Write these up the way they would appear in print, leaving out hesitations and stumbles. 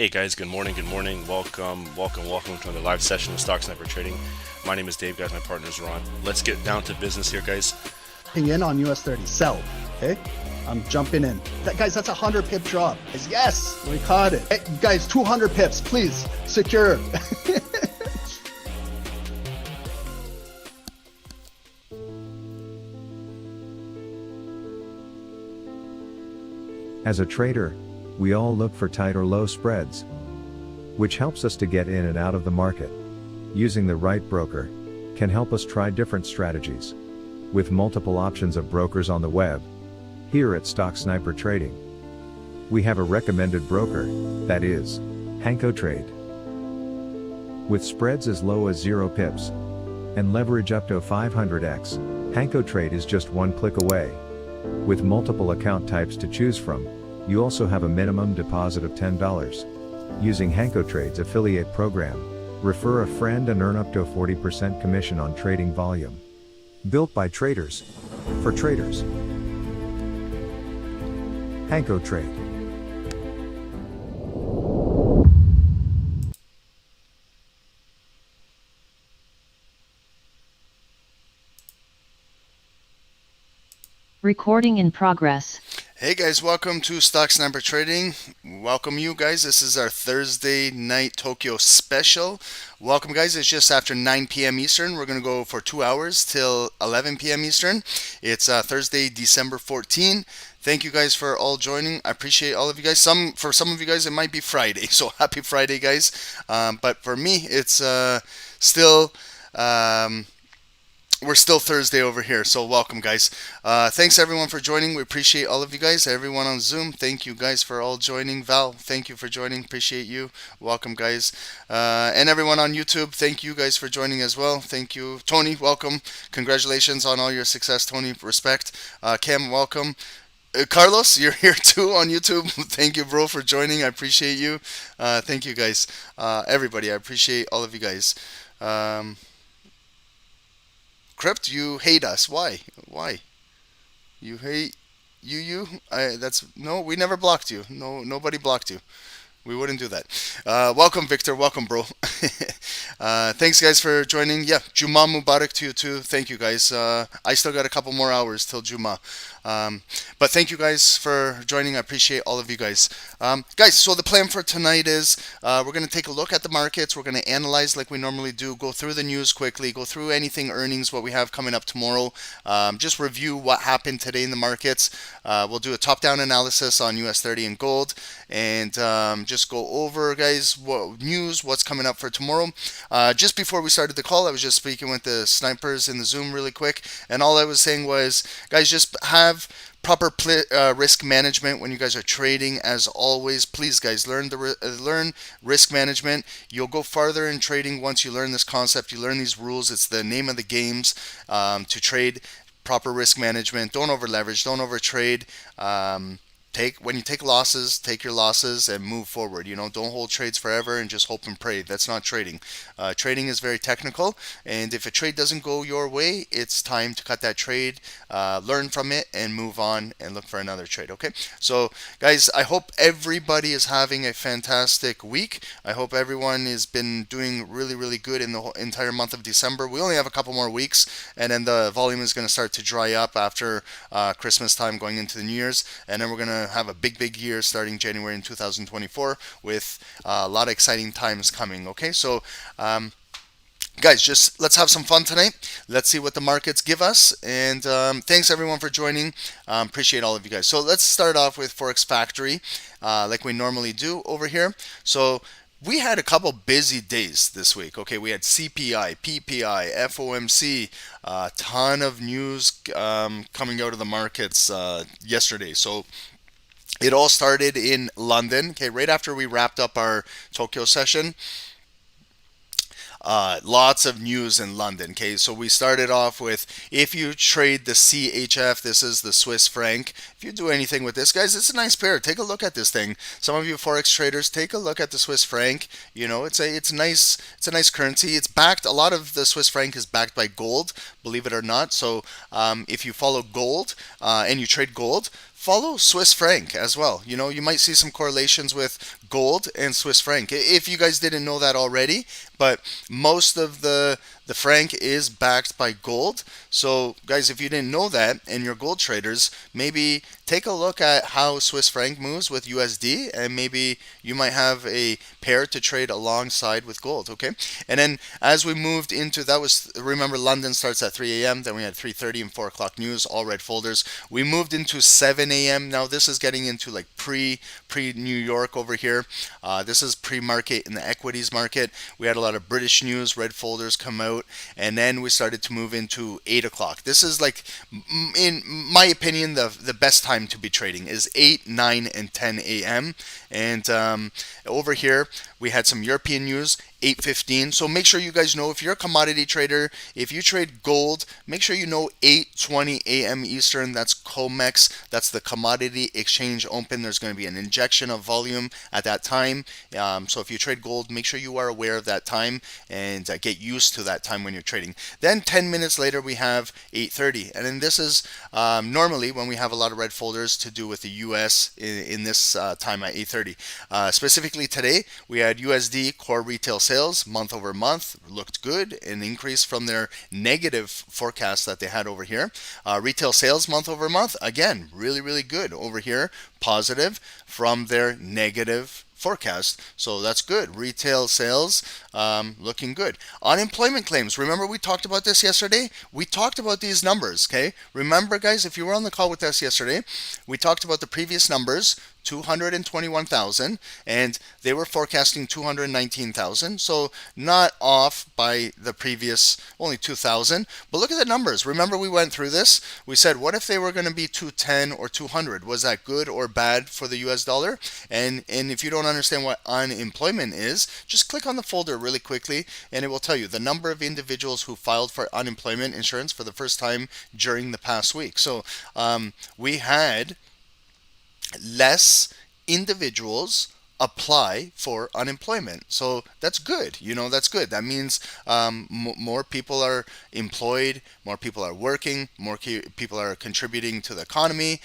Hey guys, good morning, welcome to another live session of Stock Sniper Trading. My name is Dave, guys, my partner is Ron. Let's get down to business here, guys. In on US30, sell, okay? I'm jumping in. Guys, that's a 100 pip drop. Yes, we caught it. Hey, guys, 200 pips, please, secure. As a trader, we all look for tight or low spreads, which helps us to get in and out of the market. Using the right broker can help us try different strategies. With multiple options of brokers on the web, here at Stock Sniper Trading, we have a recommended broker, that is, HankoTrade. With spreads as low as 0 pips, and leverage up to 500x, HankoTrade is just one click away. With multiple account types to choose from, you also have a minimum deposit of $10. Using HankoTrade's affiliate program, refer a friend and earn up to a 40% commission on trading volume. Built by traders, for traders. HankoTrade. Recording in progress. Hey guys, welcome to Stock Sniper Trading. Welcome you guys. This is our Thursday night Tokyo special. Welcome guys. It's just after 9 p.m. Eastern. We're going to go for 2 hours till 11 p.m. Eastern. It's Thursday, December 14. Thank you guys for all joining. I appreciate all of you guys. For some of you guys, it might be Friday. So happy Friday, guys. But for me, it's still... we're still Thursday over here, so welcome guys. Thanks everyone for joining. We appreciate all of you guys. Everyone on Zoom, thank you guys for all joining. Val, thank you for joining. Appreciate you. Welcome guys. And everyone on YouTube, thank you guys for joining as well. Thank you. Tony, welcome. Congratulations on all your success, Tony. Respect. Cam, welcome. Carlos, you're here too on YouTube. Thank you, bro, for joining. I appreciate you. Thank you guys. Everybody, I appreciate all of you guys. Crypt, you hate us. Why? Why? You hate you? No, we never blocked you. No, nobody blocked you. We wouldn't do that. Welcome, Victor. Welcome, bro. Thanks, guys, for joining. Yeah, Juma Mubarak to you, too. Thank you, guys. I still got a couple more hours till Juma. But thank you, guys, for joining. I appreciate all of you guys. Guys, so the plan for tonight is we're going to take a look at the markets. We're going to analyze like we normally do, go through the news quickly, go through anything earnings, what we have coming up tomorrow, just review what happened today in the markets. We'll do a top-down analysis on US30 and gold, and just go over, guys, what news, what's coming up for tomorrow. Just before we started the call, I was just speaking with the snipers in the Zoom really quick, and all I was saying was, guys, just have proper risk management when you guys are trading. As always, please, guys, learn risk management. You'll go farther in trading once you learn this concept. You learn these rules. It's the name of the games to trade. Proper risk management. Don't over leverage. Don't over trade. When you take losses, take your losses and move forward. You know, don't hold trades forever and just hope and pray. That's not trading. Trading is very technical, and if a trade doesn't go your way, it's time to cut that trade, learn from it, and move on and look for another trade. Okay? So, guys, I hope everybody is having a fantastic week. I hope everyone has been doing really, really good in the whole entire month of December. We only have a couple more weeks, and then the volume is going to start to dry up after Christmas time, going into the New Year's, and then we're going to have a big year starting January in 2024 with a lot of exciting times coming. Okay, so guys, just let's have some fun tonight. Let's see what the markets give us, and thanks everyone for joining. Appreciate all of you guys. So let's start off with Forex Factory like we normally do over here. So we had a couple busy days this week. Okay, we had CPI, PPI, FOMC, a ton of news coming out of the markets yesterday. So it all started in London, okay, right after we wrapped up our Tokyo session. lots of news in London. Okay, so we started off with, if you trade the CHF, this is the Swiss franc. If you do anything with this, guys, it's a nice pair. Take a look at this thing. Some of you forex traders, take a look at the Swiss franc. You know, it's a nice currency. It's backed. A lot of the Swiss franc is backed by gold, believe it or not. So if you follow gold and you trade gold, follow Swiss franc as well. You know, you might see some correlations with gold and Swiss franc. If you guys didn't know that already, but most of the franc is backed by gold. So guys, if you didn't know that and you're gold traders, maybe take a look at how Swiss franc moves with USD, and maybe you might have a pair to trade alongside with gold. Okay, and then as we moved into, that was, remember, London starts at 3 a.m. Then we had 3:30 and 4 o'clock news, all red folders. We moved into 7 a.m. Now this is getting into like pre New York over here. This is pre-market in the equities market. We had a lot of British news, red folders come out, and then we started to move into 8 o'clock. This is like, in my opinion, the best time to be trading is 8, 9, and 10 a.m. And over here we had some European news, 8:15. So make sure you guys know, if you're a commodity trader, if you trade gold, make sure you know 8:20 a.m. Eastern. That's COMEX. That's the Commodity Exchange Open. There's going to be an injection of volume at that time. So if you trade gold, make sure you are aware of that time and get used to that time when you're trading. Then 10 minutes later, we have 8:30. And then this is normally when we have a lot of red folders to do with the US in this time at 8:30. Specifically today, we had USD core retail sales month over month, looked good, an increase from their negative forecast that they had over here. Retail sales month over month, again, really good over here, positive from their negative forecast. So that's good. Retail sales looking good. Unemployment claims. Remember we talked about this yesterday? We talked about these numbers, okay? Remember, guys, if you were on the call with us yesterday, we talked about the previous numbers, 221,000, and they were forecasting 219,000. So not off by the previous only 2,000. But look at the numbers. Remember we went through this. We said, what if they were going to be 210 or 200? Was that good or bad for the US dollar? And if you don't understand what unemployment is, just click on the folder really quickly and it will tell you the number of individuals who filed for unemployment insurance for the first time during the past week. So we had less individuals apply for unemployment. So that's good. You know, that's good. That means more people are employed, more people are working, more people are contributing to the economy.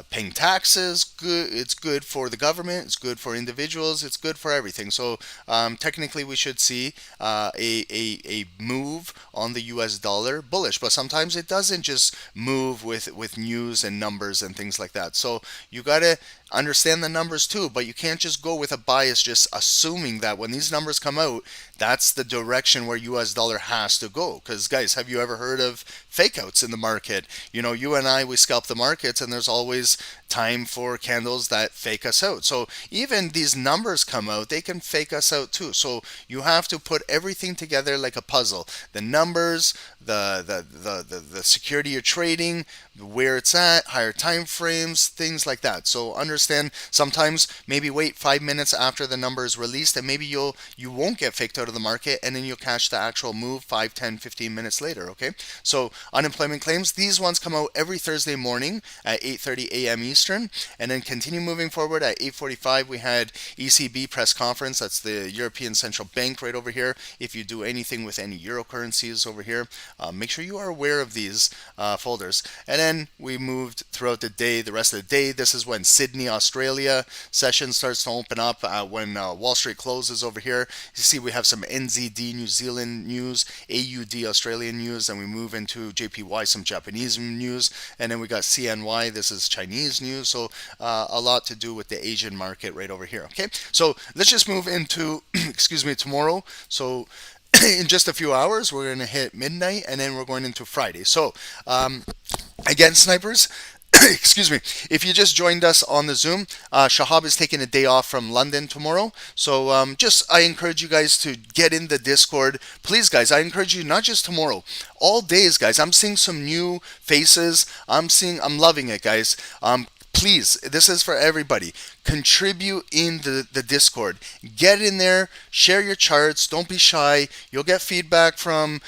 Paying taxes, good. It's good for the government. It's good for individuals. It's good for everything. So technically, we should see a move on the U.S. dollar bullish. But sometimes it doesn't just move with news and numbers and things like that. So you gotta understand the numbers too. But you can't just go with a bias, just assuming that when these numbers come out, that's the direction where U.S. dollar has to go. Because guys, have you ever heard of fake outs in the market? You know, you and I, we scalp the markets, and there's always time for candles that fake us out. So even these numbers come out, they can fake us out too. So you have to put everything together like a puzzle. The numbers, the security you're trading, where it's at, higher time frames, things like that. So understand, sometimes maybe wait 5 minutes after the number is released, and maybe you won't get faked out of the market, and then you'll catch the actual move 5, 10, 15 minutes later. Okay, so unemployment claims, these ones come out every Thursday morning at 8:30 a.m. Eastern, and then continue moving forward. At 8:45 we had ECB press conference. That's the European Central Bank right over here. If you do anything with any euro currencies over here, make sure you are aware of these folders. And then we moved throughout the day, the rest of the day. This is when Sydney, Australia session starts to open up, when Wall Street closes over here. You see we have some NZD New Zealand news, AUD Australian news, and we move into JPY, some Japanese news, and then we got CNY. This is Chinese news. So a lot to do with the Asian market right over here. Okay, so let's just move into excuse me, tomorrow. So in just a few hours we're going to hit midnight, and then we're going into Friday. So again, snipers, excuse me, if you just joined us on the Zoom, Shahab is taking a day off from London tomorrow. So I encourage you guys to get in the Discord. Please, guys, I encourage you, not just tomorrow, all days, guys. I'm seeing some new faces. I'm loving it, guys. please, this is for everybody. Contribute in the Discord. Get in there, share your charts. Don't be shy. You'll get feedback from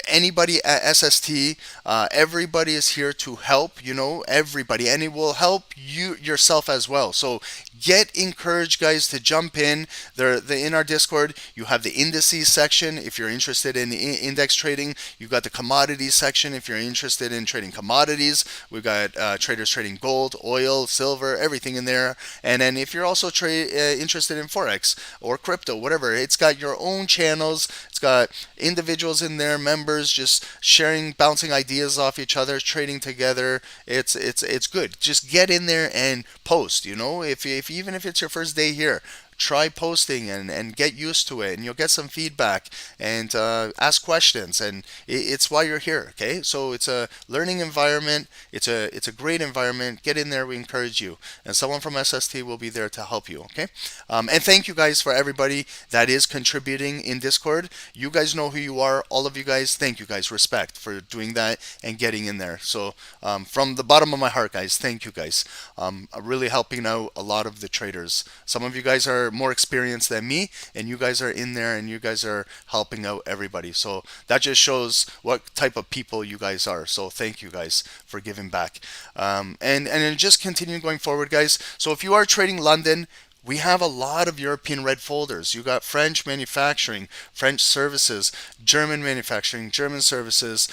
anybody at SST. Everybody is here to help, everybody, and it will help you yourself as well. So get encouraged, guys, to jump in. They're in our Discord. You have the indices section if you're interested in index trading. You've got the commodities section if you're interested in trading commodities. We've got traders trading gold, oil, silver, everything in there. And then if you're also interested in Forex or crypto, whatever, it's got your own channels. It's got individuals in there, members, just sharing, bouncing ideas off each other, trading together. It's good. Just get in there and post. If even if it's your first day here, try posting and get used to it, and you'll get some feedback and ask questions, and it's why you're here. Okay, so it's a learning environment. It's a great environment. Get in there. We encourage you, and someone from SST will be there to help you. Okay, and thank you guys for everybody that is contributing in Discord. You guys know who you are. All of you guys, thank you guys. Respect for doing that and getting in there. So from the bottom of my heart, guys, thank you guys. Really helping out a lot of the traders. Some of you guys are more experienced than me, and you guys are in there and you guys are helping out everybody. So that just shows what type of people you guys are. So thank you guys for giving back. And just continue going forward, guys. So if you are trading London, we have a lot of European red folders. You got French manufacturing, French services, German manufacturing, German services.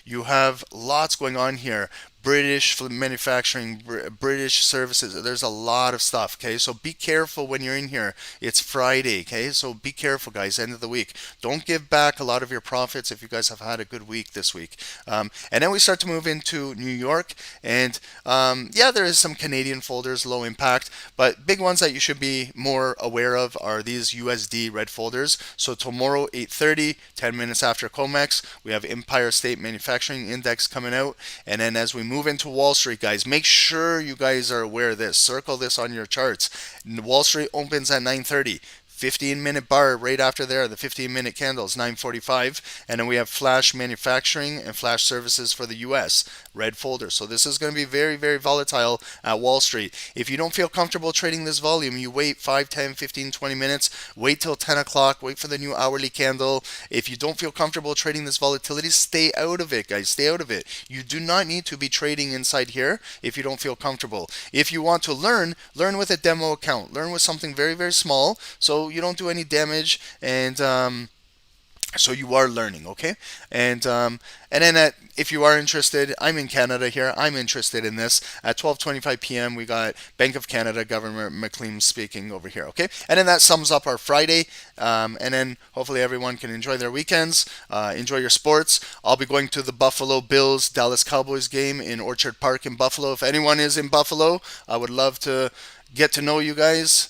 You have lots going on here. British manufacturing, British services. There's a lot of stuff. Okay, so be careful when you're in here. It's Friday. Okay, so be careful, guys. End of the week. Don't give back a lot of your profits if you guys have had a good week this week. And then we start to move into New York, and yeah, there is some Canadian folders, low impact, but big ones that you should be more aware of are these USD red folders. So tomorrow, 8:30, 10 minutes after COMEX, we have Empire State Manufacturing Index coming out, and then as we move into Wall Street, guys, make sure you guys are aware of this. Circle this on your charts. Wall Street opens at 9:30. 15-minute bar right after there, the 15-minute candles, 9:45, and then we have flash manufacturing and flash services for the US, red folder. So this is going to be very, very volatile at Wall Street. If you don't feel comfortable trading this volume, you wait 5, 10, 15, 20 minutes, wait till 10 o'clock, wait for the new hourly candle. If you don't feel comfortable trading this volatility, stay out of it, guys, stay out of it. You do not need to be trading inside here if you don't feel comfortable. If you want to learn with a demo account, learn with something very, very small, so you don't do any damage, and so you are learning, okay? And then if you are interested, I'm in Canada here. I'm interested in this. At 12:25 p.m., we got Bank of Canada Governor McLean speaking over here, okay? And then that sums up our Friday. And then hopefully everyone can enjoy their weekends, enjoy your sports. I'll be going to the Buffalo Bills Dallas Cowboys game in Orchard Park in Buffalo. If anyone is in Buffalo, I would love to get to know you guys.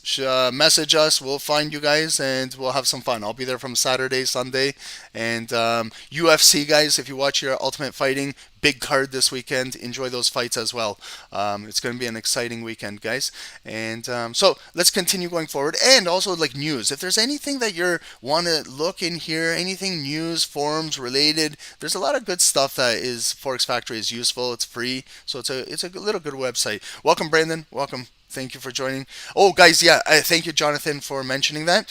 Message us, we'll find you guys, and we'll have some fun. I'll be there from Saturday, Sunday, and UFC, guys, if you watch your Ultimate Fighting, big card this weekend. Enjoy those fights as well. It's going to be an exciting weekend, guys. And so let's continue going forward. And also, like, news. If there's anything that you want to look in here, anything news, forums related, there's a lot of good stuff that is Forex Factory is useful. It's free, so it's a little good website. Welcome, Brandon. Welcome. Thank you for joining. Oh, guys, yeah, thank you, Jonathan, for mentioning that.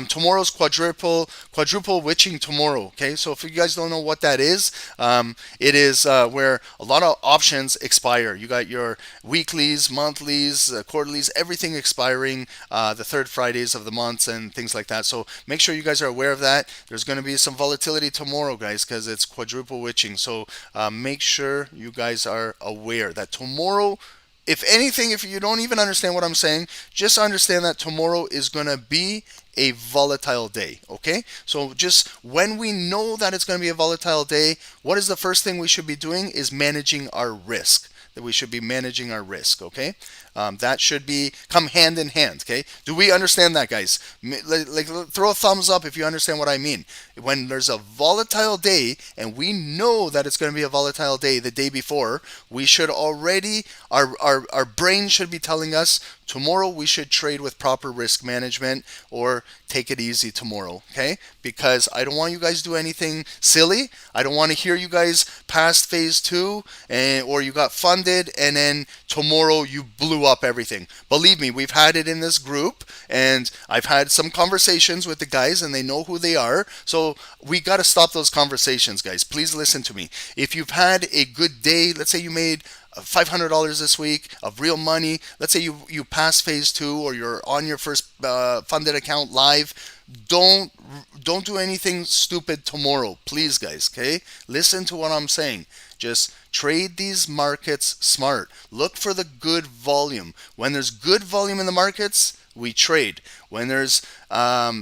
Tomorrow's quadruple witching tomorrow. Okay, so if you guys don't know what that is, it is where a lot of options expire. You got your weeklies, monthlies, quarterlies, everything expiring the third Fridays of the months and things like that. So make sure you guys are aware of that. There's going to be some volatility tomorrow, guys, because it's quadruple witching. So make sure you guys are aware that tomorrow, if anything, if you don't even understand what I'm saying, just understand that tomorrow is going to be a volatile day, okay? So just when we know that it's going to be a volatile day, what is the first thing we should be doing is managing our risk. That we should be managing our risk, okay? That should be come hand in hand, okay? Do we understand that, guys? Like, throw a thumbs up if you understand what I mean. When there's a volatile day and we know that it's going to be a volatile day the day before, we should already, our brain should be telling us tomorrow we should trade with proper risk management or take it easy tomorrow, okay? Because I don't want you guys to do anything silly. I don't want to hear you guys past phase 2 or you got funded it, and then tomorrow you blew up everything. Believe me, we've had it in this group, and I've had some conversations with the guys, and they know who they are. So we got to stop those conversations, guys. Please listen to me. If you've had a good day, let's say you made $500 this week of real money. Let's say you pass phase 2, or you're on your first funded account live. Don't do anything stupid tomorrow, please, guys. Okay, listen to what I'm saying. Just trade these markets smart. Look for the good volume. When there's good volume in the markets, we trade. When there's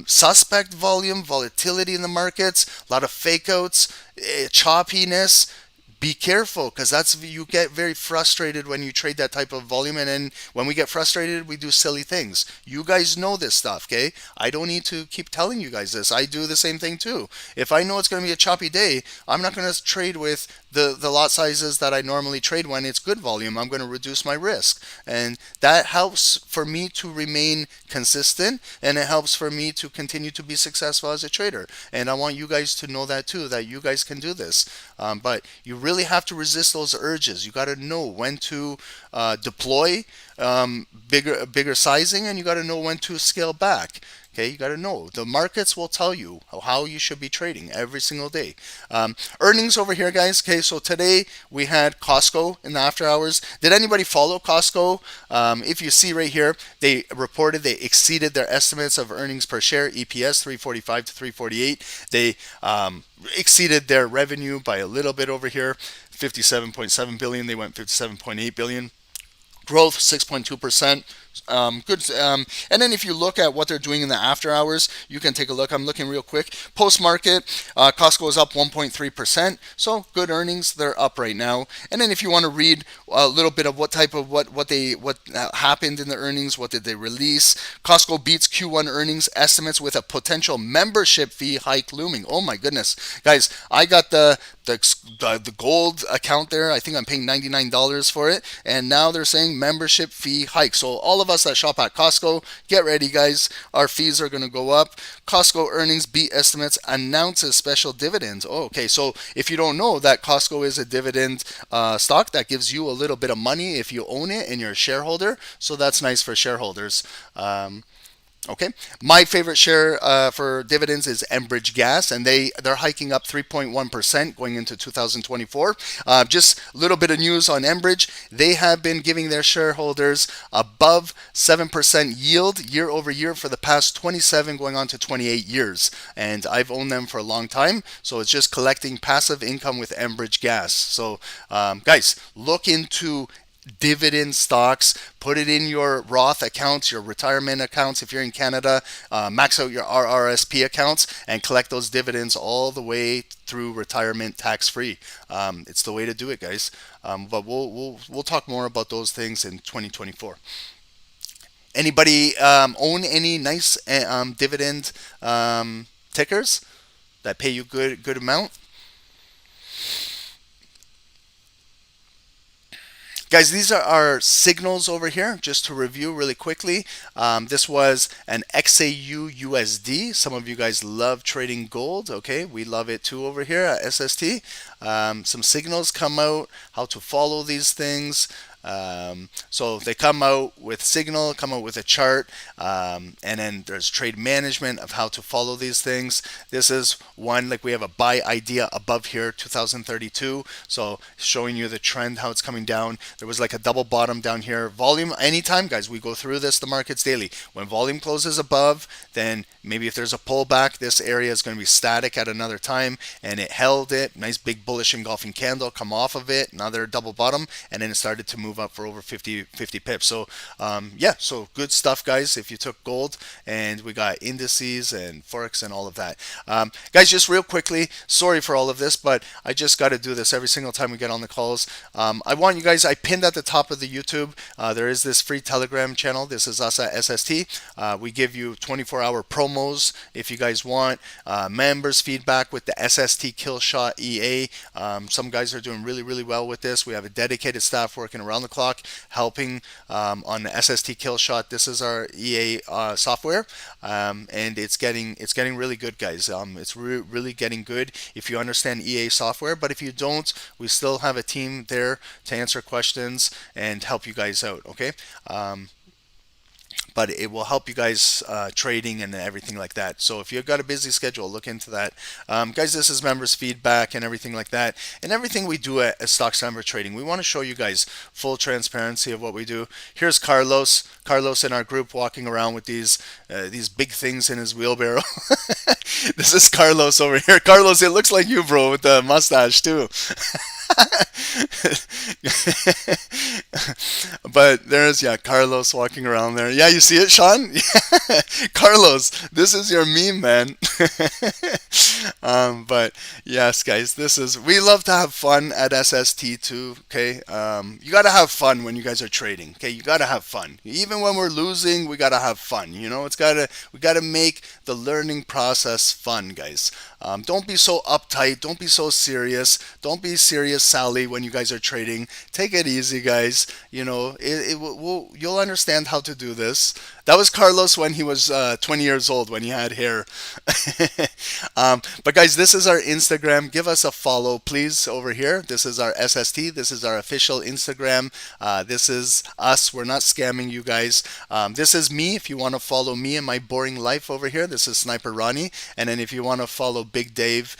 suspect volume, volatility in the markets, a lot of fake outs, choppiness, be careful, because you get very frustrated when you trade that type of volume, and then when we get frustrated, we do silly things. You guys know this stuff, okay? I don't need to keep telling you guys this. I do the same thing too. If I know it's going to be a choppy day, I'm not going to trade with the lot sizes that I normally trade when it's good volume. I'm going to reduce my risk, and that helps for me to remain consistent, and it helps for me to continue to be successful as a trader. And I want you guys to know that too, that you guys can do this. But you really have to resist those urges. You got to know when to deploy bigger sizing, and you got to know when to scale back. Okay, you got to know. The markets will tell you how you should be trading every single day. Earnings over here, guys. Okay, so today we had Costco in the after hours. Did anybody follow Costco? If you see right here, they reported they exceeded their estimates of earnings per share, EPS 345 to 348. They exceeded their revenue by a little bit over here, 57.7 billion. They went 57.8 billion. Growth 6.2%. Good. And then if you look at what they're doing in the after hours, you can take a look. I'm looking real quick. Post market, Costco is up 1.3%. So good earnings. They're up right now. And then if you want to read a little bit of what happened in the earnings, what did they release? Costco beats Q1 earnings estimates with a potential membership fee hike looming. Oh my goodness, guys! I got the gold account there. I think I'm paying $99 for it, and now they're saying membership fee hike. So all of us that shop at Costco, get ready, guys. Our fees are going to go up. Costco earnings beat estimates, announces special dividends. Oh, okay. So if you don't know that Costco is a dividend stock that gives you a little bit of money if you own it and you're a shareholder, so that's nice for shareholders. Okay, my favorite share for dividends is Enbridge Gas, and they're hiking up 3.1% going into 2024. Just a little bit of news on Enbridge. They have been giving their shareholders above 7% yield year over year for the past 27 going on to 28 years. And I've owned them for a long time, so it's just collecting passive income with Enbridge Gas. So guys, look into dividend stocks, put it in your Roth accounts, your retirement accounts if you're in Canada, max out your RRSP accounts and collect those dividends all the way through retirement tax free. It's the way to do it, guys. But we'll talk more about those things in 2024. Anybody own any nice dividend tickers that pay you good amount? Guys, these are our signals over here, just to review really quickly. This was an XAU USD. Some of you guys love trading gold. Okay, we love it too over here at SST. Some signals come out, how to follow these things. So they come out with signal, come out with a chart, and then there's trade management of how to follow these things. This is one, like we have a buy idea above here, 2032. So showing you the trend, how it's coming down. There was like a double bottom down here. Volume, anytime, guys, we go through this, the markets daily. When volume closes above, then maybe if there's a pullback, this area is going to be static at another time, and it held it. Nice big bullish engulfing candle, come off of it, another double bottom, and then it started to move up for over 50 pips. So yeah, so good stuff, guys, if you took gold. And we got indices and forex and all of that. Guys, just real quickly, sorry for all of this, but I just got to do this every single time we get on the calls. I want you guys, I pinned at the top of the YouTube, there is this free Telegram channel. This is us at SST. We give you 24-hour promos if you guys want. Members feedback with the SST Kill Shot EA. Some guys are doing really well with this. We have a dedicated staff working around around the clock, helping on the SST kill shot. This is our EA software, and it's getting really good, guys. It's really getting good if you understand EA software. But if you don't, we still have a team there to answer questions and help you guys out. Okay. But it will help you guys trading and everything like that. So if you've got a busy schedule, look into that. Guys, this is members feedback and everything like that. And everything we do at Stocks Member Trading, we want to show you guys full transparency of what we do. Here's Carlos in our group walking around with these big things in his wheelbarrow. This is Carlos over here. Carlos, it looks like you, bro, with the mustache too. But there's Carlos walking around there. Yeah, you see it, Sean? Carlos, this is your meme, man. But yes, guys, we love to have fun at SST too. Okay, you gotta have fun when you guys are trading. Okay, you gotta have fun. Even when we're losing, we gotta have fun. You know, we gotta make the learning process fun, guys. Don't be so uptight. Don't be so serious. Don't be serious, Sally, when you guys are trading. Take it easy, guys. You know, you'll understand how to do this. That was Carlos when he was 20 years old, when he had hair. But guys, this is our Instagram. Give us a follow, please, over here. This is our SST. This is our official Instagram. This is us. We're not scamming you guys. This is me. If you want to follow me and my boring life over here, this is Sniper Ronnie. And then if you want to follow Big Dave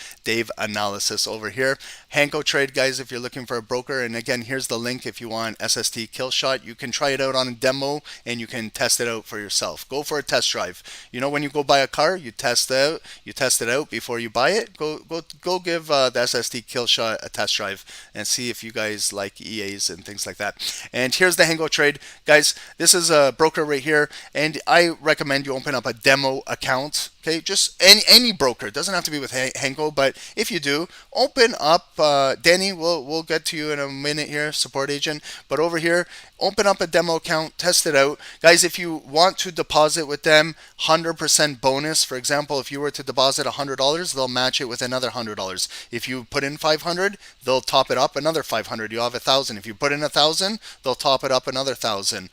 Analysis over here. HankoTrade, guys, if you're looking for a broker. And again, here's the link if you want SST kill shot. You can try it out on a demo and you can test it out for yourself. Go for a test drive. You know, when you go buy a car, you test it out before you buy it. Go give the SST kill shot a test drive and see if you guys like EAs and things like that. And here's the HankoTrade, guys. This is a broker right here, and I recommend you open up a demo account. Okay, just any broker. It doesn't have to be with Hanko, but if you do, open up. Danny, we'll get to you in a minute here, support agent. But over here, open up a demo account, test it out, guys. If you want to deposit with them, 100% bonus. For example, if you were to deposit $100, they'll match it with another $100. If you put in 500, they'll top it up another 500. You have 1,000. If you put in 1,000, they'll top it up another 1,000.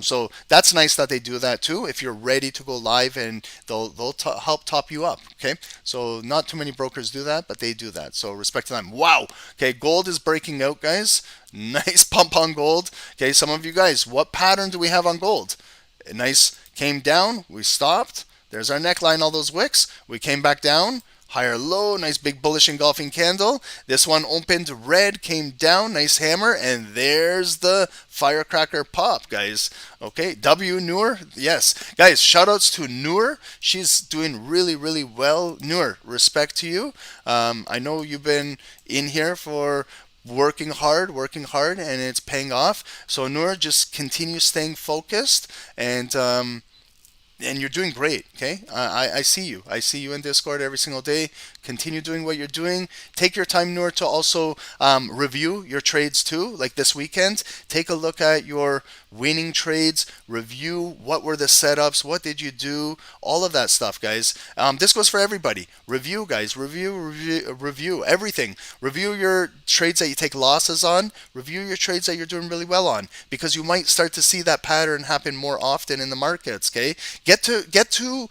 So that's nice that they do that too. If you're ready to go live, and they'll help top you up. Okay, so not too many brokers do that, but they do that. So respect to them. Wow. Okay, gold is breaking out, guys. Nice pump on gold. Okay, some of you guys, what pattern do we have on gold? Nice, came down, we stopped. There's our neckline, all those wicks. We came back down. Higher low, nice big bullish engulfing candle. This one opened red, came down, nice hammer, and there's the firecracker pop, guys. Okay, W Noor, yes. Guys, shout outs to Noor. She's doing really, really well. Noor, respect to you. I know you've been in here for working hard, and it's paying off. So Noor, just continue staying focused, and you're doing great. Okay, I see you. I see you in Discord every single day. Continue doing what you're doing. Take your time, Noor, to also review your trades too. Like this weekend, take a look at your winning trades. Review what were the setups, what did you do, all of that stuff, guys. This goes for everybody. Review, guys. Review everything. Review your trades that you take losses on. Review your trades that you're doing really well on, because you might start to see that pattern happen more often in the markets. Okay, get to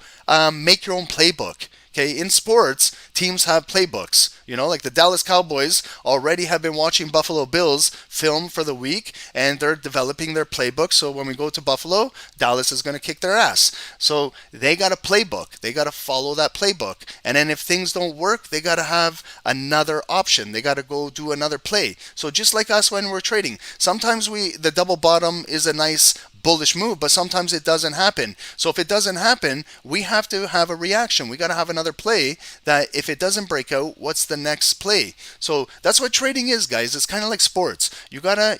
make your own playbook. Okay, in sports, teams have playbooks. You know, like the Dallas Cowboys already have been watching Buffalo Bills film for the week, and they're developing their playbook. So when we go to Buffalo, Dallas is going to kick their ass. So they got a playbook. They got to follow that playbook. And then if things don't work, they got to have another option. They got to go do another play. So just like us when we're trading, sometimes the double bottom is a nice bullish move, but sometimes it doesn't happen. So if it doesn't happen, we have to have a reaction. We got to have another play that if it doesn't break out, what's the next play? So that's what trading is, guys. It's kind of like sports. You gotta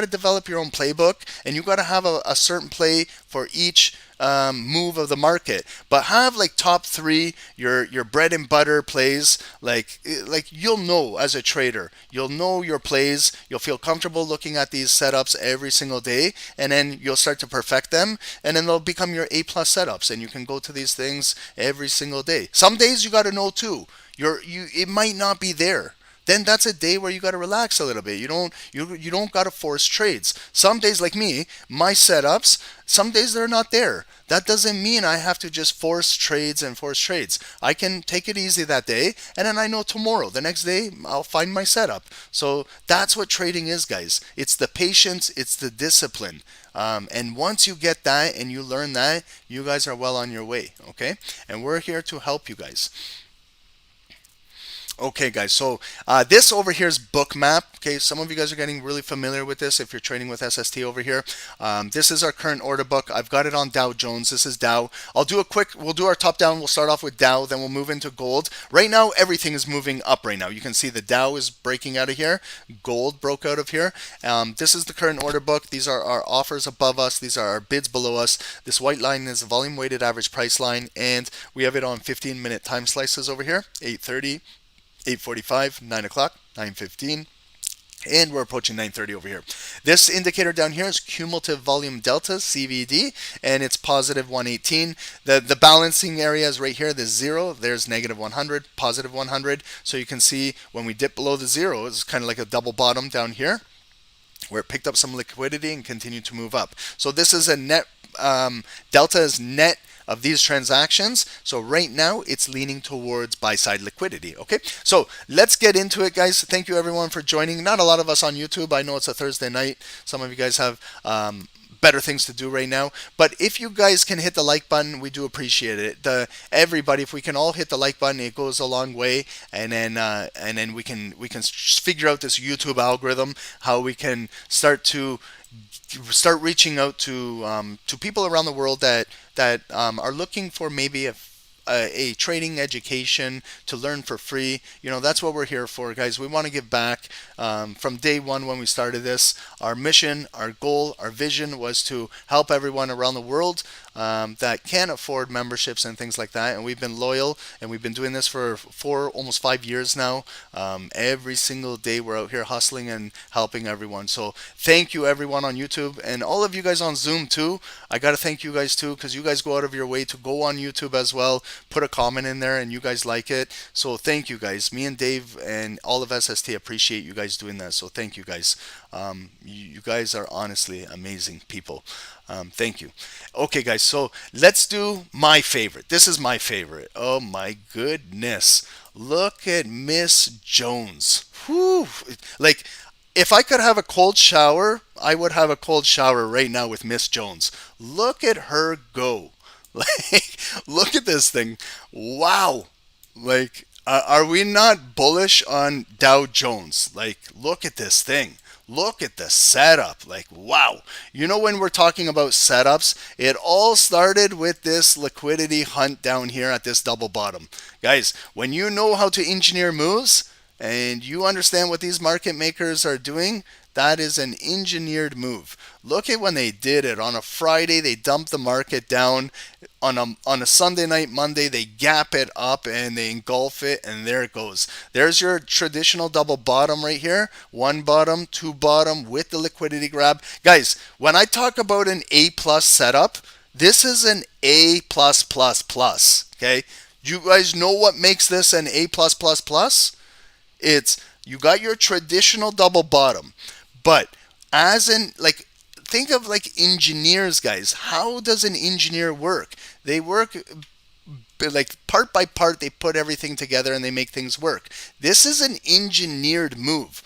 develop your own playbook, and you gotta have a certain play for each move of the market. But have like top three, your bread and butter plays. Like you'll know as a trader, you'll know your plays. You'll feel comfortable looking at these setups every single day, and then you'll start to perfect them, and then they'll become your A+ setups, and you can go to these things every single day. Some days you got to know too. It might not be there. then that's a day where you got to relax a little bit. You don't got to force trades. Some days, like me, my setups, some days they're not there. That doesn't mean I have to just force trades and force trades. I can take it easy that day, and then I know tomorrow, the next day, I'll find my setup. So that's what trading is, guys. It's the patience, it's the discipline. And once you get that and you learn that, you guys are well on your way, okay? And we're here to help you guys. Okay, guys, so this over here is Bookmap. Okay, some of you guys are getting really familiar with this if you're trading with SST over here. This is our current order book. I've got it on Dow Jones. This is Dow. We'll do our top down. We'll start off with Dow, then we'll move into gold. Right now, everything is moving up right now. You can see the Dow is breaking out of here. Gold broke out of here. This is the current order book. These are our offers above us. These are our bids below us. This white line is the volume weighted average price line, and we have it on 15-minute time slices over here, 8:30. 8:45, 9 o'clock, 9:15, and we're approaching 9:30 over here. This indicator down here is cumulative volume delta, CVD, and it's positive 118. The balancing area is right here, the zero. There's negative 100, positive 100. So you can see when we dip below the zero, it's kind of like a double bottom down here, where it picked up some liquidity and continued to move up. So this is a net, delta is net of these transactions. So right now it's leaning towards buy side liquidity. Okay, so let's get into it, guys. Thank you everyone for joining. Not a lot of us on YouTube. I know it's a Thursday night. Some of you guys have better things to do right now, but if you guys can hit the like button, we do appreciate it. Everybody, if we can all hit the like button, it goes a long way, and then we can figure out this YouTube algorithm, how we can start reaching out to people around the world that are looking for maybe a trading education to learn for free. You know, that's what we're here for, guys. We want to give back. From day one when we started this, our mission, our goal, our vision was to help everyone around the world that can't afford memberships and things like that. And we've been loyal, and we've been doing this for almost 5 years now. Every single day we're out here hustling and helping everyone. So thank you everyone on YouTube, and all of you guys on Zoom too. I got to thank you guys too, because you guys go out of your way to go on YouTube as well, put a comment in there, and you guys like it. So thank you guys. Me and Dave and all of SST appreciate you guys doing that. So thank you guys. You guys are honestly amazing people. Thank you. Okay, guys, so let's do my favorite. This is my favorite. Oh my goodness. Look at Miss Jones. Whew. Like, if I could have a cold shower, I would have a cold shower right now with Miss Jones. Look at her go. Like, look at this thing. Wow. Like, are we not bullish on Dow Jones? Like, look at this thing. Look at the setup. Like, wow. You know, when we're talking about setups, it all started with this liquidity hunt down here at this double bottom. Guys, when you know how to engineer moves and you understand what these market makers are doing, that is an engineered move. Look at when they did it. On a Friday, they dumped the market down. On a Sunday night, Monday, they gap it up and they engulf it, and there it goes. There's your traditional double bottom right here. One bottom, two bottom with the liquidity grab. Guys, when I talk about an A+ setup, this is an A+++. Okay? You guys know what makes this an A+++? It's, you got your traditional double bottom, but as in, like, think of like engineers, guys. How does an engineer work? They work like part by part. They put everything together and they make things work. This is an engineered move.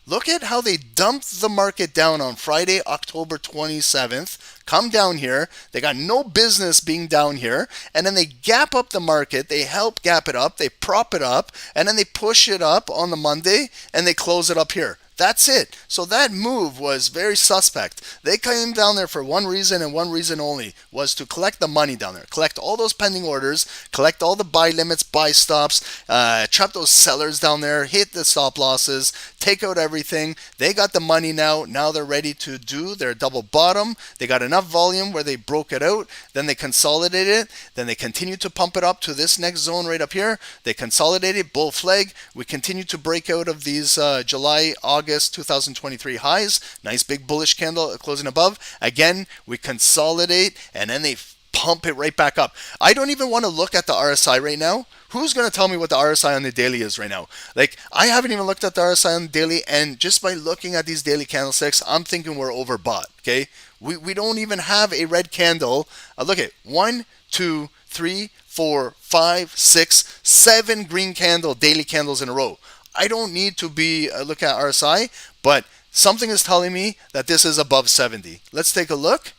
Look at how they dumped the market down on Friday, October 27th. Come down here. They got no business being down here. And then they gap up the market. They help gap it up. They prop it up. And then they push it up on the Monday and they close it up here. That's it. So that move was very suspect. They came down there for one reason and one reason only, was to collect the money down there. Collect all those pending orders, collect all the buy limits, buy stops, trap those sellers down there, hit the stop losses, take out everything. They got the money now. Now they're ready to do their double bottom. They got enough volume where they broke it out. Then they consolidated it. Then they continued to pump it up to this next zone right up here. They consolidated, bull flag. We continue to break out of these July, August 2023 highs. Nice big bullish candle closing above. Again, we consolidate, and then they pump it right back up. I don't even want to look at the RSI right now. Who's going to tell me what the RSI on the daily is right now? Like, I haven't even looked at the RSI on the daily, and just by looking at these daily candlesticks, I'm thinking we're overbought, okay? We don't even have a red candle. Look at 1, 2, 3, 4, 5, 6, 7 green candle daily candles in a row. I don't need to be looking at RSI, but something is telling me that this is above 70. Let's take a look.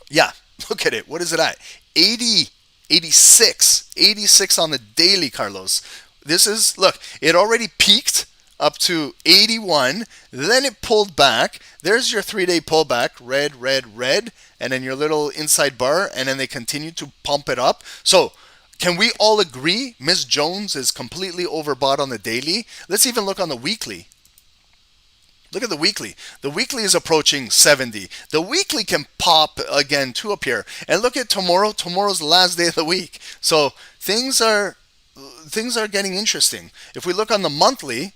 Yeah, look at it. What is it at? 80, 86 on the daily, Carlos. This is, look, it already peaked up to 81. Then it pulled back. There's your 3-day pullback, red, red, red, and then your little inside bar, and then they continue to pump it up. So can we all agree Miss Jones is completely overbought on the daily? Let's even look on the weekly. Look at the weekly. The weekly is approaching 70. The weekly can pop again too up here. And look at tomorrow. Tomorrow's the last day of the week. So things are getting interesting. If we look on the monthly,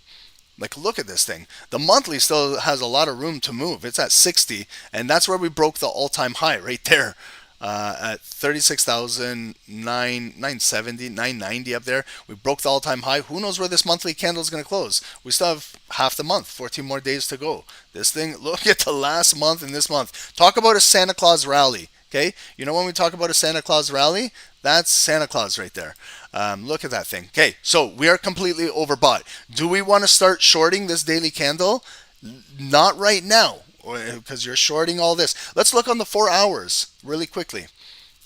like, look at this thing. The monthly still has a lot of room to move. It's at 60, and that's where we broke the all-time high right there. At 36,970, 990 up there. We broke the all-time high. Who knows where this monthly candle is going to close? We still have half the month, 14 more days to go. This thing, look at the last month and this month. Talk about a Santa Claus rally, okay? You know when we talk about a Santa Claus rally? That's Santa Claus right there. Look at that thing. Okay, so we are completely overbought. Do we want to start shorting this daily candle? Not right now, because you're shorting all this. Let's look on the 4 hours really quickly.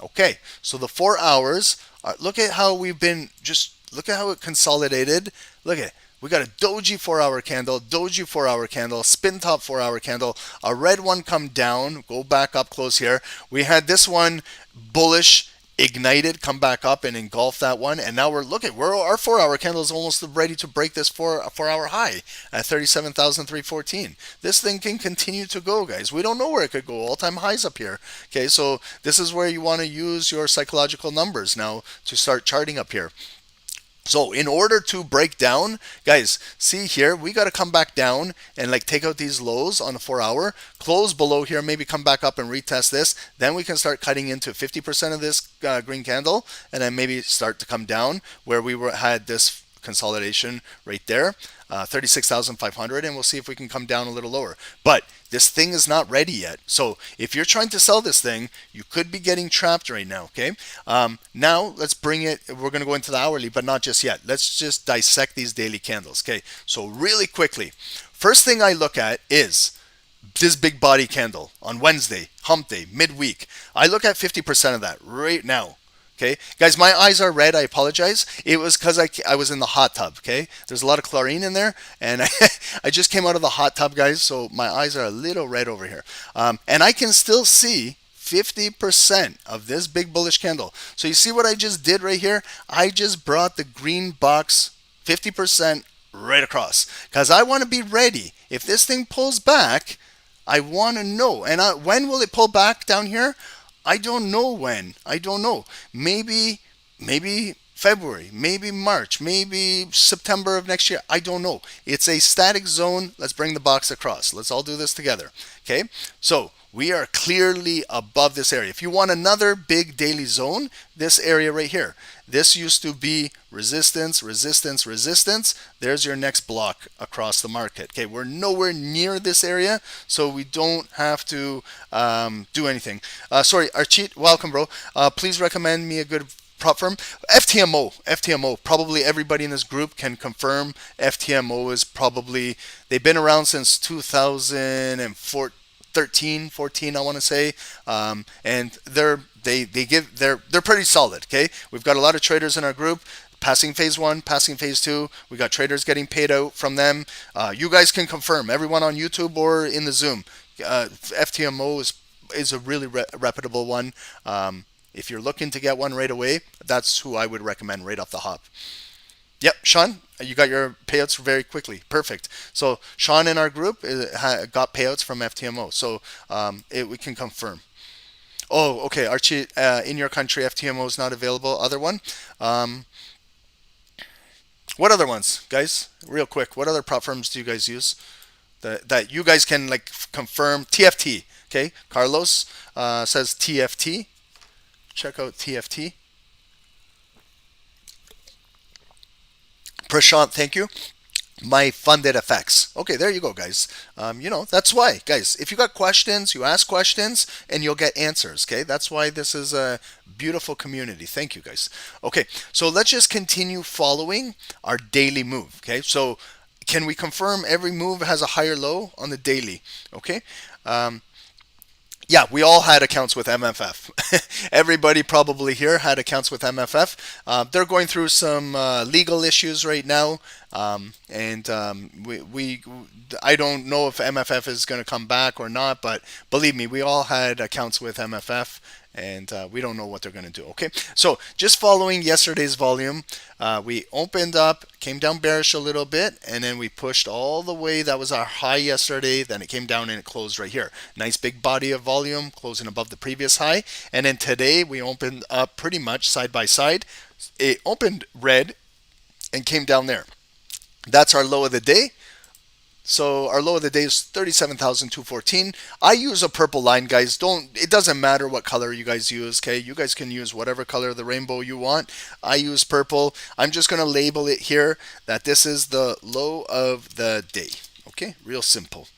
Okay, so the 4 hours, look at how we've been, just look at how it consolidated. Look at it. We got a doji 4-hour candle, doji 4-hour candle, spin top 4-hour candle, a red one come down, go back up close here. We had this one bullish ignited, come back up and engulf that one, and now our 4-hour candle is almost ready to break this 4-hour high at 37,314. This thing can continue to go, guys. We don't know where it could go. All-time highs up here. Okay, so this is where you want to use your psychological numbers now to start charting up here. So in order to break down, guys, see here, we got to come back down and like take out these lows on the 4-hour, close below here, maybe come back up and retest this. Then we can start cutting into 50% of this green candle, and then maybe start to come down where we had this consolidation right there, 36,500, and we'll see if we can come down a little lower. But this thing is not ready yet. So if you're trying to sell this thing, you could be getting trapped right now, okay? Now let's bring it, we're going to go into the hourly, but not just yet. Let's just dissect these daily candles, okay? So really quickly, first thing I look at is this big body candle on Wednesday, hump day, midweek. I look at 50% of that right now. Okay, guys, my eyes are red. I apologize. It was because I was in the hot tub. Okay, there's a lot of chlorine in there, and I just came out of the hot tub, guys. So my eyes are a little red over here, and I can still see 50% of this big bullish candle. So you see what I just did right here? I just brought the green box 50% right across because I want to be ready. If this thing pulls back, I want to know. And when will it pull back down here? I don't know when. I don't know. Maybe February, maybe March, maybe September of next year. I don't know. It's a static zone. Let's bring the box across. Let's all do this together. Okay? So we are clearly above this area. If you want another big daily zone, this area right here. This used to be resistance, resistance, resistance. There's your next block across the market. Okay, we're nowhere near this area, so we don't have to do anything. Sorry, Archit, welcome, bro. Please recommend me a good prop firm. FTMO. Probably everybody in this group can confirm FTMO is probably, they've been around since 2014. 14, I want to say, and they're pretty solid. Okay, we've got a lot of traders in our group. Passing phase 1, passing phase 2. We got traders getting paid out from them. You guys can confirm. Everyone on YouTube or in the Zoom, FTMO is a really reputable one. If you're looking to get one right away, that's who I would recommend right off the hop. Yep, Sean, you got your payouts very quickly. Perfect. So Sean in our group got payouts from FTMO. So we can confirm. Oh, okay, Archie, in your country, FTMO is not available. Other one? What other ones, guys? Real quick, what other prop firms do you guys use that you guys can like confirm? TFT. Okay, Carlos says TFT. Check out TFT. Prashant, thank you. My funded effects. Okay, there you go, guys. That's why, guys, if you got questions, you ask questions and you'll get answers. Okay, that's why this is a beautiful community. Thank you, guys. Okay, so let's just continue following our daily move. Okay, so can we confirm every move has a higher low on the daily? Okay. Yeah, we all had accounts with MFF. Everybody probably here had accounts with MFF. They're going through some legal issues right now, and I don't know if MFF is going to come back or not. But believe me, we all had accounts with MFF, and we don't know what they're going to do. Okay, so just following yesterday's volume, we opened up, came down bearish a little bit, and then we pushed all the way. That was our high yesterday. Then it came down and it closed right here. Nice big body of volume, closing above the previous high. And then today we opened up pretty much side by side. It opened red and came down there. That's our low of the day. So our low of the day is 37,214. I use a purple line, guys. It doesn't matter what color you guys use, okay? You guys can use whatever color of the rainbow you want. I use purple. I'm just going to label it here that this is the low of the day. Okay, real simple.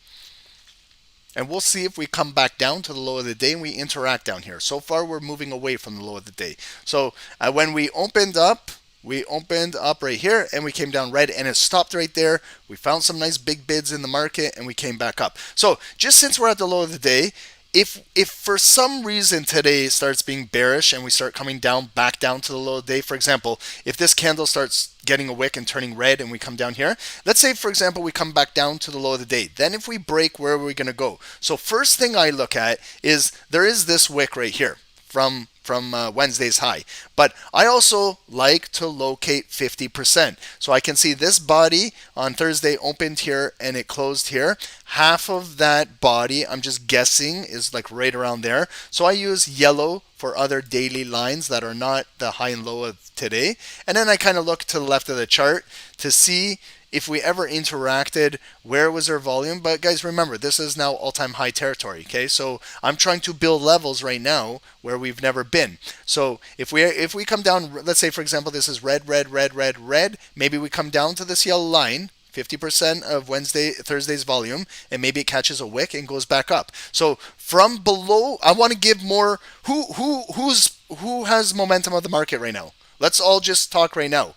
And we'll see if we come back down to the low of the day and we interact down here. So far, we're moving away from the low of the day. So when we opened up right here and we came down red and it stopped right there. We found some nice big bids in the market and we came back up. So just since we're at the low of the day, if for some reason today starts being bearish and we start coming down back down to the low of the day, for example, if this candle starts getting a wick and turning red and we come down here, let's say for example we come back down to the low of the day, then if we break, where are we going to go? So first thing I look at is there is this wick right here from Wednesday's high. But I also like to locate 50%. So I can see this body on Thursday opened here and it closed here. Half of that body, I'm just guessing, is like right around there. So I use yellow for other daily lines that are not the high and low of today. And then I kind of look to the left of the chart to see if we ever interacted, where was our volume? But guys, remember, this is now all-time high territory, okay? So I'm trying to build levels right now where we've never been. So if we come down, let's say, for example, this is red, red, red, red, red, maybe we come down to this yellow line, 50% of Thursday's volume, and maybe it catches a wick and goes back up. So from below, I want to give more, who has momentum of the market right now? Let's all just talk right now.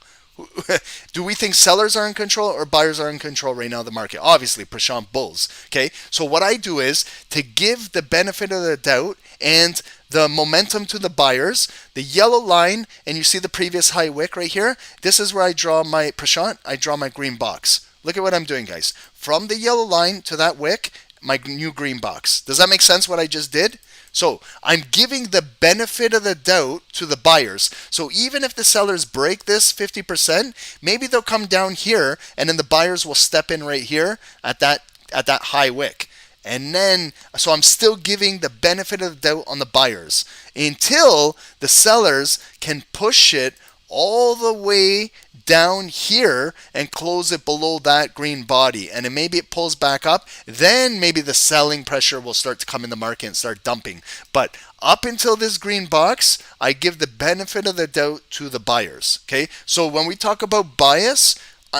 Do we think sellers are in control or buyers are in control right now of the market? Obviously, Prashant, bulls. Okay, so what I do is to give the benefit of the doubt and the momentum to the buyers, the yellow line, and you see the previous high wick right here. This is where I draw my Prashant. I draw my green box. Look at what I'm doing, guys. From the yellow line to that wick, my new green box. Does that make sense what I just did? So I'm giving the benefit of the doubt to the buyers. So even if the sellers break this 50%, maybe they'll come down here and then the buyers will step in right here at that high wick. And then, so I'm still giving the benefit of the doubt on the buyers until the sellers can push it all the way down here and close it below that green body, and then maybe it pulls back up, then maybe the selling pressure will start to come in the market and start dumping. But up until this green box, I give the benefit of the doubt to the buyers. Okay, so when we talk about bias,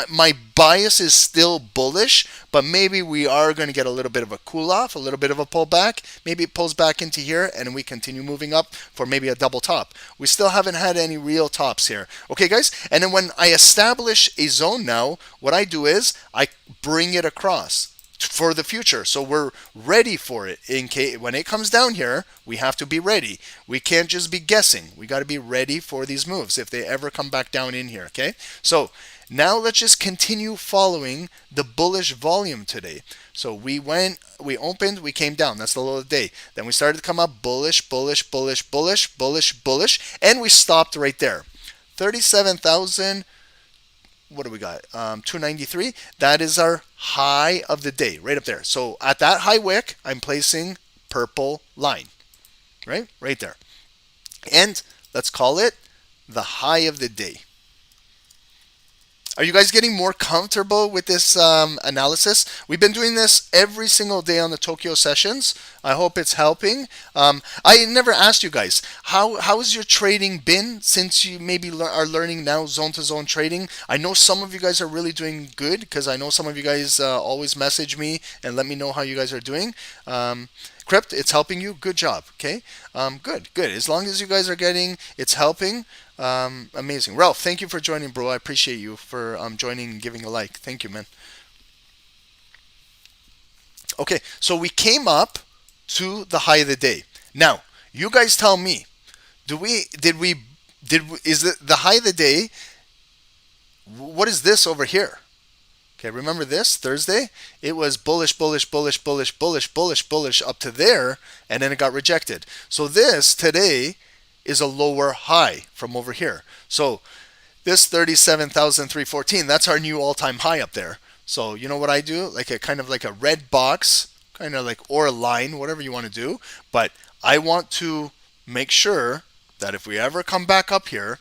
my bias is still bullish, but maybe we are going to get a little bit of a cool off, a little bit of a pullback. Maybe it pulls back into here and we continue moving up for maybe a double top. We still haven't had any real tops here. Okay, guys? And then when I establish a zone now, what I do is I bring it across for the future. So we're ready for it. In case when it comes down here, we have to be ready. We can't just be guessing. We got to be ready for these moves if they ever come back down in here, okay? So now let's just continue following the bullish volume today. So we opened, we came down. That's the low of the day. Then we started to come up bullish, bullish, bullish, bullish, bullish, bullish, and we stopped right there. 37,000. What do we got? 293. That is our high of the day, right up there. So at that high wick, I'm placing purple line, right there. And let's call it the high of the day. Are you guys getting more comfortable with this analysis? We've been doing this every single day on the Tokyo sessions. I hope it's helping. I never asked you guys, how has your trading been since you maybe are learning now zone to zone trading? I know some of you guys are really doing good because I know some of you guys always message me and let me know how you guys are doing. Crypt, it's helping you. Good job. Okay. Good. As long as you guys are getting, it's helping. Amazing. Ralph, thank you for joining, bro. I appreciate you for joining and giving a like. Thank you, man. Okay, so we came up to the high of the day. Now, you guys tell me, is the high of the day? What is this over here? Okay, remember this Thursday? It was bullish, bullish, bullish, bullish, bullish, bullish, bullish up to there, and then it got rejected. So this today is a lower high from over here. So this 37,314, that's our new all-time high up there. So you know what I do? Like a kind of like a red box, kind of like, or a line, whatever you want to do. But I want to make sure that if we ever come back up here,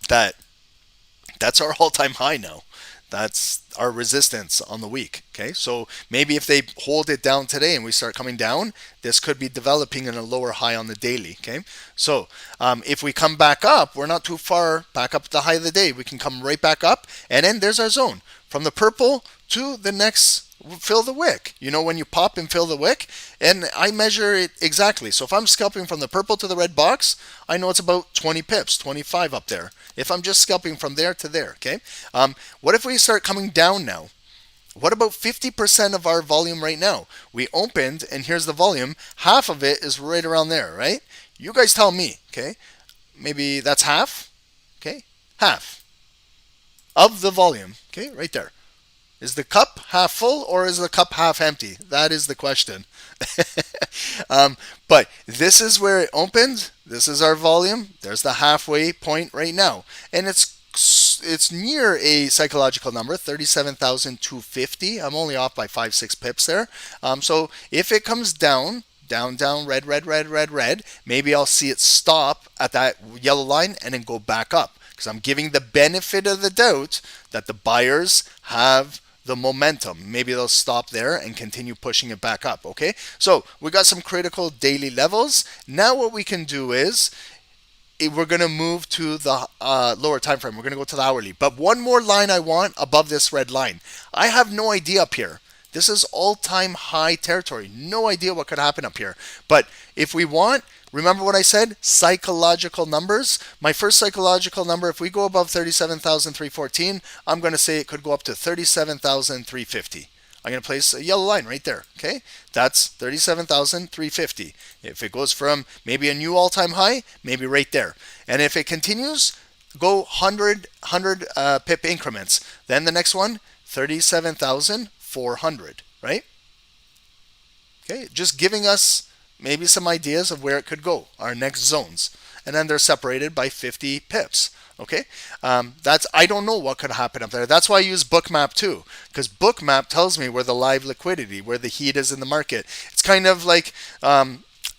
that's our all-time high now. That's our resistance on the week. Okay, so maybe if they hold it down today and we start coming down, this could be developing in a lower high on the daily. Okay, so if we come back up, we're not too far back up the high of the day. We can come right back up, and then there's our zone from the purple to the next. Fill the wick. You know when you pop and fill the wick, and I measure it exactly. So if I'm scalping from the purple to the red box, I know it's about 20 pips, 25 up there. If I'm just scalping from there to there, okay? What if we start coming down now? What about 50% of our volume right now? We opened, and here's the volume. Half of it is right around there, right? You guys tell me, okay? Maybe that's half, okay? Half of the volume, okay? Right there. Is the cup half full or is the cup half empty? That is the question. But this is where it opened. This is our volume. There's the halfway point right now. And it's near a psychological number, 37,250. I'm only off by 5-6 pips there. So if it comes down, red, red, red, red, red, maybe I'll see it stop at that yellow line and then go back up. Because I'm giving the benefit of the doubt that the buyers have the momentum. Maybe they'll stop there and continue pushing it back up. Okay, so we got some critical daily levels. Now what we can do is we're going to move to the lower time frame. We're going to go to the hourly. But one more line I want above this red line. I have no idea up here. This is all-time high territory. No idea what could happen up here. But if we want, remember what I said? Psychological numbers. My first psychological number, if we go above 37,314, I'm going to say it could go up to 37,350. I'm going to place a yellow line right there. Okay, that's 37,350. If it goes from maybe a new all-time high, maybe right there. And if it continues, go 100 pip increments. Then the next one, 37,400. Right? Okay, just giving us maybe some ideas of where it could go, our next zones. And then they're separated by 50 pips. Okay, I don't know what could happen up there. That's why I use Bookmap too, because Bookmap tells me where the live liquidity, where the heat is in the market. It's kind of like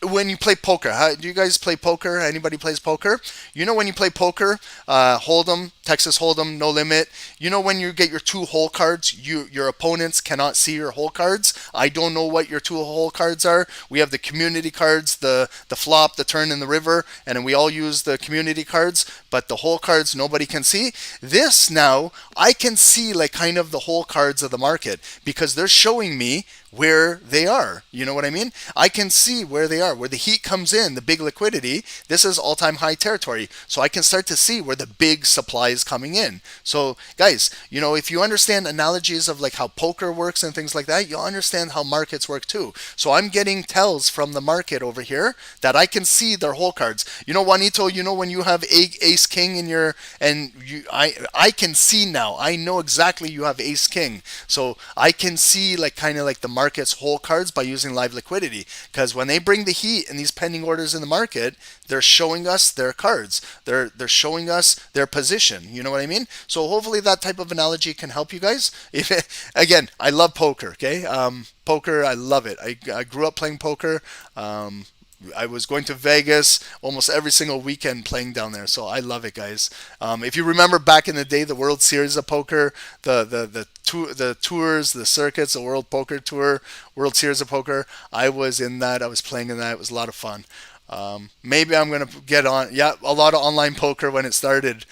when you play poker. Do you guys play poker? Anybody plays poker? You know when you play poker, Hold'em, Texas Hold'em, no limit. You know when you get your 2 hole cards, your opponents cannot see your hole cards. I don't know what your 2 hole cards are. We have the community cards, the flop, the turn, and the river, and we all use the community cards, but the hole cards nobody can see. This now, I can see like kind of the hole cards of the market because they're showing me where they are. You know what I mean? I can see where they are, where the heat comes in, the big liquidity. This is all-time high territory. So I can start to see where the big supply is coming in. So guys, you know, if you understand analogies of like how poker works and things like that, you'll understand how markets work too. So I'm getting tells from the market over here that I can see their hole cards. You know, Juanito, you know when you have ace king in your, and I can see now. I know exactly you have ace king. So I can see like kind of like the market's whole cards by using live liquidity, because when they bring the heat in these pending orders in the market, they're showing us their cards. They're showing us their position. You know what I mean? So hopefully that type of analogy can help you guys. Again, I love poker. Okay, poker, I love it. I grew up playing poker. I was going to Vegas almost every single weekend playing down there. So I love it, guys. If you remember back in the day, the World Series of Poker, the tours, the circuits, the World Poker Tour, World Series of Poker, I was in that. I was playing in that. It was a lot of fun. Maybe I'm gonna get on. Yeah, a lot of online poker when it started.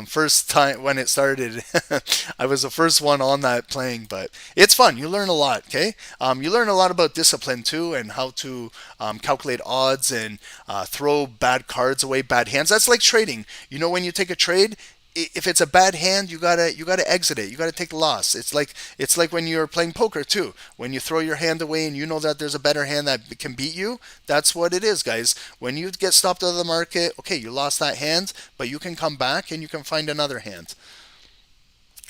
First time when it started, I was the first one on that playing. But it's fun. You learn a lot. Okay. You learn a lot about discipline too, and how to calculate odds and throw bad cards away, bad hands. That's like trading. You know, when you take a trade, if it's a bad hand, you gotta exit it. You gotta take a loss. It's like when you're playing poker too. When you throw your hand away and you know that there's a better hand that can beat you, that's what it is, guys. When you get stopped out of the market, okay, you lost that hand, but you can come back and you can find another hand.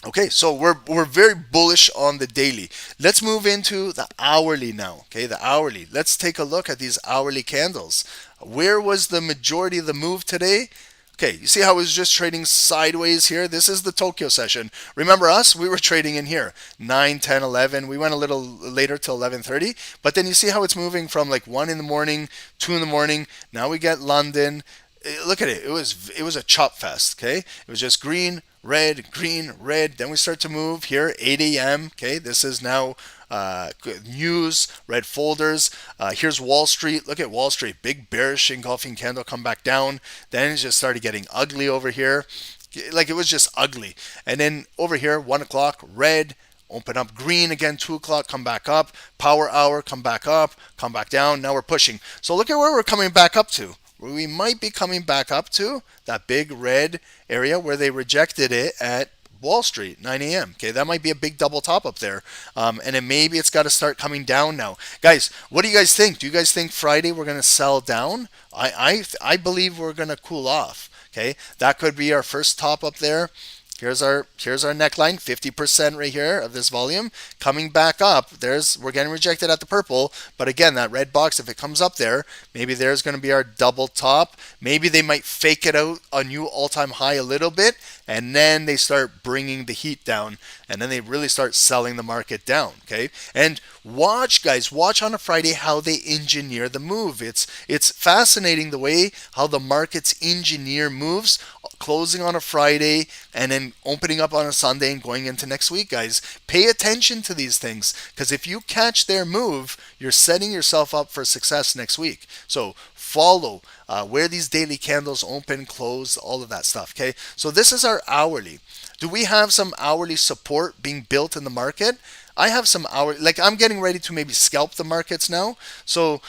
Okay, so we're very bullish on the daily. Let's move into the hourly now. Okay, the hourly. Let's take a look at these hourly candles. Where was the majority of the move today? Okay, you see how it was just trading sideways here? This is the Tokyo session. Remember us? We were trading in here. 9, 10, 11. We went a little later till 11:30. But then you see how it's moving from like 1 in the morning, 2 in the morning. Now we get London. Look at it. It was a chop fest, okay? It was just green, red, then we start to move here, 8 a.m. Okay, this is now news, red folders. Here's Wall Street. Look at Wall Street, big bearish engulfing candle, come back down. Then it just started getting ugly over here. Like it was just ugly. And then over here, 1 o'clock, red, open up green again, 2 o'clock, come back up, power hour, come back up, come back down. Now we're pushing. So look at where we're coming back up to. We might be coming back up to that big red area where they rejected it at Wall Street, 9 a.m. Okay, that might be a big double top up there. And then maybe it's got to start coming down now. Guys, what do you guys think? Do you guys think Friday we're going to sell down? I believe we're going to cool off. Okay, that could be our first top up there. Here's our neckline, 50% right here of this volume coming back up. We're getting rejected at the purple, but again, that red box, if it comes up there, maybe there's going to be our double top. Maybe they might fake it out a new all-time high a little bit, and then they start bringing the heat down, and then they really start selling the market down. Okay, and watch, guys, watch on a Friday how they engineer the move. It's fascinating the way how the markets engineer moves, closing on a Friday and then opening up on a Sunday and going into next week, guys. Pay attention to these things, because if you catch their move, you're setting yourself up for success next week. So follow where these daily candles open, close, all of that stuff. Okay, so this is our hourly. Do we have some hourly support being built in the market? I have some hourly, like I'm getting ready to maybe scalp the markets now. So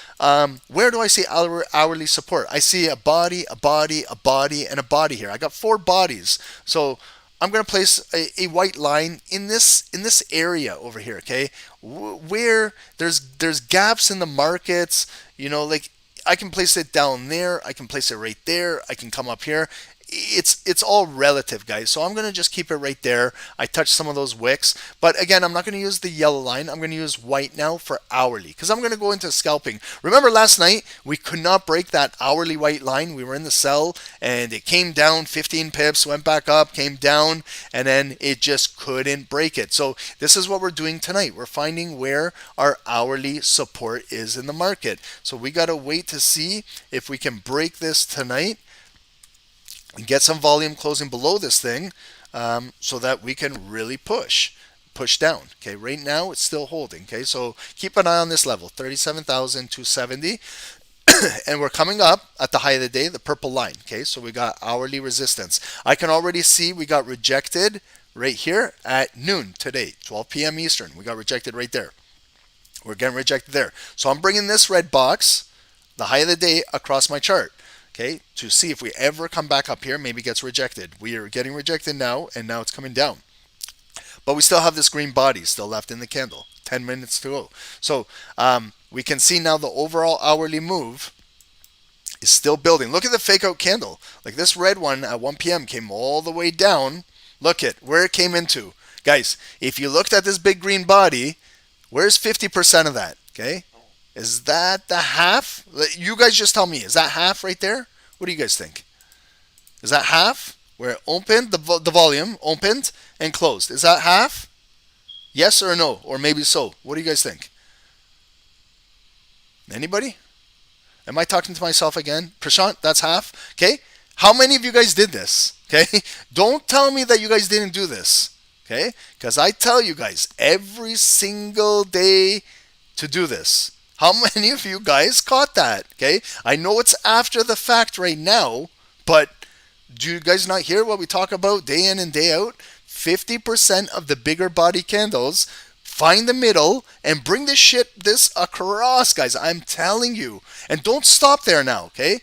where do I see hourly support? I see a body, a body, a body, and a body here. I got 4 bodies. So I'm going to place a white line in this area over here, okay? Where there's gaps in the markets, you know, like I can place it down there, I can place it right there, I can come up here. It's all relative, guys. So I'm going to just keep it right there. I touched some of those wicks. But again, I'm not going to use the yellow line. I'm going to use white now for hourly, because I'm going to go into scalping. Remember last night, we could not break that hourly white line. We were in the sell, and it came down 15 pips, went back up, came down, and then it just couldn't break it. So this is what we're doing tonight. We're finding where our hourly support is in the market. So we got to wait to see if we can break this tonight and get some volume closing below this thing, so that we can really push down. Okay, right now it's still holding. Okay, so keep an eye on this level, 37,270. And we're coming up at the high of the day, the purple line. Okay, so we got hourly resistance. I can already see we got rejected right here at noon today, 12 p.m. Eastern. We got rejected right there. We're getting rejected there. So I'm bringing this red box, the high of the day, across my chart. Okay, to see if we ever come back up here, maybe gets rejected. We are getting rejected now, and now it's coming down. But we still have this green body still left in the candle. 10 minutes to go. So we can see now the overall hourly move is still building. Look at the fake out candle. Like this red one at 1 p.m. came all the way down. Look at where it came into. Guys, if you looked at this big green body, where's 50% of that? Okay. Is that the half? You guys just tell me. Is that half right there? What do you guys think? Is that half? Where it opened, the volume opened and closed. Is that half? Yes or no? Or maybe so. What do you guys think? Anybody? Am I talking to myself again? Prashant, that's half. Okay. How many of you guys did this? Okay. Don't tell me that you guys didn't do this. Okay. Because I tell you guys every single day to do this. How many of you guys caught that? Okay. I know it's after the fact right now, but do you guys not hear what we talk about day in and day out? 50% of the bigger body candles, find the middle and bring this across, guys. I'm telling you. And don't stop there now, okay?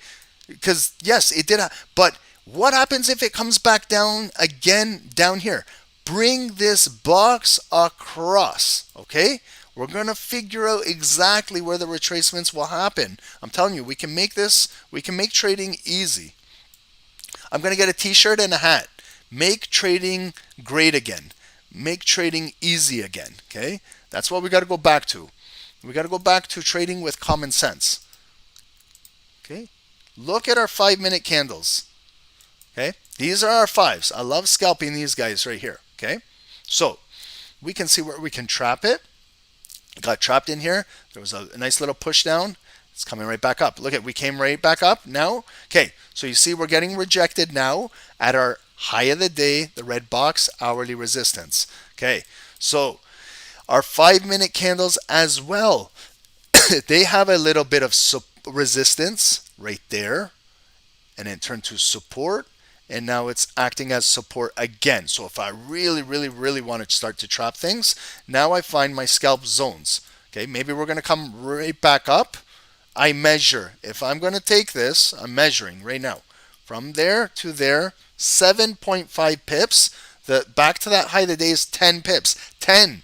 Because yes, it did. But what happens if it comes back down again down here? Bring this box across, okay? We're going to figure out exactly where the retracements will happen. I'm telling you, we can make trading easy. I'm going to get a t-shirt and a hat. Make trading great again. Make trading easy again, okay? That's what we got to go back to. We got to go back to trading with common sense. Okay? Look at our 5-minute candles. Okay? These are our 5s. I love scalping these guys right here, okay? So, we can see where we can trap it. It got trapped in here. There was a nice little push down. It's coming right back up. Look at, we came right back up now. Okay, so you see we're getting rejected now at our high of the day, the red box, hourly resistance. Okay, so our 5-minute candles as well, they have a little bit of resistance right there, and then turn to support, and now it's acting as support again. So if I really want to start to trap things, now I find my scalp zones. Okay, maybe we're going to come right back up. I measure. If I'm going to take this, I'm measuring right now. From there to there, 7.5 pips. The back to that high of the day is 10 pips. 10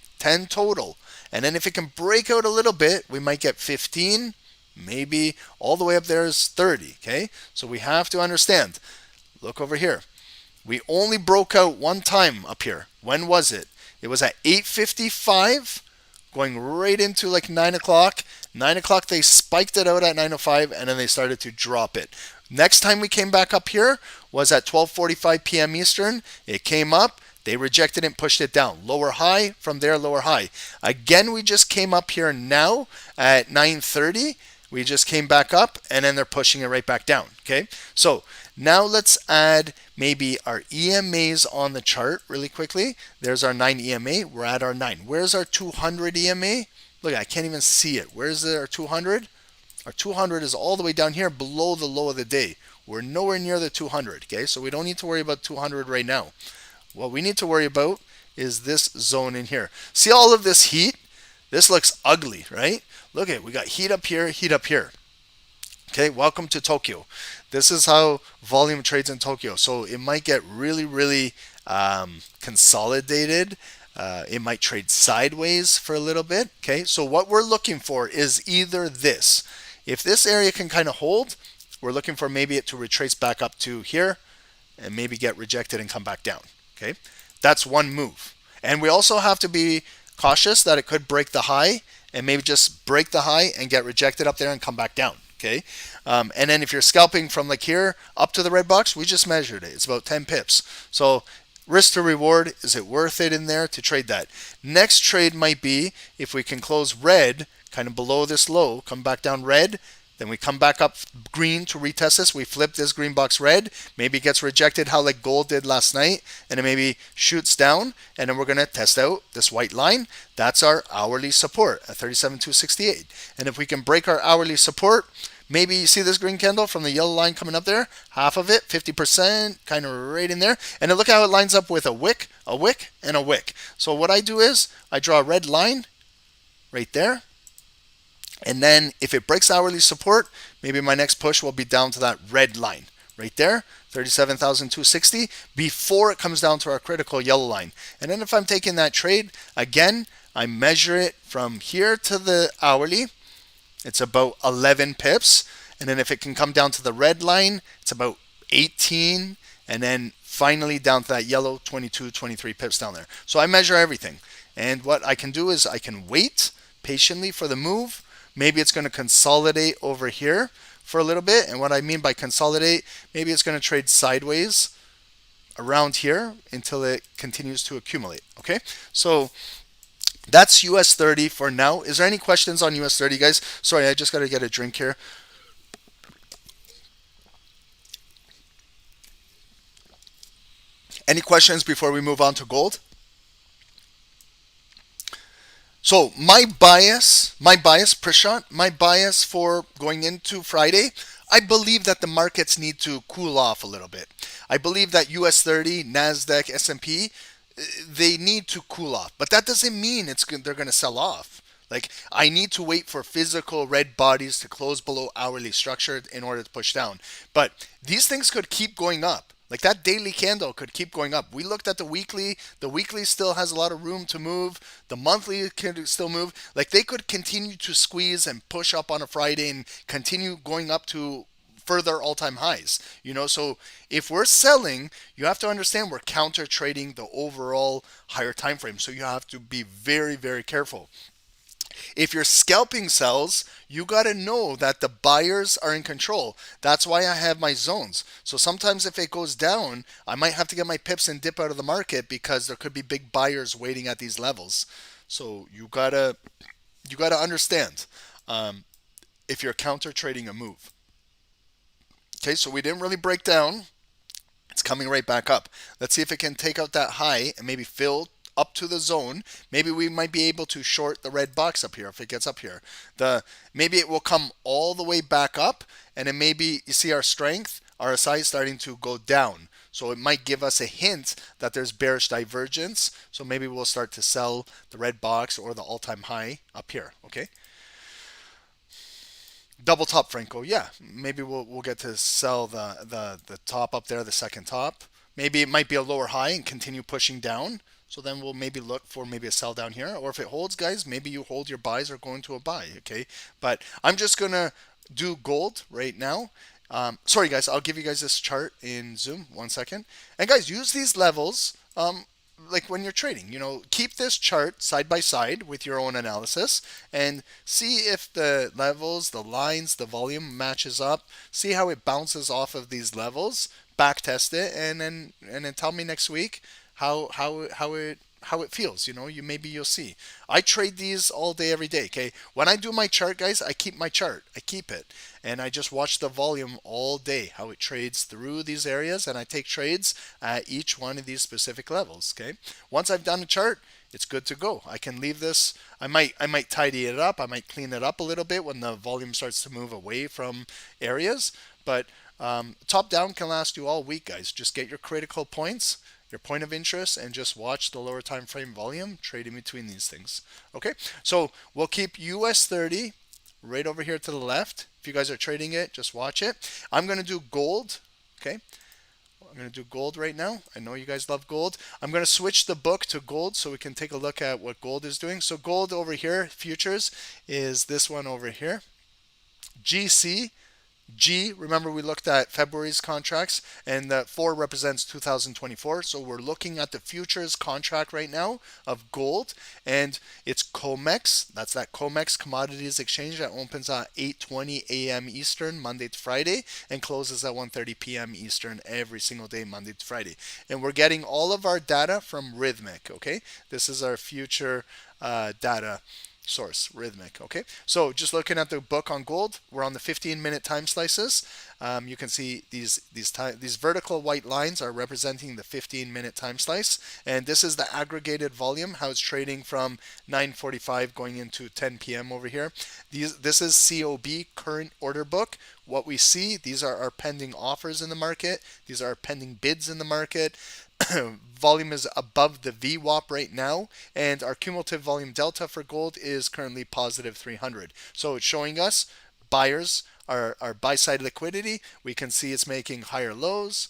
total. And then if it can break out a little bit, we might get 15, maybe all the way up there is 30. Okay, so we have to understand. Look over here. We only broke out one time up here. When was it? It was at 8:55. Going right into like 9 o'clock. 9 o'clock, they spiked it out at 9:05, and then they started to drop it. Next time we came back up here was at 12:45 p.m. Eastern. It came up. They rejected it and pushed it down. Lower high, from there, lower high. Again, we just came up here now at 9:30. We just came back up, and then they're pushing it right back down. Okay, so now let's add maybe our EMAs on the chart really quickly. There's our 9 EMA. We're at our 9. Where's our 200 EMA? Look, I can't even see it. Where's our 200? Our 200 is all the way down here below the low of the day. We're nowhere near the 200. Okay, so we don't need to worry about 200 right now. What we need to worry about is this zone in here. See all of this heat? This looks ugly, right? Look at it. We got heat up here, heat up here. Okay, welcome to Tokyo. This is how volume trades in Tokyo. So it might get really consolidated. It might trade sideways for a little bit. Okay, so what we're looking for is either this. If this area can kind of hold, we're looking for maybe it to retrace back up to here and maybe get rejected and come back down. Okay, that's one move. And we also have to be cautious that it could break the high and maybe just break the high and get rejected up there and come back down. Okay, and then if you're scalping from like here up to the red box, we just measured it. It's about 10 pips. So risk to reward, is it worth it in there to trade that? Next trade might be if we can close red, kind of below this low, come back down red, then we come back up green to retest this. We flip this green box red. Maybe it gets rejected how like gold did last night, and it maybe shoots down, and then we're going to test out this white line. That's our hourly support at 37,268. And if we can break our hourly support, maybe you see this green candle from the yellow line coming up there, half of it, 50%, kind of right in there. And then look how it lines up with a wick, and a wick. So what I do is I draw a red line right there. And then if it breaks hourly support, maybe my next push will be down to that red line right there, 37,260, before it comes down to our critical yellow line. And then if I'm taking that trade, again, I measure it from here to the hourly. It's about 11 pips. And then if it can come down to the red line, it's about 18. And then finally down to that yellow, 22, 23 pips down there. So I measure everything. And what I can do is I can wait patiently for the move. Maybe it's going to consolidate over here for a little bit. And what I mean by consolidate, maybe it's going to trade sideways around here until it continues to accumulate. Okay, so that's US30 for now. Is there any questions on US30, guys? Sorry, I just got to get a drink here. Any questions before we move on to gold? So Prashant, my bias for going into Friday, I believe that the markets need to cool off a little bit. I believe that US30, Nasdaq, S&P, they need to cool off, but that doesn't mean they're going to sell off. Like, I need to wait for physical red bodies to close below hourly structure in order to push down. But these things could keep going up. Like, that daily candle could keep going up. We looked at the weekly. The weekly still has a lot of room to move. The monthly can still move. Like, they could continue to squeeze and push up on a Friday and continue going up to further all-time highs. So if we're selling, you have to understand we're counter trading the overall higher time frame. So you have to be very, very careful. If you're scalping sells, you got to know that the buyers are in control. That's why I have my zones. So sometimes if it goes down, I might have to get my pips and dip out of the market because there could be big buyers waiting at these levels. So you gotta understand if you're counter trading a move. Okay, so we didn't really break down. It's coming right back up. Let's see if it can take out that high and maybe fill up to the zone. Maybe we might be able to short the red box up here if it gets up here. Maybe it will come all the way back up, and then maybe you see our strength, RSI starting to go down. So it might give us a hint that there's bearish divergence. So maybe we'll start to sell the red box or the all-time high up here. Okay. Double top, Franco. Yeah, maybe we'll get to sell the top up there, the second top. Maybe it might be a lower high and continue pushing down. So then we'll maybe look for maybe a sell down here. Or if it holds, guys, maybe you hold your buys or go into a buy. Okay, but I'm just gonna do gold right now. Sorry, guys, I'll give you guys this chart in Zoom. 1 second. And guys, use these levels. Like when you're trading, keep this chart side by side with your own analysis and see if the levels, the lines, the volume matches up. See how it bounces off of these levels. Back test it, and then tell me next week how it feels. You'll see. I trade these all day, every day. Okay, when I do my chart, guys, I keep my chart. I keep it, and I just watch the volume all day, how it trades through these areas, and I take trades at each one of these specific levels. Okay, once I've done a chart, it's good to go. I can leave this. I might tidy it up. I might clean it up a little bit when the volume starts to move away from areas, but top down can last you all week, guys. Just get your critical points, your point of interest, and just watch the lower time frame volume, trade in between these things. Okay, so we'll keep US30 right over here to the left. If you guys are trading it, just watch it. I'm going to do gold. Okay, I'm going to do gold right now. I know you guys love gold. I'm going to switch the book to gold so we can take a look at what gold is doing. So gold over here, futures, is this one over here. GC. G, remember we looked at February's contracts, and the 4 represents 2024. So we're looking at the futures contract right now of gold, and it's COMEX. That's that COMEX Commodities Exchange that opens at 8:20 a.m. Eastern, Monday to Friday, and closes at 1:30 p.m. Eastern every single day, Monday to Friday. And we're getting all of our data from Rhythmic, okay? This is our future data source, Rhythmic. Okay, so just looking at the book on gold, we're on the 15-minute time slices. You can see these vertical white lines are representing the 15-minute time slice, and this is the aggregated volume, how it's trading from 9:45 going into 10 p.m. over here. This is COB, current order book. What we see, these are our pending offers in the market. These are our pending bids in the market. Volume is above the VWAP right now, and our cumulative volume delta for gold is currently positive 300. So it's showing us buyers, our buy side liquidity. We can see it's making higher lows,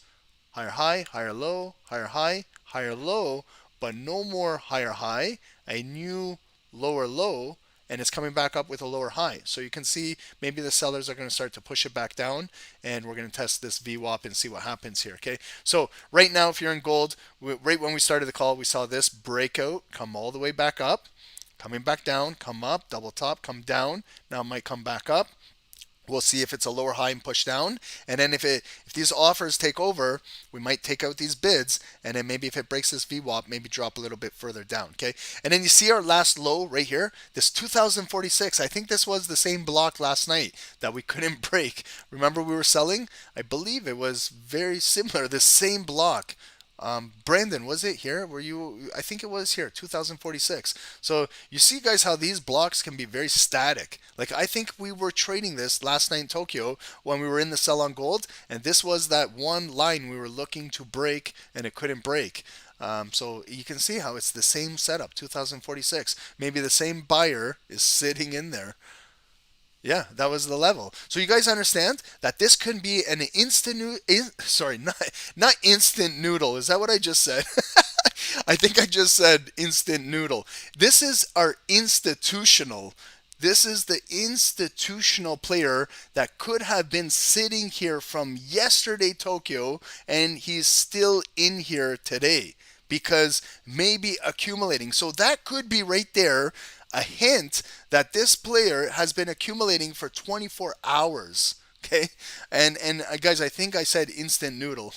higher high, higher low, higher high, higher low, but no more higher high, a new lower low, and it's coming back up with a lower high. So you can see maybe the sellers are going to start to push it back down, and we're going to test this VWAP and see what happens here. Okay, so right now, if you're in gold, right when we started the call, we saw this breakout come all the way back up, coming back down, come up, double top, come down. Now it might come back up. We'll see if it's a lower high and push down, and then if these offers take over, we might take out these bids, and then maybe if it breaks this VWAP, maybe drop a little bit further down. Okay, and then you see our last low right here, this 2046. I think this was the same block last night that we couldn't break. Remember we were selling? I believe it was very similar, the same block. Brandon, was it here? Were you? I think it was here, 2046. So you see, guys, how these blocks can be very static. Like I think we were trading this last night in Tokyo when we were in the sell on gold, and this was that one line we were looking to break, and it couldn't break. So you can see how it's the same setup, 2046. Maybe the same buyer is sitting in there. Yeah, that was the level. So you guys understand that this could be an sorry, not instant noodle. Is that what I just said? I think I just said instant noodle. This is our institutional. This is the institutional player that could have been sitting here from yesterday Tokyo, and he's still in here today because maybe accumulating. So that could be right there a hint that this player has been accumulating for 24 hours. Okay, and guys, I think I said instant noodle.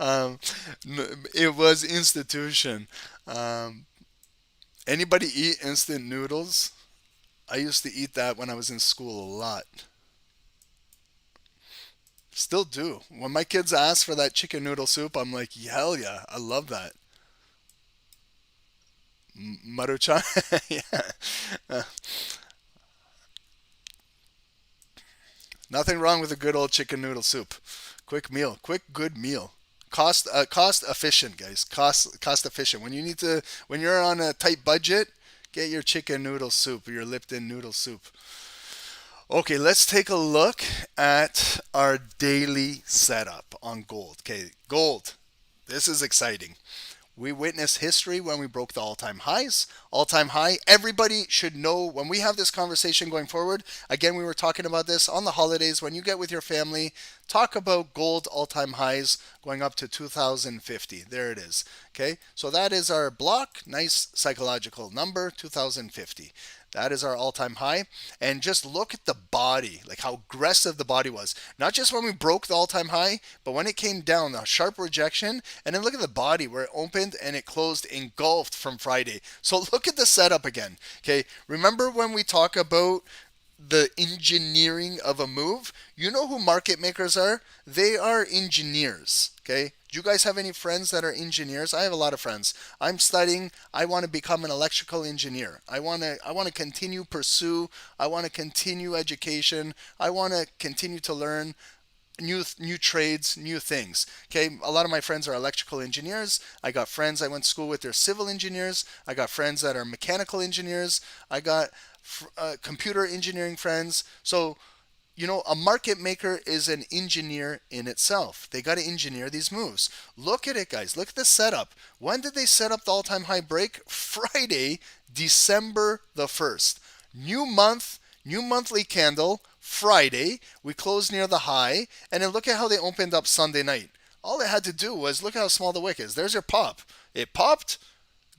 um, it was institution. Um, Anybody eat instant noodles? I used to eat that when I was in school a lot. Still do. When my kids ask for that chicken noodle soup, I'm like, hell yeah, I love that. Maruchan, yeah. Uh, Nothing wrong with a good old chicken noodle soup. Quick meal, quick good meal. Cost efficient, guys. Cost efficient. When you're on a tight budget, get your chicken noodle soup or your Lipton noodle soup. Okay, let's take a look at our daily setup on gold. Okay, gold. This is exciting. We witnessed history when we broke the all-time highs. All-time high. Everybody should know when we have this conversation going forward. Again, we were talking about this on the holidays. When you get with your family, talk about gold all-time highs going up to 2050. There it is. Okay, so that is our block. Nice psychological number, 2050. That is our all-time high. And just look at the body, like how aggressive the body was. Not just when we broke the all-time high, but when it came down, a sharp rejection. And then look at the body where it opened and it closed engulfed from Friday. So look at the setup again. Okay, remember when we talk about the engineering of a move? You know who market makers are? They are engineers. Okay, do you guys have any friends that are engineers? I have a lot of friends. I'm studying. I want to become an electrical engineer. I want to continue pursue. I want to continue education. I want to continue to learn new trades, new things. Okay, a lot of my friends are electrical engineers. I got friends I went to school with, they're civil engineers. I got friends that are mechanical engineers. I got computer engineering friends. So a market maker is an engineer in itself. They got to engineer these moves. Look at it, guys. Look at the setup. When did they set up the all-time high break? Friday, December the 1st. New month, new monthly candle, Friday. We closed near the high. And then look at how they opened up Sunday night. All it had to do was look at how small the wick is. There's your pop. It popped.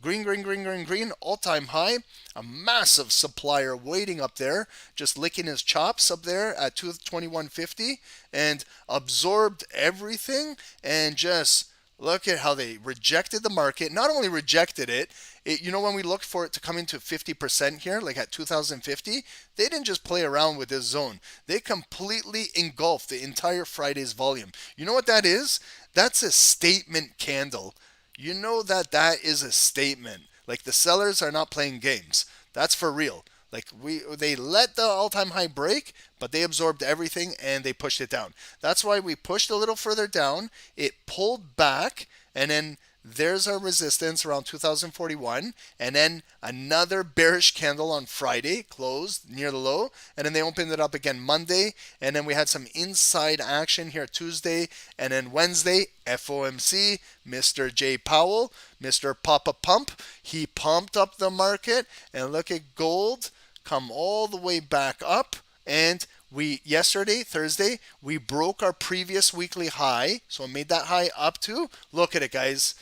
Green, green, green, green, green, all-time high. A massive supplier waiting up there, just licking his chops up there at 221.50 and absorbed everything and just look at how they rejected the market. Not only rejected it, when we looked for it to come into 50% here, like at 2050, they didn't just play around with this zone. They completely engulfed the entire Friday's volume. You know what that is? That's a statement candle. You know that is a statement. Like the sellers are not playing games. That's for real. Like they let the all-time high break, but they absorbed everything and they pushed it down. That's why we pushed a little further down. It pulled back, and then there's our resistance around 2041, and then another bearish candle on Friday, closed near the low, and then they opened it up again Monday, and then we had some inside action here Tuesday, and then Wednesday, FOMC, Mr. J. Powell, Mr. Papa Pump, he pumped up the market, and look at gold come all the way back up, and yesterday, Thursday, we broke our previous weekly high, so it made that high up to, look at it, guys,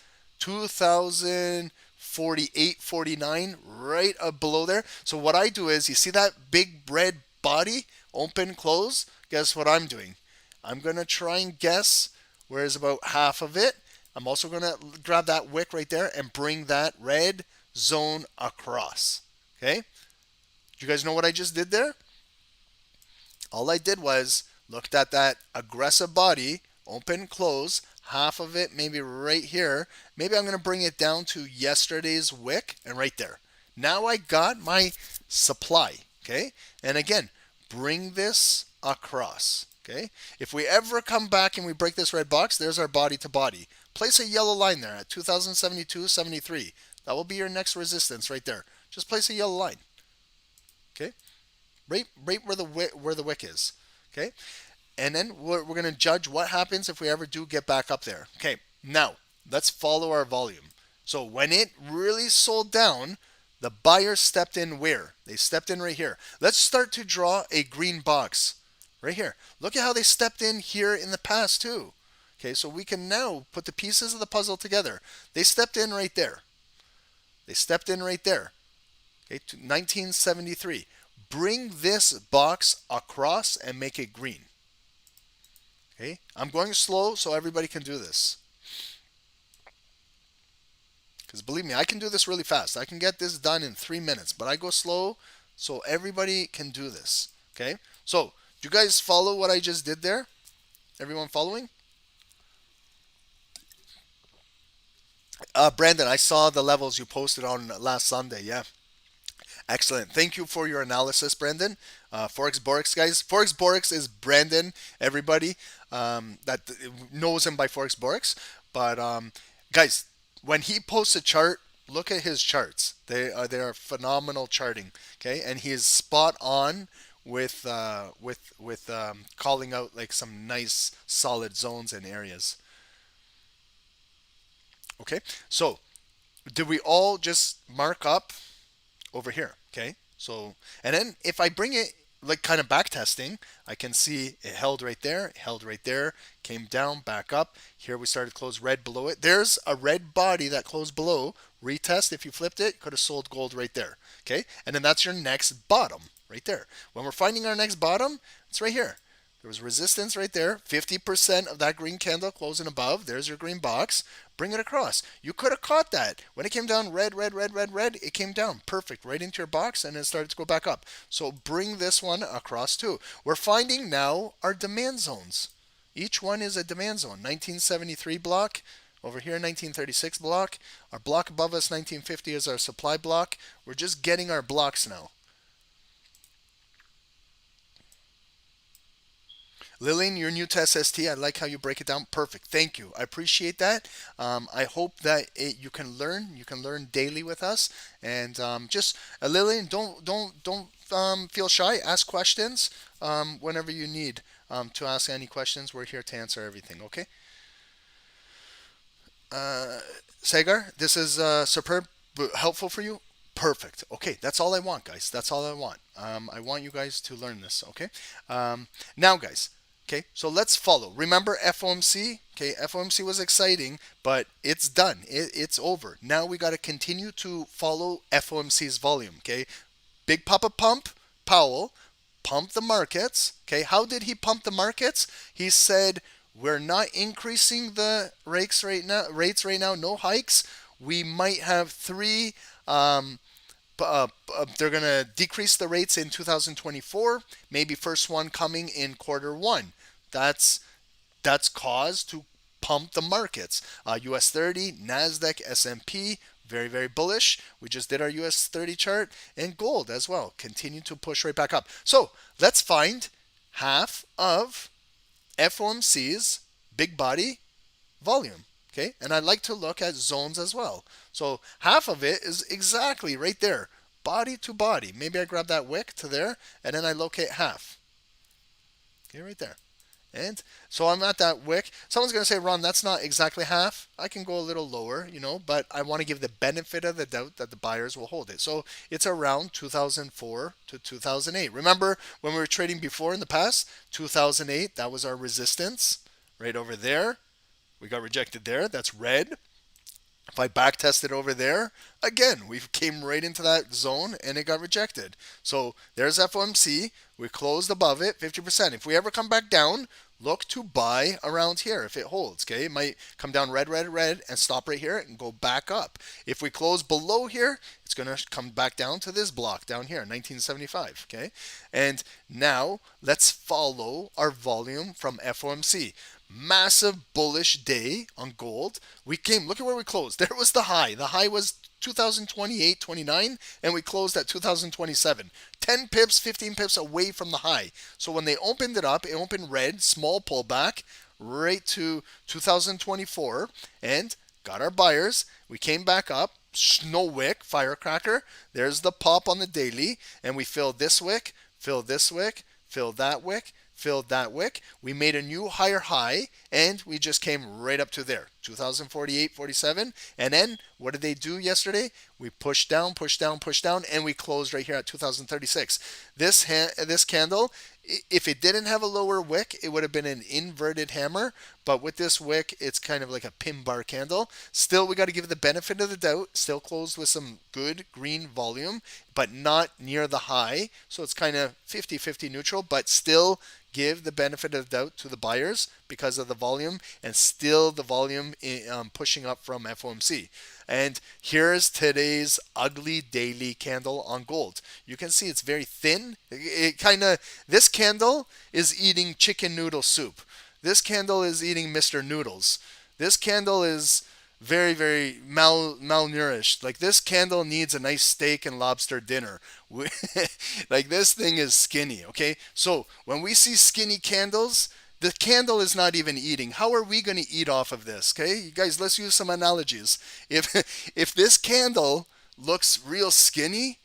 2048.49 right up below there. So what I do is, you see that big red body, open, close? Guess what I'm doing? I'm going to try and guess where is about half of it. I'm also going to grab that wick right there and bring that red zone across. Okay? Do you guys know what I just did there? All I did was looked at that aggressive body, open, close, half of it maybe right here. Maybe I'm going to bring it down to yesterday's wick and right there. Now I got my supply, okay? And again, bring this across, okay? If we ever come back and we break this red box, there's our body to body. Place a yellow line there at 2072.73. That will be your next resistance right there. Just place a yellow line, okay? Right where the wick is, okay? And then we're going to judge what happens if we ever do get back up there. Okay, now let's follow our volume. So when it really sold down, the buyers stepped in where? They stepped in right here. Let's start to draw a green box right here. Look at how they stepped in here in the past too. Okay, so we can now put the pieces of the puzzle together. They stepped in right there. They stepped in right there. Okay, to 1973. Bring this box across and make it green. Okay, I'm going slow so everybody can do this. Because believe me, I can do this really fast. I can get this done in 3 minutes, but I go slow so everybody can do this. Okay, so do you guys follow what I just did there? Everyone following? Brandon, I saw the levels you posted on last Sunday. Yeah. Excellent. Thank you for your analysis, Brandon. Forex Borex, guys. Forex Borex is Brandon, everybody that knows him by Forex Borex. But guys, when he posts a chart, look at his charts. They are phenomenal charting. Okay, and he is spot on with calling out like some nice solid zones and areas. Okay, so did we all just mark up over here? Okay, so and then if I bring it like kind of back testing, I can see it held right there, came down, back up. Here we started close red below it. There's a red body that closed below. Retest, if you flipped it, could have sold gold right there. Okay, and then that's your next bottom right there. When we're finding our next bottom, it's right here. There was resistance right there. 50% of that green candle closing above. There's your green box. Bring it across. You could have caught that. When it came down red, it came down. Perfect. Right into your box and it started to go back up. So bring this one across too. We're finding now our demand zones. Each one is a demand zone. 1973 block. Over here, 1936 block. Our block above us, 1950, is our supply block. We're just getting our blocks now. Lillian, you're new to SST. I like how you break it down. Perfect. Thank you. I appreciate that. I hope that you can learn. You can learn daily with us. And just Lillian, don't feel shy. Ask questions whenever you need to ask any questions. We're here to answer everything. Okay. Sagar, this is superb, helpful for you. Perfect. Okay, that's all I want, guys. That's all I want. I want you guys to learn this. Okay. Now, guys. Okay, so let's follow. Remember FOMC? Okay, FOMC was exciting, but it's done. It's over. Now we got to continue to follow FOMC's volume. Okay, big papa pump, Powell, pump the markets. Okay, how did he pump the markets? He said, we're not increasing the rates right now, no hikes. We might have three. They're going to decrease the rates in 2024, maybe first one coming in Q1. That's cause to pump the markets. US30, Nasdaq, S&P, very, very bullish. We just did our US30 chart, and gold as well. Continue to push right back up. So let's find half of FOMC's big body volume. Okay, and I'd like to look at zones as well. So half of it is exactly right there, body to body. Maybe I grab that wick to there, and then I locate half. Okay, right there. And so I'm at that wick. Someone's going to say, Ron, that's not exactly half. I can go a little lower, but I want to give the benefit of the doubt that the buyers will hold it. So it's around 2004 to 2008. Remember when we were trading before in the past? 2008, that was our resistance right over there. We got rejected there. That's red. If I back tested over there, again, we came right into that zone and it got rejected. So there's FOMC. We closed above it, 50%. If we ever come back down, look to buy around here if it holds. Okay, it might come down red, and stop right here and go back up. If we close below here, it's going to come back down to this block down here, 1975. Okay, and now let's follow our volume from FOMC. Massive bullish day on gold. We came, look at where we closed. There was the high. The high was 2028, 29, and we closed at 2027. 10 pips, 15 pips away from the high. So when they opened it up, it opened red, small pullback, right to 2024, and got our buyers. We came back up, no wick, firecracker. There's the pop on the daily, and we filled this wick, filled this wick, filled that wick, filled that wick. We made a new higher high, and we just came right up to there, 2048, 47. And then what did they do yesterday? We pushed down, pushed down, pushed down, and we closed right here at 2036. This candle, if it didn't have a lower wick, it would have been an inverted hammer. But with this wick, it's kind of like a pin bar candle. Still, we got to give it the benefit of the doubt. Still closed with some good green volume, but not near the high. So it's kind of 50-50 neutral, but still give the benefit of the doubt to the buyers because of the volume, and still the volume pushing up from FOMC. And here's today's ugly daily candle on gold. You can see it's very thin. This candle is eating chicken noodle soup. This candle is eating Mr. Noodles. This candle is very, very malnourished. Like, this candle needs a nice steak and lobster dinner. Like, this thing is skinny, okay? So when we see skinny candles, the candle is not even eating. How are we going to eat off of this, okay? You guys, let's use some analogies. If this candle looks real skinny,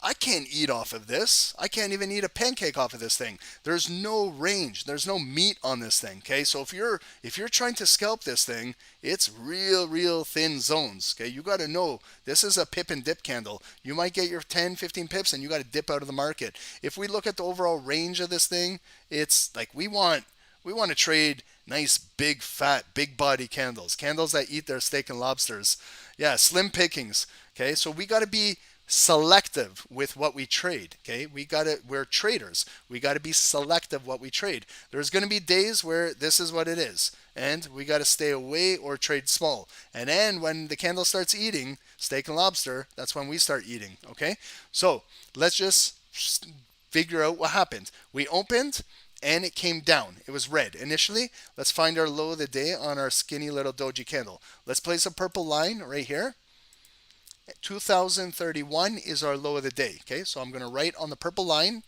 I can't eat off of this. I can't even eat a pancake off of this thing. There's no range. There's no meat on this thing. Okay, so if you're trying to scalp this thing, it's real thin zones. Okay, you got to know this is a pip and dip candle. You might get your 10, 15 pips, and you got to dip out of the market. If we look at the overall range of this thing, it's like we want to trade nice, big, fat, big body candles that eat their steak and lobsters. Yeah, slim pickings. Okay, so we got to be selective with what we trade. Okay, we're traders. We got to be selective what we trade. There's going to be days where this is what it is, and we got to stay away or trade small. And then when the candle starts eating steak and lobster, that's when we start eating. Okay, so let's just figure out what happened. We opened and it came down. It was red initially. Let's find our low of the day on our skinny little doji candle. Let's place a purple line right here. 2031 is our low of the day. Okay, so I'm going to write on the purple line,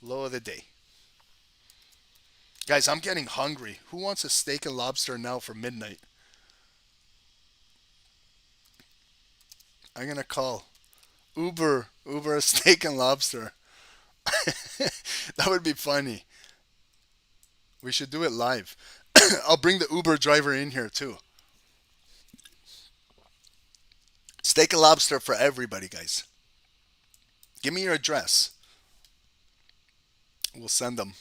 low of the day. Guys, I'm getting hungry. Who wants a steak and lobster now for midnight? I'm going to call Uber a steak and lobster. That would be funny. We should do it live. I'll bring the Uber driver in here too. Steak and lobster for everybody, guys. Give me your address. We'll send them.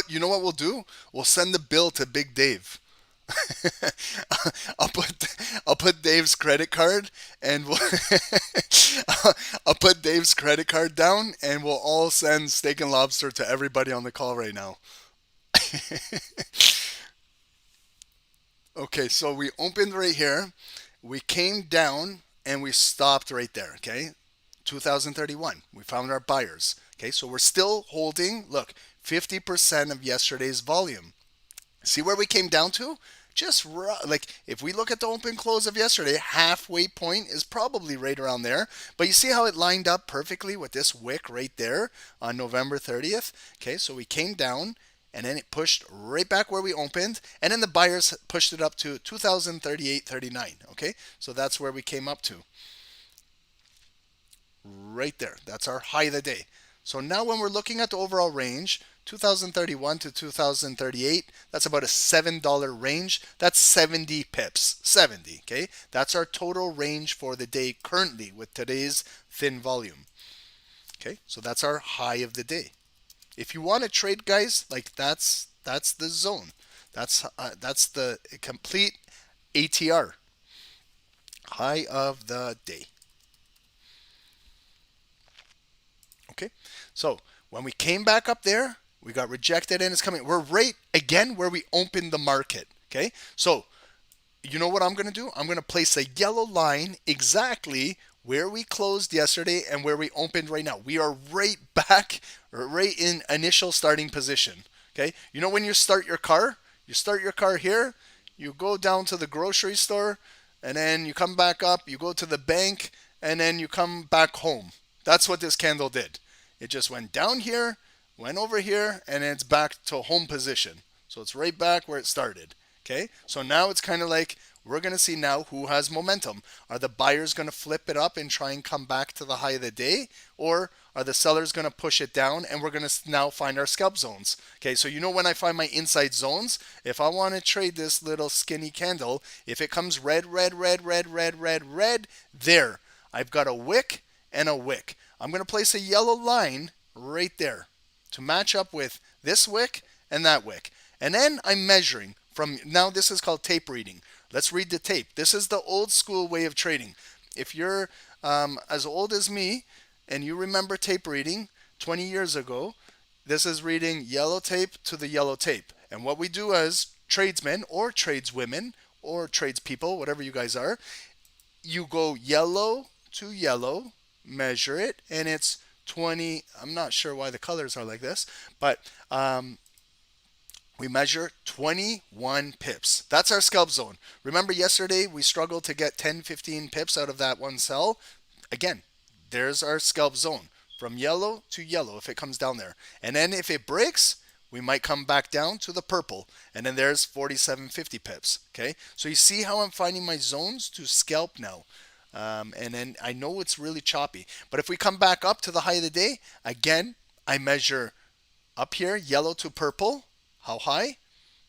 You know what we'll do? We'll send the bill to Big Dave. I'll put Dave's credit card and I'll put Dave's credit card down, and we'll all send steak and lobster to everybody on the call right now. Okay, so we opened right here. We came down and we stopped right there, okay? 2031. We found our buyers. Okay, so we're still holding, look, 50% of yesterday's volume. See where we came down to? Just like if we look at the open close of yesterday, halfway point is probably right around there. But you see how it lined up perfectly with this wick right there on November 30th? Okay, so we came down and then it pushed right back where we opened, and then the buyers pushed it up to 2038.39. Okay, so that's where we came up to. Right there. That's our high of the day. So now when we're looking at the overall range, 2031 to 2038, that's about a $7 range. That's 70 pips. 70, okay? That's our total range for the day currently with today's thin volume. Okay, so that's our high of the day. If you want to trade, guys, like that's the zone. That's the complete ATR. High of the day. Okay, so when we came back up there, we got rejected and it's coming. We're right again where we opened the market. Okay, so you know what I'm going to do? I'm going to place a yellow line exactly where we closed yesterday and where we opened right now. We are right back, right in initial starting position. Okay, you know when you start your car You start your car here, you go down to the grocery store, and then you come back up, you go to the bank, and then you come back home. That's what this candle did. It just went down here, went over here, and it's back to home position. So it's right back where it started. Okay, so now it's kind of like we're going to see now who has momentum. Are the buyers going to flip it up and try and come back to the high of the day? Or are the sellers going to push it down and we're going to now find our scalp zones? Okay, so you know when I find my inside zones, if I want to trade this little skinny candle, if it comes red, red, red, red, red, red, red, there. I've got a wick and a wick. I'm going to place a yellow line right there to match up with this wick and that wick. And then I'm measuring from, now this is called tape reading. Let's read the tape. This is the old school way of trading. If you're as old as me and you remember tape reading 20 years ago, this is reading yellow tape to the yellow tape. And what we do as tradesmen or tradeswomen or tradespeople, whatever you guys are, you go yellow to yellow, measure it, and it's 20. I'm not sure why the colors are like this, but we measure 21 pips. That's our scalp zone. Remember yesterday we struggled to get 10, 15 pips out of that one sell? Again, there's our scalp zone from yellow to yellow if it comes down there. And then if it breaks, we might come back down to the purple. And then there's 47.50 pips. Okay, so you see how I'm finding my zones to scalp now. And then I know it's really choppy. But if we come back up to the high of the day, again, I measure up here, yellow to purple. How high?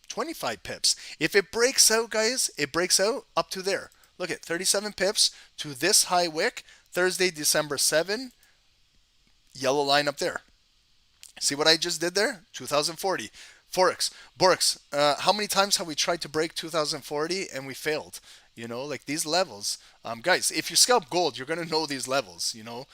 25 pips. If it breaks out, guys, it breaks out up to there. Look at 37 pips to this high wick, Thursday, December 7, yellow line up there. See what I just did there? 2040. Forex. How many times have we tried to break 2040 and we failed? You know, like these levels. Guys, if you scalp gold, you're going to know these levels, you know.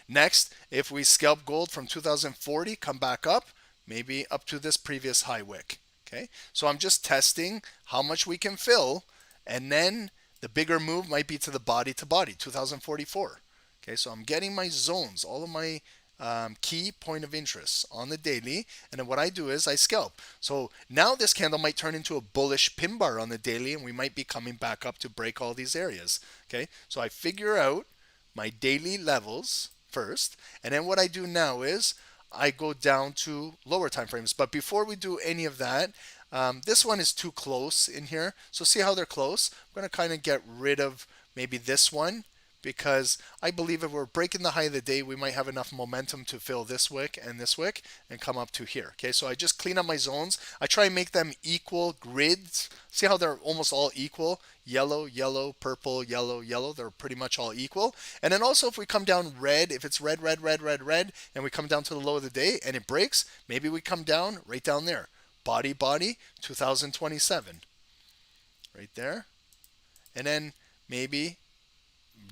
Next, if we scalp gold from 2040, come back up, maybe up to this previous high wick. Okay, so I'm just testing how much we can fill, and then the bigger move might be to the body to body, 2044. Okay, so I'm getting my zones, all of my key point of interest on the daily, and then what I do is I scalp. So now this candle might turn into a bullish pin bar on the daily, and we might be coming back up to break all these areas. Okay, so I figure out my daily levels first, and then what I do now is I go down to lower time frames. But before we do any of that, this one is too close in here. So see how they're close? I'm going to kind of get rid of maybe this one, because I believe if we're breaking the high of the day, we might have enough momentum to fill this wick and come up to here. Okay, so I just clean up my zones. I try and make them equal grids. See how they're almost all equal? Yellow, yellow, purple, yellow, yellow. They're pretty much all equal. And then also if we come down red, if it's red, red, red, red, red, and we come down to the low of the day and it breaks, maybe we come down right down there. Body, 2027. Right there. And then maybe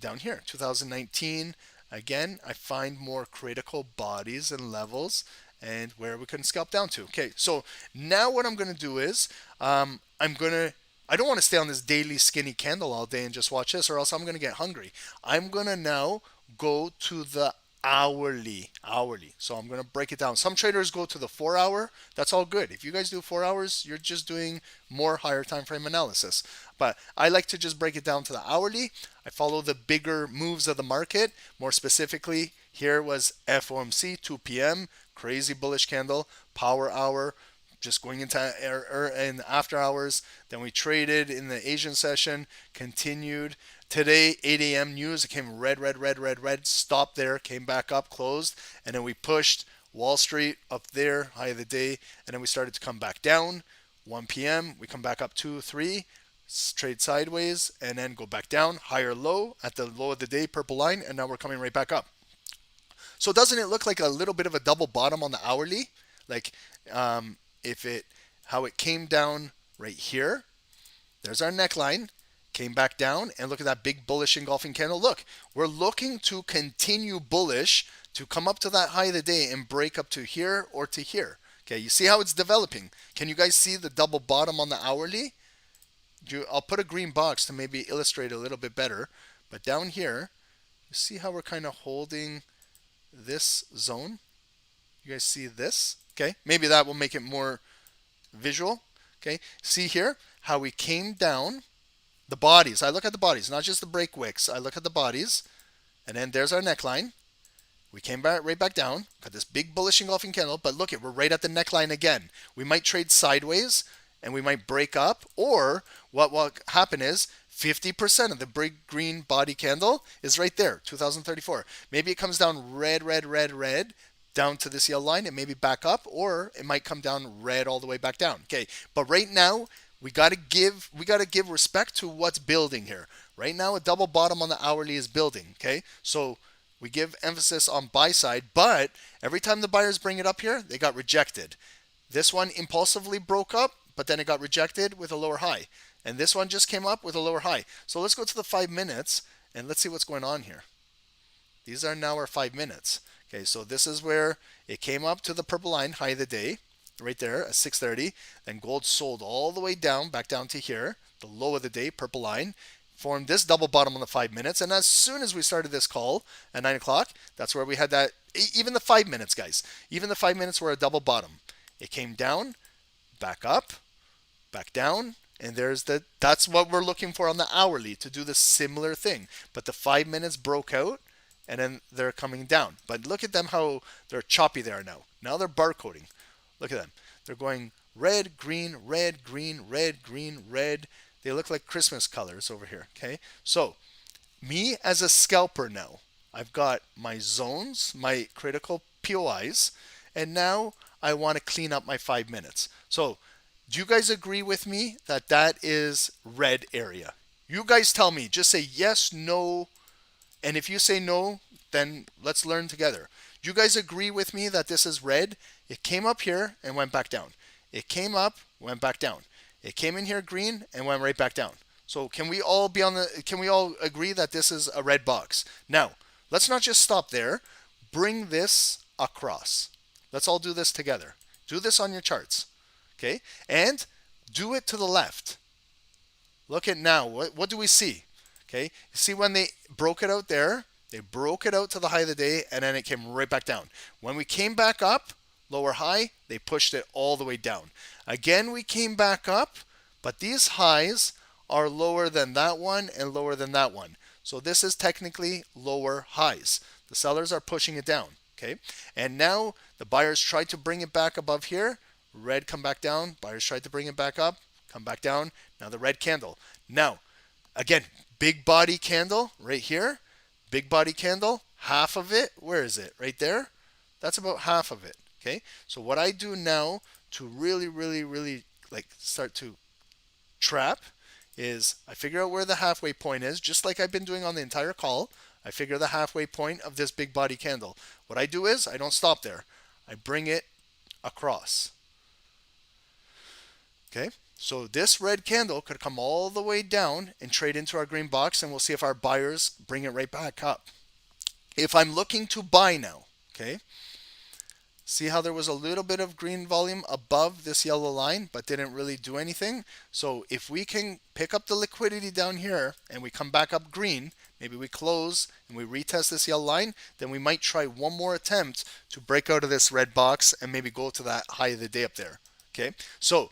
down here, 2019. Again, I find more critical bodies and levels and where we can scalp down to. Okay, so now what I'm going to do is I don't want to stay on this daily skinny candle all day and just watch this, or else I'm going to get hungry. I'm going to now go to the hourly. So I'm going to break it down. Some traders go to the 4 hour. That's all good. If you guys do 4 hours, you're just doing more higher time frame analysis. But I like to just break it down to the hourly. I follow the bigger moves of the market. More specifically, here was FOMC 2 p.m. Crazy bullish candle, power hour, just going into in after hours. Then we traded in the Asian session, continued. Today, 8 a.m. news, it came red, red, red, red, red, stopped there, came back up, closed, and then we pushed Wall Street up there, high of the day, and then we started to come back down. 1 p.m., we come back up 2, 3, trade sideways, and then go back down, higher low, at the low of the day, purple line, and now we're coming right back up. So doesn't it look like a little bit of a double bottom on the hourly? Like how it came down right here, there's our neckline, came back down, and look at that big bullish engulfing candle. Look, we're looking to continue bullish to come up to that high of the day and break up to here or to here. Okay, you see how it's developing. Can you guys see the double bottom on the hourly? I'll put a green box to maybe illustrate a little bit better. But down here, you see how we're kind of holding this zone? You guys see this? Okay, maybe that will make it more visual. Okay, see here how we came down. The bodies, I look at the bodies, not just the break wicks. I look at the bodies, and then there's our neckline. We came back right back down, got this big bullish engulfing candle, but look it, we're right at the neckline again. We might trade sideways and we might break up, or what will happen is 50% of the big green body candle is right there, 2034. Maybe it comes down red, red, red, red, down to this yellow line and maybe back up, or it might come down red all the way back down. Okay, but right now we gotta give respect to what's building here. Right now, a double bottom on the hourly is building. Okay, so we give emphasis on buy side, but every time the buyers bring it up here, they got rejected. This one impulsively broke up, but then it got rejected with a lower high. And this one just came up with a lower high. So let's go to the 5 minutes and let's see what's going on here. These are now our 5 minutes. Okay, so this is where it came up to the purple line, high of the day, right there at 6:30. Then gold sold all the way down, back down to here, the low of the day, purple line. Formed this double bottom on the 5 minutes, and as soon as we started this call at 9 o'clock, that's where we had that. Even the 5 minutes, guys, even the 5 minutes were a double bottom. It came down, back up, back down, and that's what we're looking for on the hourly, to do the similar thing. But the 5 minutes broke out, and then they're coming down. But look at them, how they're choppy they are now. Now they're barcoding. Look at them. They're going red, green, red, green, red, green, red. They look like Christmas colors over here, okay? So, me as a scalper now, I've got my zones, my critical POIs, and now I want to clean up my 5 minutes. So, do you guys agree with me that that is red area? You guys tell me, just say yes, no, and if you say no, then let's learn together. Do you guys agree with me that this is red? It came up here and went back down. It came up, went back down. It came in here green and went right back down. So can we all agree that this is a red box? Now, let's not just stop there. Bring this across. Let's all do this together. Do this on your charts. Okay? And do it to the left. Look at now. What do we see? Okay? You see when they broke it out there? They broke it out to the high of the day, and then it came right back down. When we came back up, lower high, they pushed it all the way down. Again, we came back up, but these highs are lower than that one and lower than that one. So this is technically lower highs. The sellers are pushing it down, okay? And now the buyers tried to bring it back above here. Red come back down. Buyers tried to bring it back up, come back down. Now the red candle. Now, again, big body candle right here. Big body candle, half of it, where is it? Right there? That's about half of it, okay? So what I do now to really, really, really like start to trap is I figure out where the halfway point is, just like I've been doing on the entire call. I figure the halfway point of this big body candle. What I do is I don't stop there. I bring it across. Okay? So this red candle could come all the way down and trade into our green box, and we'll see if our buyers bring it right back up. If I'm looking to buy now, okay, see how there was a little bit of green volume above this yellow line, but didn't really do anything. So if we can pick up the liquidity down here and we come back up green, maybe we close and we retest this yellow line, then we might try one more attempt to break out of this red box and maybe go to that high of the day up there. Okay, so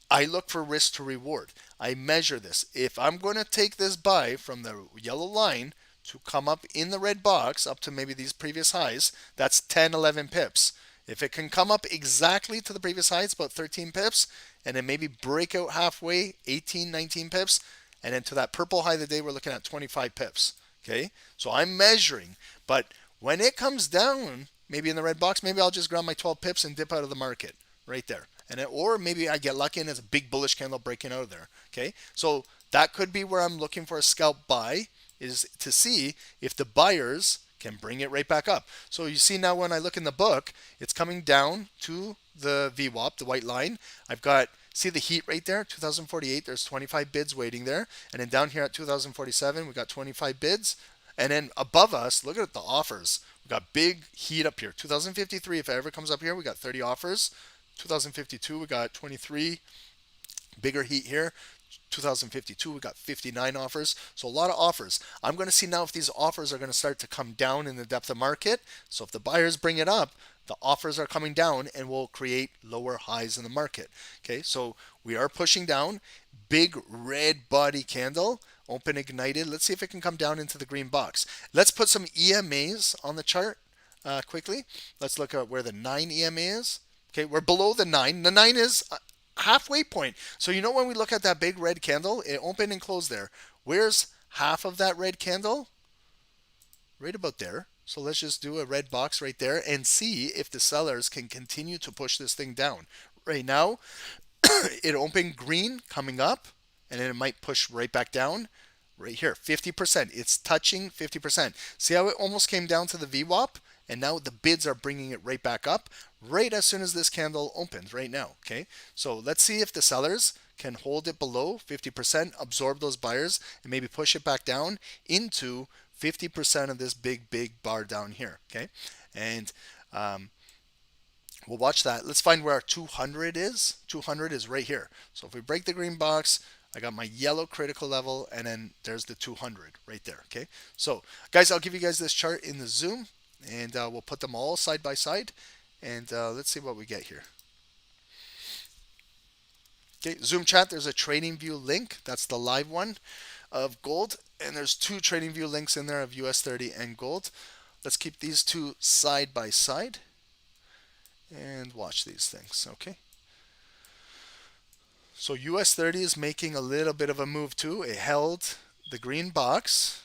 I look for risk to reward. I measure this. If I'm going to take this buy from the yellow line to come up in the red box up to maybe these previous highs, that's 10, 11 pips. If it can come up exactly to the previous high, it's about 13 pips, and then maybe break out halfway, 18, 19 pips, and then to that purple high of the day, we're looking at 25 pips. Okay, so I'm measuring, but when it comes down, maybe in the red box, maybe I'll just grab my 12 pips and dip out of the market right there. And or maybe I get lucky and it's a big bullish candle breaking out of there. Okay, so that could be where I'm looking for a scalp buy, is to see if the buyers can bring it right back up. So you see now when I look in the book, it's coming down to the VWAP, the white line. I've got, see the heat right there, 2048, there's 25 bids waiting there. And then down here at 2047, we got 25 bids. And then above us, look at the offers. We got big heat up here. 2053, if it ever comes up here, we got 30 offers. 2052, we got 23. Bigger heat here. 2052, we got 59 offers. So a lot of offers. I'm going to see now if these offers are going to start to come down in the depth of market. So if the buyers bring it up, the offers are coming down and will create lower highs in the market. Okay, so we are pushing down. Big red body candle, open ignited. Let's see if it can come down into the green box. Let's put some EMAs on the chart quickly. Let's look at where the 9 EMA is. Okay, we're below the 9. The 9 is halfway point. So you know when we look at that big red candle, it opened and closed there. Where's half of that red candle? Right about there. So let's just do a red box right there and see if the sellers can continue to push this thing down. Right now, it opened green coming up, and then it might push right back down. Right here, 50%. It's touching 50%. See how it almost came down to the VWAP? And now the bids are bringing it right back up right as soon as this candle opens right now. Okay, so let's see if the sellers can hold it below 50%, absorb those buyers, and maybe push it back down into 50% of this big bar down here. Okay, and we'll watch that. Let's find where our 200 is. 200 is right here. So if we break the green box, I got my yellow critical level, and then there's the 200 right there. Okay, so guys, I'll give you guys this chart in the Zoom, and we'll put them all side by side, and let's see what we get here. Okay, Zoom chat, there's a trading view link. That's the live one of gold, and there's 2 trading view links in there of US30 and gold. Let's keep these 2 side by side and watch these things. Okay, so US30 is making a little bit of a move too. It held the green box,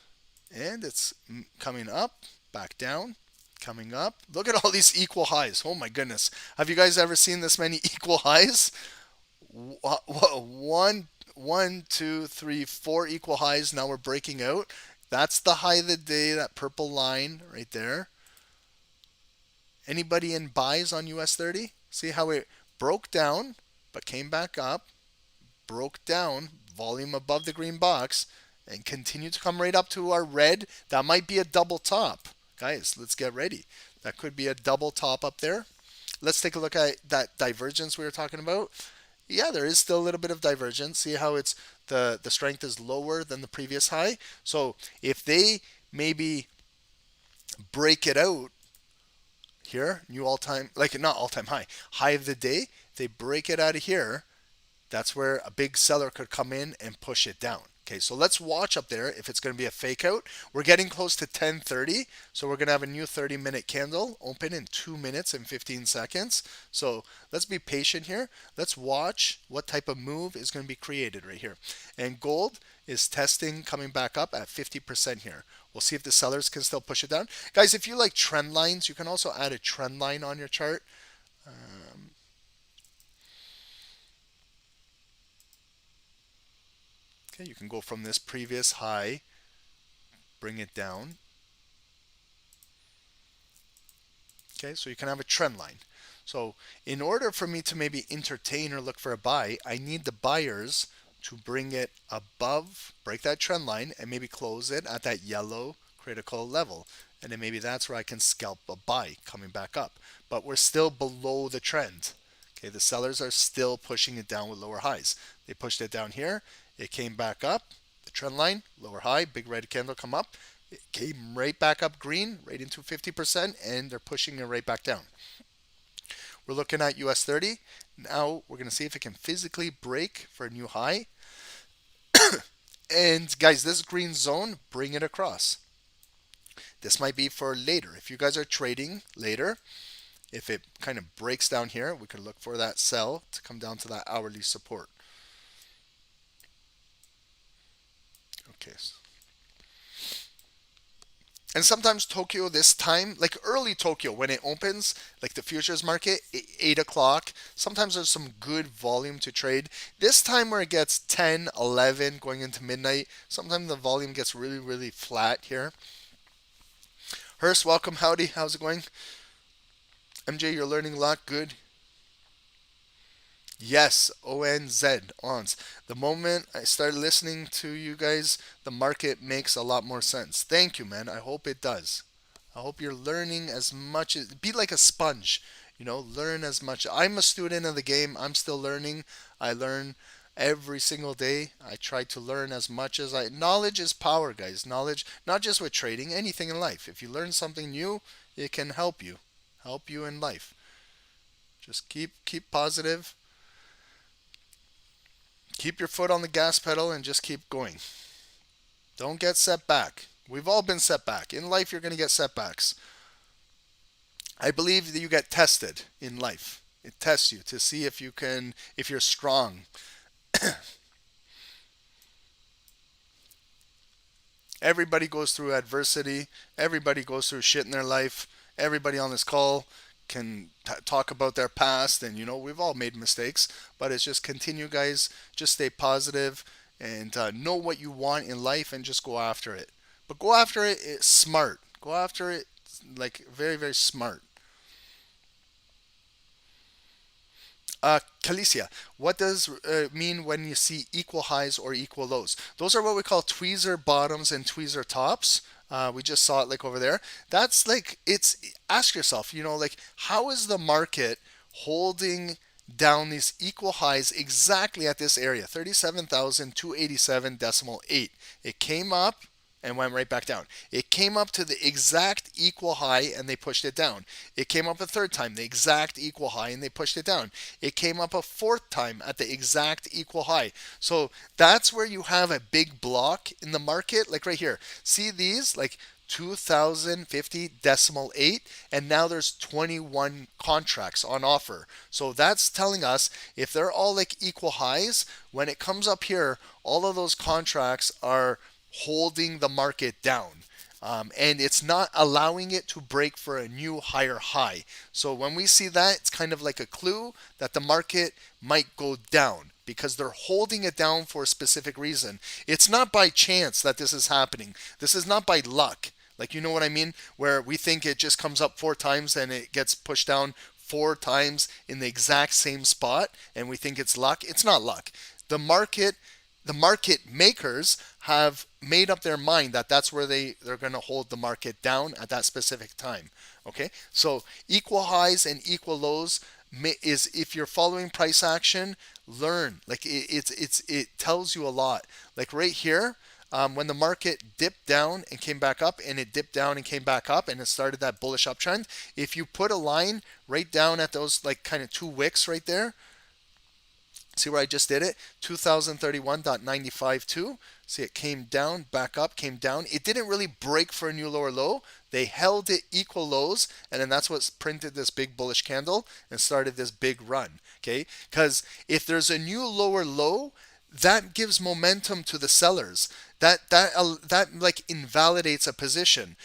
and it's coming up, back down, coming up. Look at all these equal highs. Oh my goodness. Have you guys ever seen this many equal highs? 1, 2, 3, 4 equal highs. Now we're breaking out. That's the high of the day, that purple line right there. Anybody in buys on US30? See how it broke down but came back up, broke down, volume above the green box, and continued to come right up to our red. That might be a double top. Guys, let's get ready. That could be a double top up there. Let's take a look at that divergence we were talking about. Yeah, there is still a little bit of divergence. See how it's the strength is lower than the previous high. So if they maybe break it out here, new all-time, like not all-time high of the day, they break it out of here, that's where a big seller could come in and push it down. Okay, so let's watch up there if it's going to be a fake out. We're getting close to 10:30, so we're going to have a new 30-minute candle open in 2 minutes and 15 seconds. So let's be patient here. Let's watch what type of move is going to be created right here. And gold is testing, coming back up at 50% here. We'll see if the sellers can still push it down. Guys, if you like trend lines, you can also add a trend line on your chart. Okay, you can go from this previous high, bring it down. Okay, so you can have a trend line. So in order for me to maybe entertain or look for a buy, I need the buyers to bring it above, break that trend line, and maybe close it at that yellow critical level. And then maybe that's where I can scalp a buy coming back up. But we're still below the trend. Okay, the sellers are still pushing it down with lower highs. They pushed it down here. It came back up, the trend line, lower high, big red candle come up. It came right back up green, right into 50%, and they're pushing it right back down. We're looking at US30. Now we're going to see if it can physically break for a new high. And guys, this green zone, bring it across. This might be for later. If you guys are trading later, if it kind of breaks down here, we could look for that sell to come down to that hourly support. Okay. And sometimes Tokyo this time, like early Tokyo, when it opens, like the futures market, 8 o'clock, sometimes there's some good volume to trade. This time where it gets 10, 11, going into midnight, sometimes the volume gets really flat here. Hurst, welcome. Howdy. How's it going? MJ, you're learning a lot. Good. Yes, ONZ, ONS. The moment I started listening to you guys, the market makes a lot more sense. Thank you, man. I hope it does. I hope you're learning as much as, be like a sponge, learn as much. I'm a student of the game. I'm still learning. I learn every single day. I try to learn as much as knowledge is power, guys. Knowledge, not just with trading, anything in life. If you learn something new, it can help you. help you in life. Just keep positive. Keep your foot on the gas pedal and just keep going. Don't get set back. We've all been set back. In life, you're going to get setbacks. I believe that you get tested in life. It tests you to see if you're strong. Everybody goes through adversity. Everybody goes through shit in their life. Everybody on this call can talk about their past, and we've all made mistakes, but it's just continue, guys. Just stay positive and know what you want in life and just go after it. But go after it smart. Go after it like very, very smart. Calicia, what does mean when you see equal highs or equal lows? Those are what we call tweezer bottoms and tweezer tops. We just saw it like over there. That's like, ask yourself, like, how is the market holding down these equal highs exactly at this area, 37,287.8. It came up and went right back down. It came up to the exact equal high and they pushed it down. It came up a third time, the exact equal high, and they pushed it down. It came up a fourth time at the exact equal high. So that's where you have a big block in the market, like right here. See these, like 2050.8, and now there's 21 contracts on offer. So that's telling us if they're all like equal highs, when it comes up here, all of those contracts are holding the market down. And it's not allowing it to break for a new higher high. So when we see that, it's kind of like a clue that the market might go down because they're holding it down for a specific reason. It's not by chance that this is happening. This is not by luck. Like, you know what I mean? Where we think it just comes up 4 times and it gets pushed down 4 times in the exact same spot and we think it's luck. It's not luck. The market makers have made up their mind that that's where they're going to hold the market down at that specific time. Okay, so equal highs and equal lows is, if you're following price action, learn. Like it tells you a lot. Like right here, when the market dipped down and came back up, and it dipped down and came back up, and it started that bullish uptrend. If you put a line right down at those like kind of 2 wicks right there. See where I just did it? 2031.952. See, it came down, back up, came down. It didn't really break for a new lower low. They held it equal lows, and then that's what printed this big bullish candle and started this big run. Okay? Because if there's a new lower low, that gives momentum to the sellers. That like invalidates a position.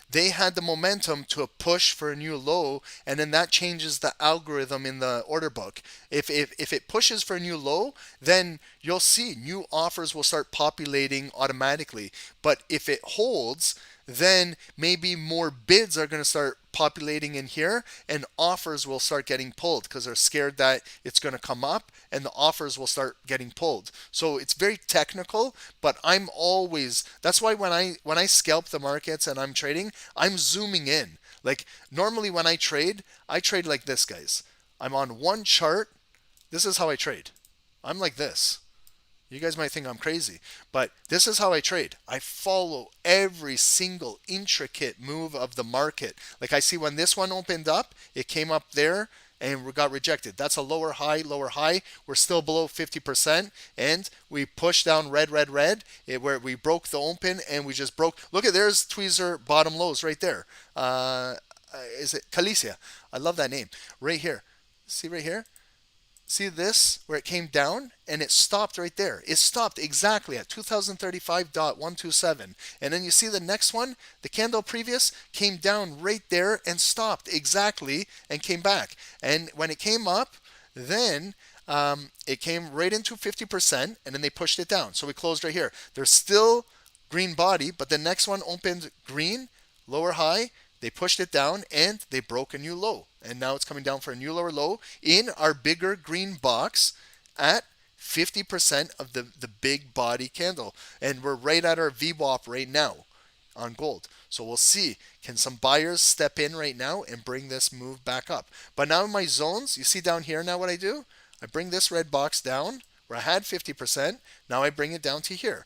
They had the momentum to a push for a new low, and then that changes the algorithm in the order book. If it pushes for a new low, then you'll see new offers will start populating automatically. But if it holds, then maybe more bids are going to start populating in here, and offers will start getting pulled because they're scared that it's going to come up, and the offers will start getting pulled. So it's very technical, but that's why when I scalp the markets and I'm trading, I'm zooming in. Like normally when I trade like this, guys. I'm on one chart. This is how I trade. I'm like this. You guys might think I'm crazy, but this is how I trade. I follow every single intricate move of the market. Like I see when this one opened up, it came up there and got rejected. That's a lower high, lower high. We're still below 50%, and we pushed down red, where we broke the open, and we just broke. Look at, there's tweezer bottom lows right there. Is it Calicia? I love that name. Right here. See right here? See this, where it came down and it stopped right there. It stopped exactly at 2035.127. And then you see the next one, the candle previous came down right there and stopped exactly and came back. And when it came up, then it came right into 50%, and then they pushed it down. So we closed right here. There's still green body, but the next one opened green, lower high. They pushed it down and they broke a new low. And now it's coming down for a new lower low in our bigger green box at 50% of the big body candle. And we're right at our VWAP right now on gold. So we'll see. Can some buyers step in right now and bring this move back up? But now in my zones, you see down here now what I do? I bring this red box down where I had 50%. Now I bring it down to here.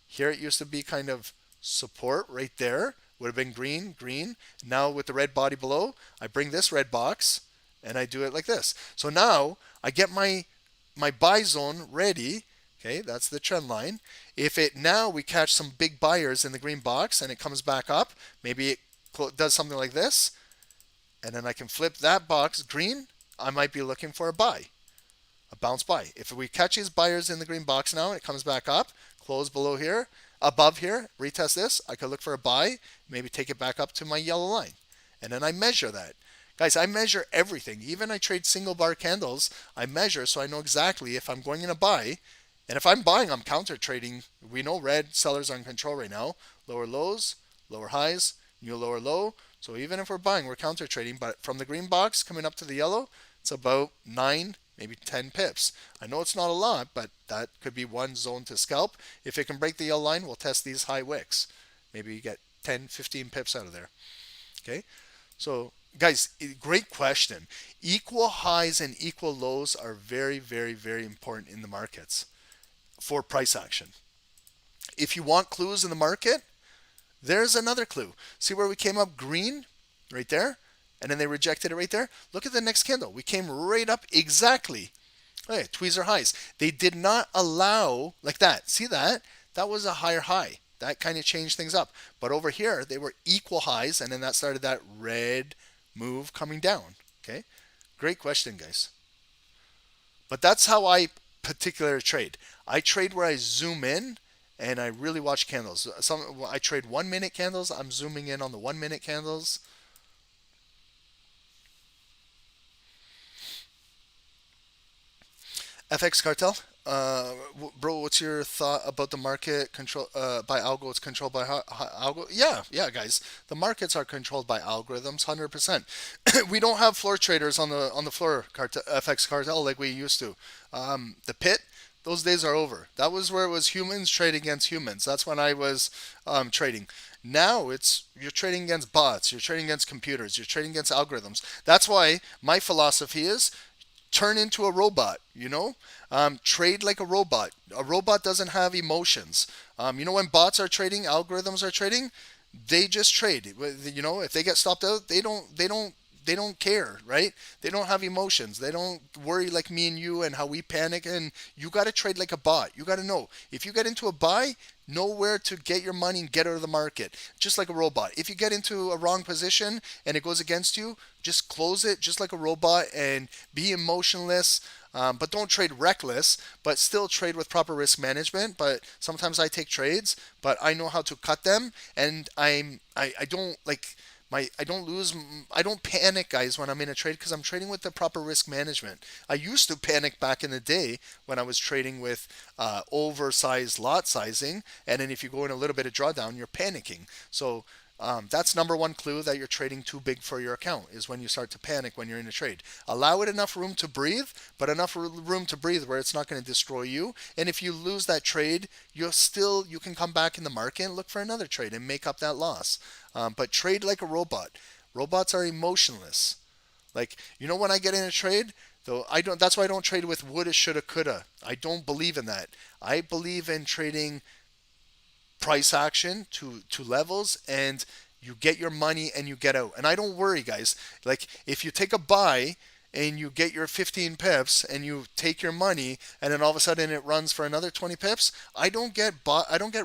Here it used to be kind of support right there. would have been green, green. Now with the red body below, I bring this red box and I do it like this. So now I get my buy zone ready. Okay, that's the trend line. If it now we catch some big buyers in the green box and it comes back up, maybe it does something like this, and then I can flip that box green, I might be looking for a buy, a bounce buy. If we catch these buyers in the green box now and it comes back up, close below here, above here, retest this, I could look for a buy, maybe take it back up to my yellow line. And then I measure that. Guys, I measure everything. Even I trade single bar candles, I measure so I know exactly if I'm going in a buy. And if I'm buying, I'm counter trading. We know red sellers are in control right now. Lower lows, lower highs, new lower low. So even if we're buying, we're counter trading. But from the green box coming up to the yellow, it's about 9, maybe 10 pips. I know it's not a lot, but that could be one zone to scalp. If it can break the yellow line, we'll test these high wicks. Maybe you get 10, 15 pips out of there. Okay, so guys, great question. Equal highs and equal lows are very, very, very important in the markets for price action. If you want clues in the market, there's another clue. See where we came up green right there, and then they rejected it right there? Look at the next candle. We came right up exactly. Okay, tweezer highs. They did not allow like that. See that? That was a higher high. That kind of changed things up. But over here, they were equal highs, and then that started that red move coming down. Okay, great question, guys. But that's how I particularly trade. I trade where I zoom in and I really watch candles. I trade 1 minute candles. I'm zooming in on the 1 minute candles. FX Cartel, bro, what's your thought about the market control by algo? It's controlled by algo. Yeah, guys, the markets are controlled by algorithms, 100%. We don't have floor traders on the floor, FX Cartel, like we used to. The pit, those days are over. That was where it was humans trading against humans. That's when I was trading. Now you're trading against bots, you're trading against computers, you're trading against algorithms. That's why my philosophy is turn into a robot, trade like a robot. A robot doesn't have emotions. When bots are trading, algorithms are trading, they just trade. If they get stopped out, they don't care, right? They don't have emotions. They don't worry like me and you and how we panic. And you got to trade like a bot. You got to know if you get into a buy, know where to get your money and get out of the market, just like a robot. If you get into a wrong position and it goes against you, just close it just like a robot and be emotionless. But don't trade reckless, but still trade with proper risk management. But sometimes I take trades, but I know how to cut them, and I don't I don't panic, guys, when I'm in a trade because I'm trading with the proper risk management. I used to panic back in the day when I was trading with oversized lot sizing, and then if you go in a little bit of drawdown, you're panicking. So that's number one clue that you're trading too big for your account, is when you start to panic when you're in a trade. Allow it enough room to breathe, but enough room to breathe where it's not going to destroy you. And if you lose that trade, you can come back in the market and look for another trade and make up that loss. But trade like a robot. Robots are emotionless. Like, when I get in a trade, though, that's why I don't trade with woulda, shoulda, coulda. I don't believe in that. I believe in trading price action to levels, and you get your money and you get out. And I don't worry, guys. Like, if you take a buy and you get your 15 pips and you take your money and then all of a sudden it runs for another 20 pips, I don't get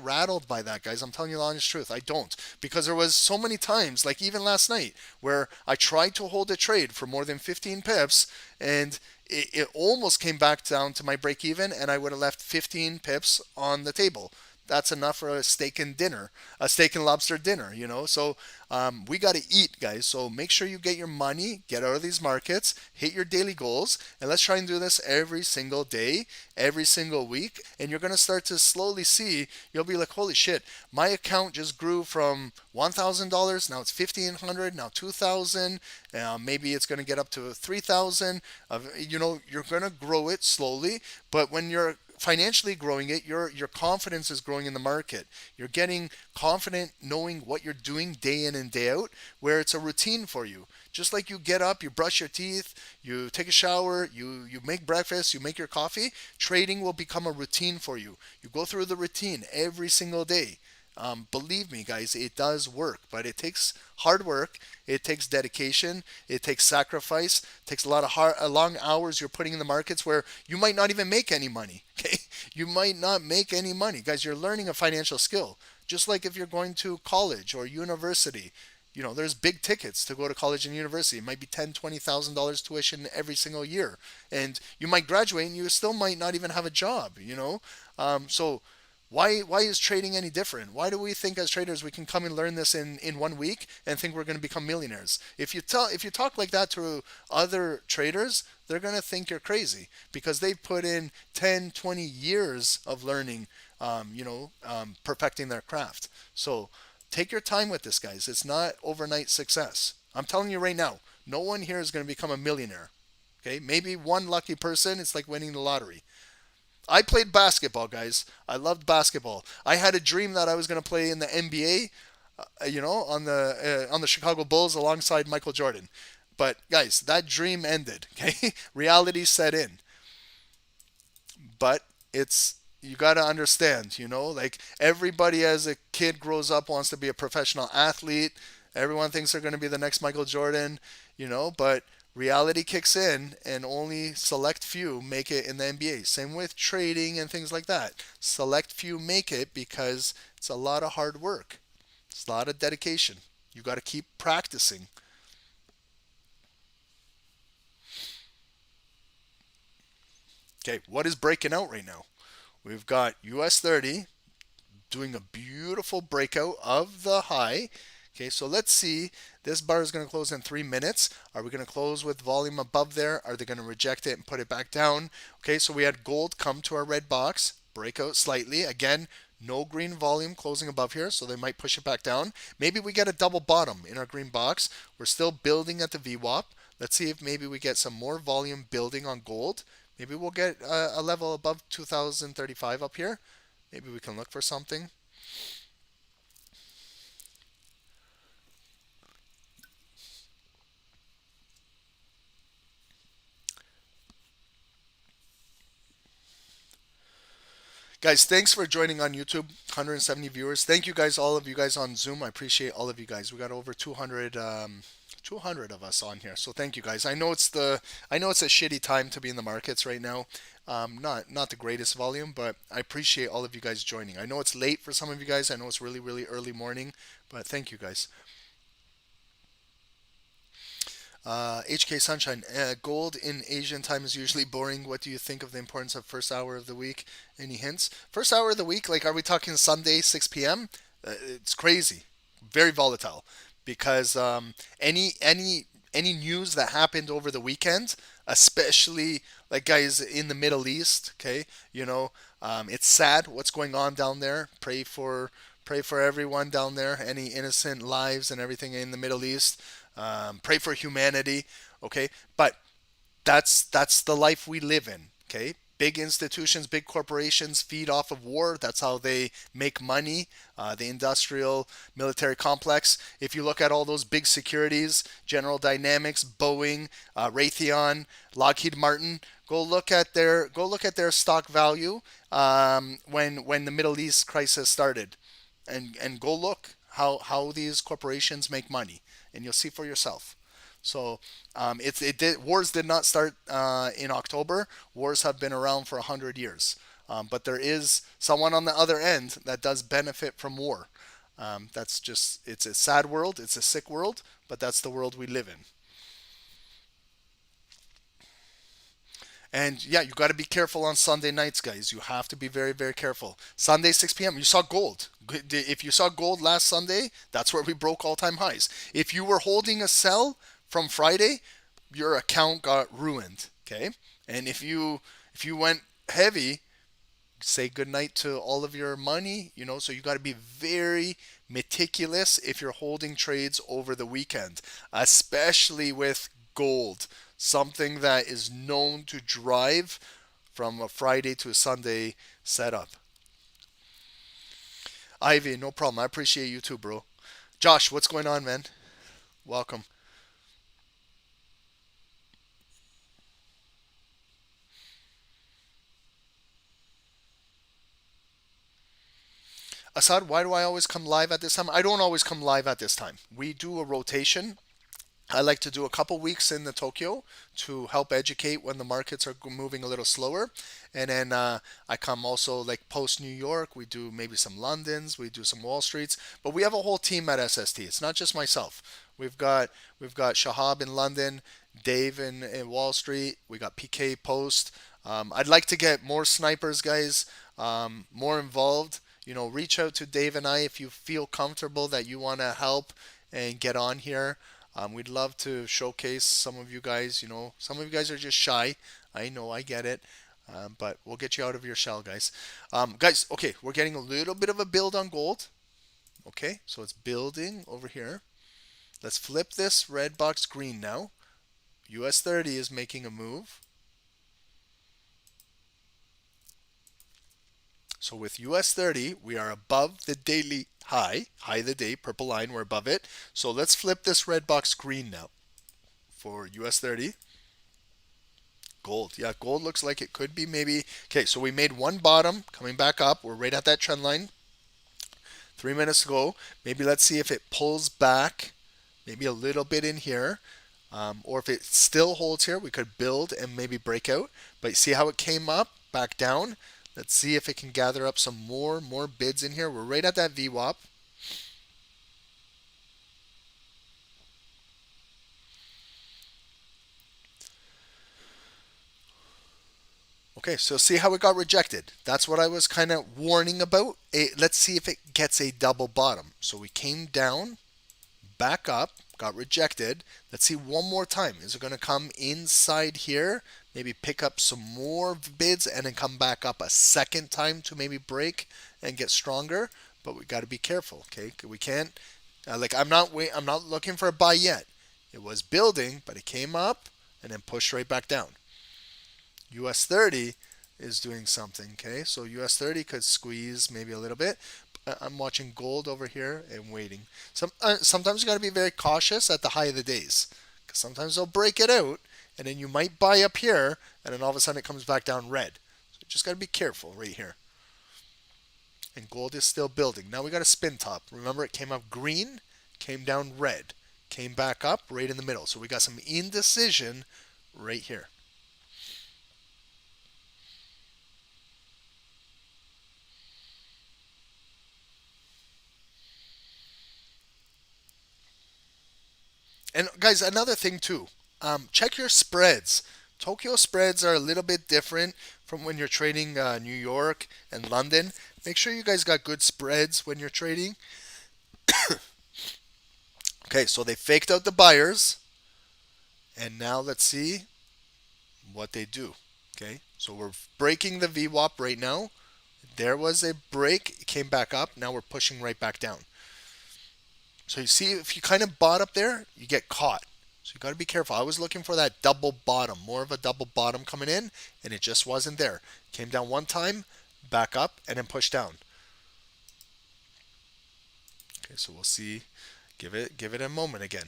rattled by that, guys. I'm telling you the honest truth. I don't, because there was so many times, like even last night, where I tried to hold a trade for more than 15 pips and it almost came back down to my break even, and I would have left 15 pips on the table. That's enough for a steak and lobster dinner, So we got to eat, guys. So make sure you get your money, get out of these markets, hit your daily goals, and let's try and do this every single day, every single week. And you're going to start to slowly see, you'll be like, holy shit, my account just grew from $1,000. Now it's $1,500, now $2,000. Maybe it's going to get up to $3,000. You're going to grow it slowly, but when you're financially growing it, your confidence is growing in the market. You're getting confident knowing what you're doing day in and day out, where it's a routine for you. Just like you get up, you brush your teeth, you take a shower, you make breakfast, you make your coffee, trading will become a routine for you. You go through the routine every single day. Believe me, guys, it does work, but it takes hard work. It takes dedication. It takes sacrifice. It takes a lot of long hours you're putting in the markets where you might not even make any money. Okay, you might not make any money, guys. You're learning a financial skill, just like if you're going to college or university. There's big tickets to go to college and university. It might be $10,000, $20,000 tuition every single year, and you might graduate and you still might not even have a job. So why is trading any different? Why do we think as traders we can come and learn this in 1 week and think we're going to become millionaires? If you talk like that to other traders, they're going to think you're crazy because they've put in 10, 20 years of learning, perfecting their craft. So take your time with this, guys. It's not overnight success. I'm telling you right now, no one here is going to become a millionaire. Okay, maybe one lucky person. It's like winning the lottery. I played basketball, guys. I loved basketball. I had a dream that I was going to play in the NBA, on the Chicago Bulls alongside Michael Jordan. But guys, that dream ended. Okay, reality set in. But you got to understand, like everybody as a kid grows up wants to be a professional athlete. Everyone thinks they're going to be the next Michael Jordan, but reality kicks in and only select few make it in the NBA. Same with trading and things like that. Select few make it because it's a lot of hard work. It's a lot of dedication. You got to keep practicing. Okay, what is breaking out right now? We've got US30 doing a beautiful breakout of the high. Okay, so let's see. This bar is going to close in 3 minutes. Are we going to close with volume above there? Are they going to reject it and put it back down? Okay, so we had gold come to our red box, break out slightly. Again, no green volume closing above here, so they might push it back down. Maybe we get a double bottom in our green box. We're still building at the VWAP. Let's see if maybe we get some more volume building on gold. Maybe we'll get a level above 2035 up here. Maybe we can look for something. Guys, thanks for joining on YouTube. 170 viewers. Thank you guys, all of you guys on Zoom. I appreciate all of you guys. We got over 200 of us on here. So thank you guys. I know it's a shitty time to be in the markets right now. Not the greatest volume, but I appreciate all of you guys joining. I know it's late for some of you guys. I know it's really, really early morning, but thank you guys. HK Sunshine, gold in Asian time is usually boring. What do you think of the importance of first hour of the week? Any hints? First hour of the week, like are we talking Sunday 6 p.m.? It's crazy, very volatile, because any news that happened over the weekend, especially like guys in the Middle East, okay, it's sad what's going on down there. Pray for everyone down there, any innocent lives and everything in the Middle East. Pray for humanity, okay? But that's the life we live in, okay? Big institutions, big corporations feed off of war. That's how they make money. The industrial military complex. If you look at all those big securities, General Dynamics, Boeing, Raytheon, Lockheed Martin, go look at their stock value when the Middle East crisis started, and go look how these corporations make money, and you'll see for yourself. So wars did not start in October. Wars have been around for 100 years. But there is someone on the other end that does benefit from war. It's a sad world, it's a sick world, but that's the world we live in. And yeah, you got to be careful on Sunday nights, guys. You have to be very, very careful. Sunday, 6 p.m., you saw gold. If you saw gold last Sunday, that's where we broke all-time highs. If you were holding a sell from Friday, your account got ruined, okay? And if you went heavy, say goodnight to all of your money, so you got to be very meticulous if you're holding trades over the weekend, especially with gold, something that is known to drive from a Friday to a Sunday setup. Ivy, no problem. I appreciate you too, bro. Josh, what's going on, man? Welcome. Assad, why do I always come live at this time? I don't always come live at this time. We do a rotation. I like to do a couple weeks in the Tokyo to help educate when the markets are moving a little slower. And then I come also like post New York. We do maybe some Londons, we do some Wall Streets, but we have a whole team at SST. It's not just myself. We've got Shahab in London, Dave in Wall Street. We got PK post. I'd like to get more snipers, guys, more involved. Reach out to Dave and I if you feel comfortable that you want to help and get on here. We'd love to showcase some of you guys. Some of you guys are just shy. I know, I get it. But we'll get you out of your shell, guys. Guys, okay, we're getting a little bit of a build on gold. Okay, so it's building over here. Let's flip this red box green now. US30 is making a move. So with US30, we are above the daily high of the day, purple line, we're above it. So let's flip this red box green now for US30. Gold, yeah, gold looks like it could be maybe. Okay, so we made one bottom, coming back up. We're right at that trend line. 3 minutes ago. Maybe let's see if it pulls back, maybe a little bit in here. Or if it still holds here, we could build and maybe break out. But see how it came up, back down. Let's see if it can gather up some more bids in here. We're right at that VWAP. Okay, so see how it got rejected. That's what I was kind of warning about. Let's see if it gets a double bottom. So we came down, back up, got rejected. Let's see one more time. Is it going to come inside here? Maybe pick up some more bids and then come back up a second time to maybe break and get stronger. But we got to be careful, okay? We can't I'm not looking for a buy yet. It was building, but it came up and then pushed right back down. US30 is doing something, okay? So US30 could squeeze maybe a little bit. I'm watching gold over here and waiting. Sometimes you got to be very cautious at the high of the days, because sometimes they'll break it out and then you might buy up here and then all of a sudden it comes back down red. So you just got to be careful right here. And gold is still building. Now we got a spin top. Remember, it came up green, came down red, came back up right in the middle. So we got some indecision right here. And guys, another thing too, check your spreads. Tokyo spreads are a little bit different from when you're trading New York and London. Make sure you guys got good spreads when you're trading. Okay, so they faked out the buyers. And now let's see what they do. Okay, so we're breaking the VWAP right now. There was a break, it came back up. Now we're pushing right back down. So you see, if you kind of bought up there, you get caught. So you got to be careful. I was looking for that double bottom, more of a double bottom coming in, and it just wasn't there. Came down one time, back up, and then pushed down. Okay, so we'll see. Give it a moment again.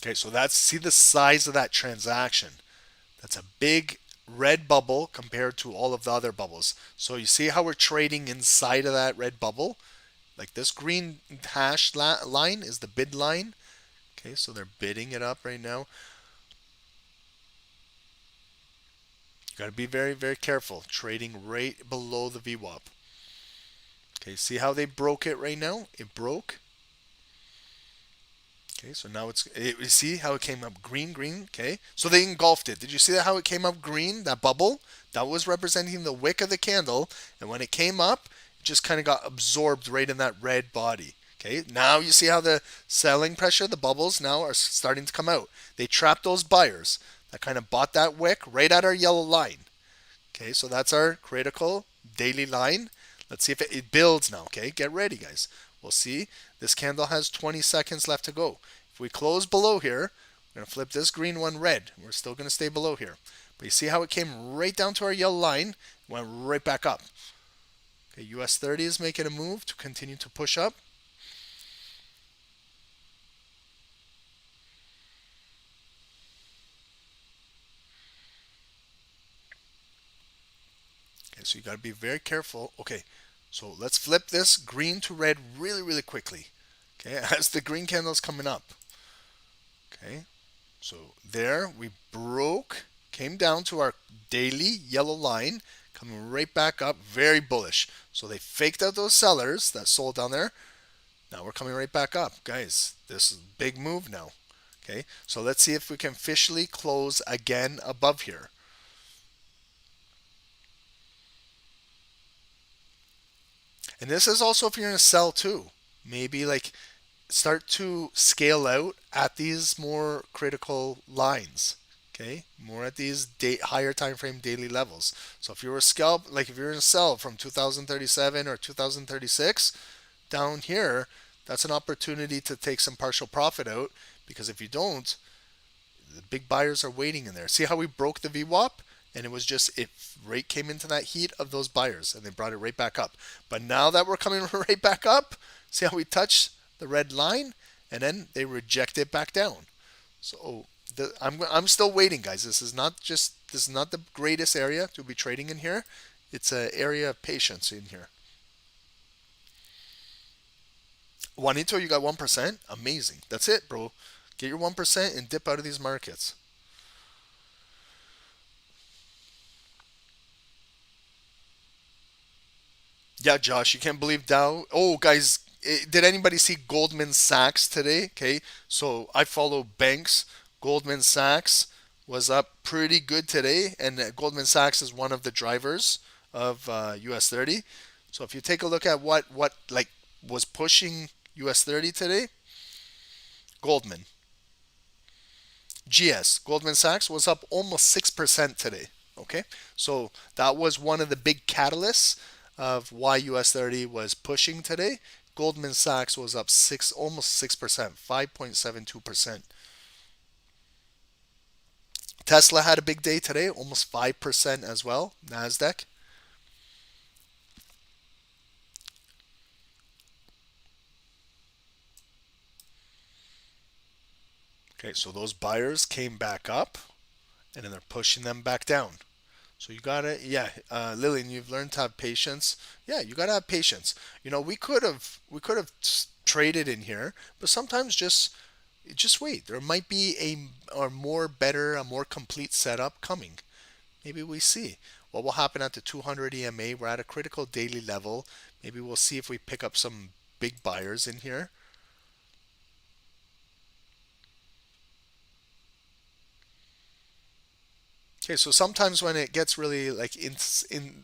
Okay, so see the size of that transaction. That's a big red bubble compared to all of the other bubbles. So you see how we're trading inside of that red bubble? Like this green hash line is the bid line. Okay, so they're bidding it up right now. You got to be very, very careful. Trading right below the VWAP. Okay, see how they broke it right now? It broke. Okay, so now you see how it came up green, okay? So they engulfed it. Did you see that how it came up green, that bubble? That was representing the wick of the candle. And when it came up, it just kind of got absorbed right in that red body. Okay, now you see how the selling pressure, the bubbles now are starting to come out. They trapped those buyers that kind of bought that wick right at our yellow line. Okay, so that's our critical daily line. Let's see if it builds now, okay? Get ready, guys. We'll see. This candle has 20 seconds left to go. If we close below here, we're going to flip this green one red. We're still going to stay below here. But you see how it came right down to our yellow line, went right back up. Okay, US30 is making a move to continue to push up. so you got to be very careful. Okay, so let's flip this green to red really, really quickly. Okay, as the green candle's coming up. Okay, so there we broke, came down to our daily yellow line, coming right back up, very bullish. So they faked out those sellers that sold down there. Now we're coming right back up. Guys, this is a big move now. Okay, so let's see if we can officially close again above here. And this is also if you're going to sell too. Maybe like start to scale out at these more critical lines. Okay, more at these higher time frame daily levels. So if you're a scalp, like if you're going to sell from 2037 or 2036 down here, that's an opportunity to take some partial profit out, because if you don't, the big buyers are waiting in there. See how we broke the VWAP? And it was just, it right came into that heat of those buyers and they brought it right back up. But now that we're coming right back up, see how we touch the red line and then they reject it back down. So I'm still waiting, guys. This is not the greatest area to be trading in here. It's an area of patience in here. Juanito, you got 1%. Amazing. That's it, bro. Get your 1% and dip out of these markets. Yeah, Josh, you can't believe Dow. Oh, guys, did anybody see Goldman Sachs today? Okay, so I follow banks. Goldman Sachs was up pretty good today, and Goldman Sachs is one of the drivers of US30. So if you take a look at what like was pushing US30 today, Goldman. Goldman Sachs was up almost 6% today. Okay, so that was one of the big catalysts of why US30 was pushing today. Goldman Sachs was up almost 6%, 5.72%. Tesla had a big day today, almost 5% as well. Nasdaq. Okay, so those buyers came back up and then they're pushing them back down. So you gotta, yeah, Lillian, you've learned to have patience. Yeah, you gotta have patience. You know, we could have traded in here, but sometimes just wait. There might be a more complete setup coming. Maybe we see what will happen at the 200 EMA. We're at a critical daily level. Maybe we'll see if we pick up some big buyers in here. Okay, so sometimes when it gets really like in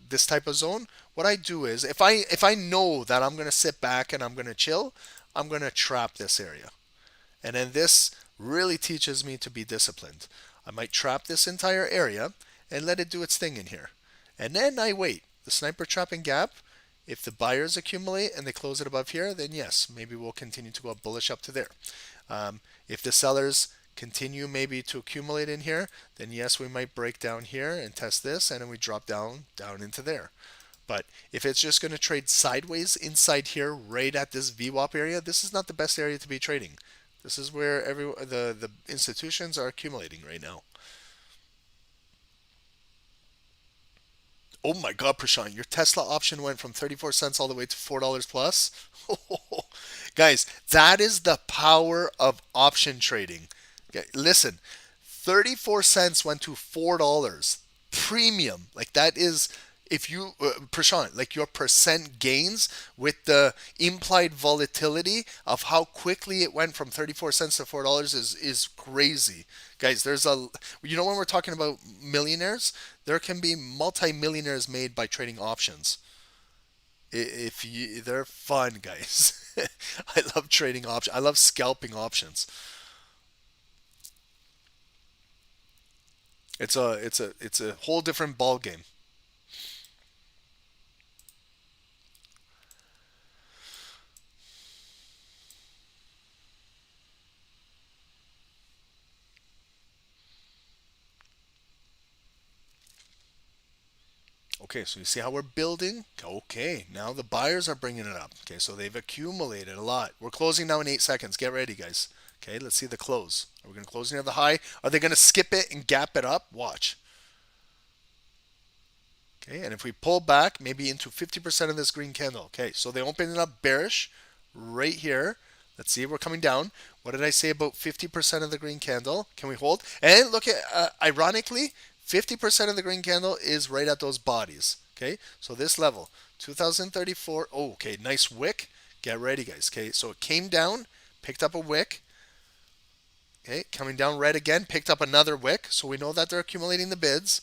this type of zone, what I do is if I know that I'm gonna sit back and I'm gonna chill, I'm gonna trap this area, and then this really teaches me to be disciplined. I might trap this entire area and let it do its thing in here, and then I wait. The sniper trapping gap. If the buyers accumulate and they close it above here, then yes, maybe we'll continue to go bullish up to there. If the sellers continue maybe to accumulate in here, then yes, we might break down here and test this, and then we drop down into there. But if it's just going to trade sideways inside here, right at this VWAP area, this is not the best area to be trading. This is where the institutions are accumulating right now. Oh my God, Prashant, your Tesla option went from 34 cents all the way to $4 plus. Guys, that is the power of option trading. Okay, listen, 34 cents went to $4 premium. Like that is, if you Prashant, like your percent gains with the implied volatility of how quickly it went from 34 cents to $4 is crazy. Guys, there's when we're talking about millionaires, there can be multi-millionaires made by trading options. They're fun, guys. I love trading options. I love scalping options. It's a whole different ball game. Okay, so you see how we're building? Okay, now the buyers are bringing it up. Okay, so they've accumulated a lot. We're closing now in 8 seconds. Get ready, guys. Okay, let's see the close. Are we going to close near the high? Are they going to skip it and gap it up? Watch. Okay, and if we pull back maybe into 50% of this green candle, okay, so they opened up bearish right here. Let's see if we're coming down. What did I say about 50% of the green candle? Can we hold? And look at, ironically, 50% of the green candle is right at those bodies. Okay, so this level, 2034. Oh, okay, nice wick. Get ready, guys. Okay, so it came down, picked up a wick. Okay, coming down red again, picked up another wick. So we know that they're accumulating the bids.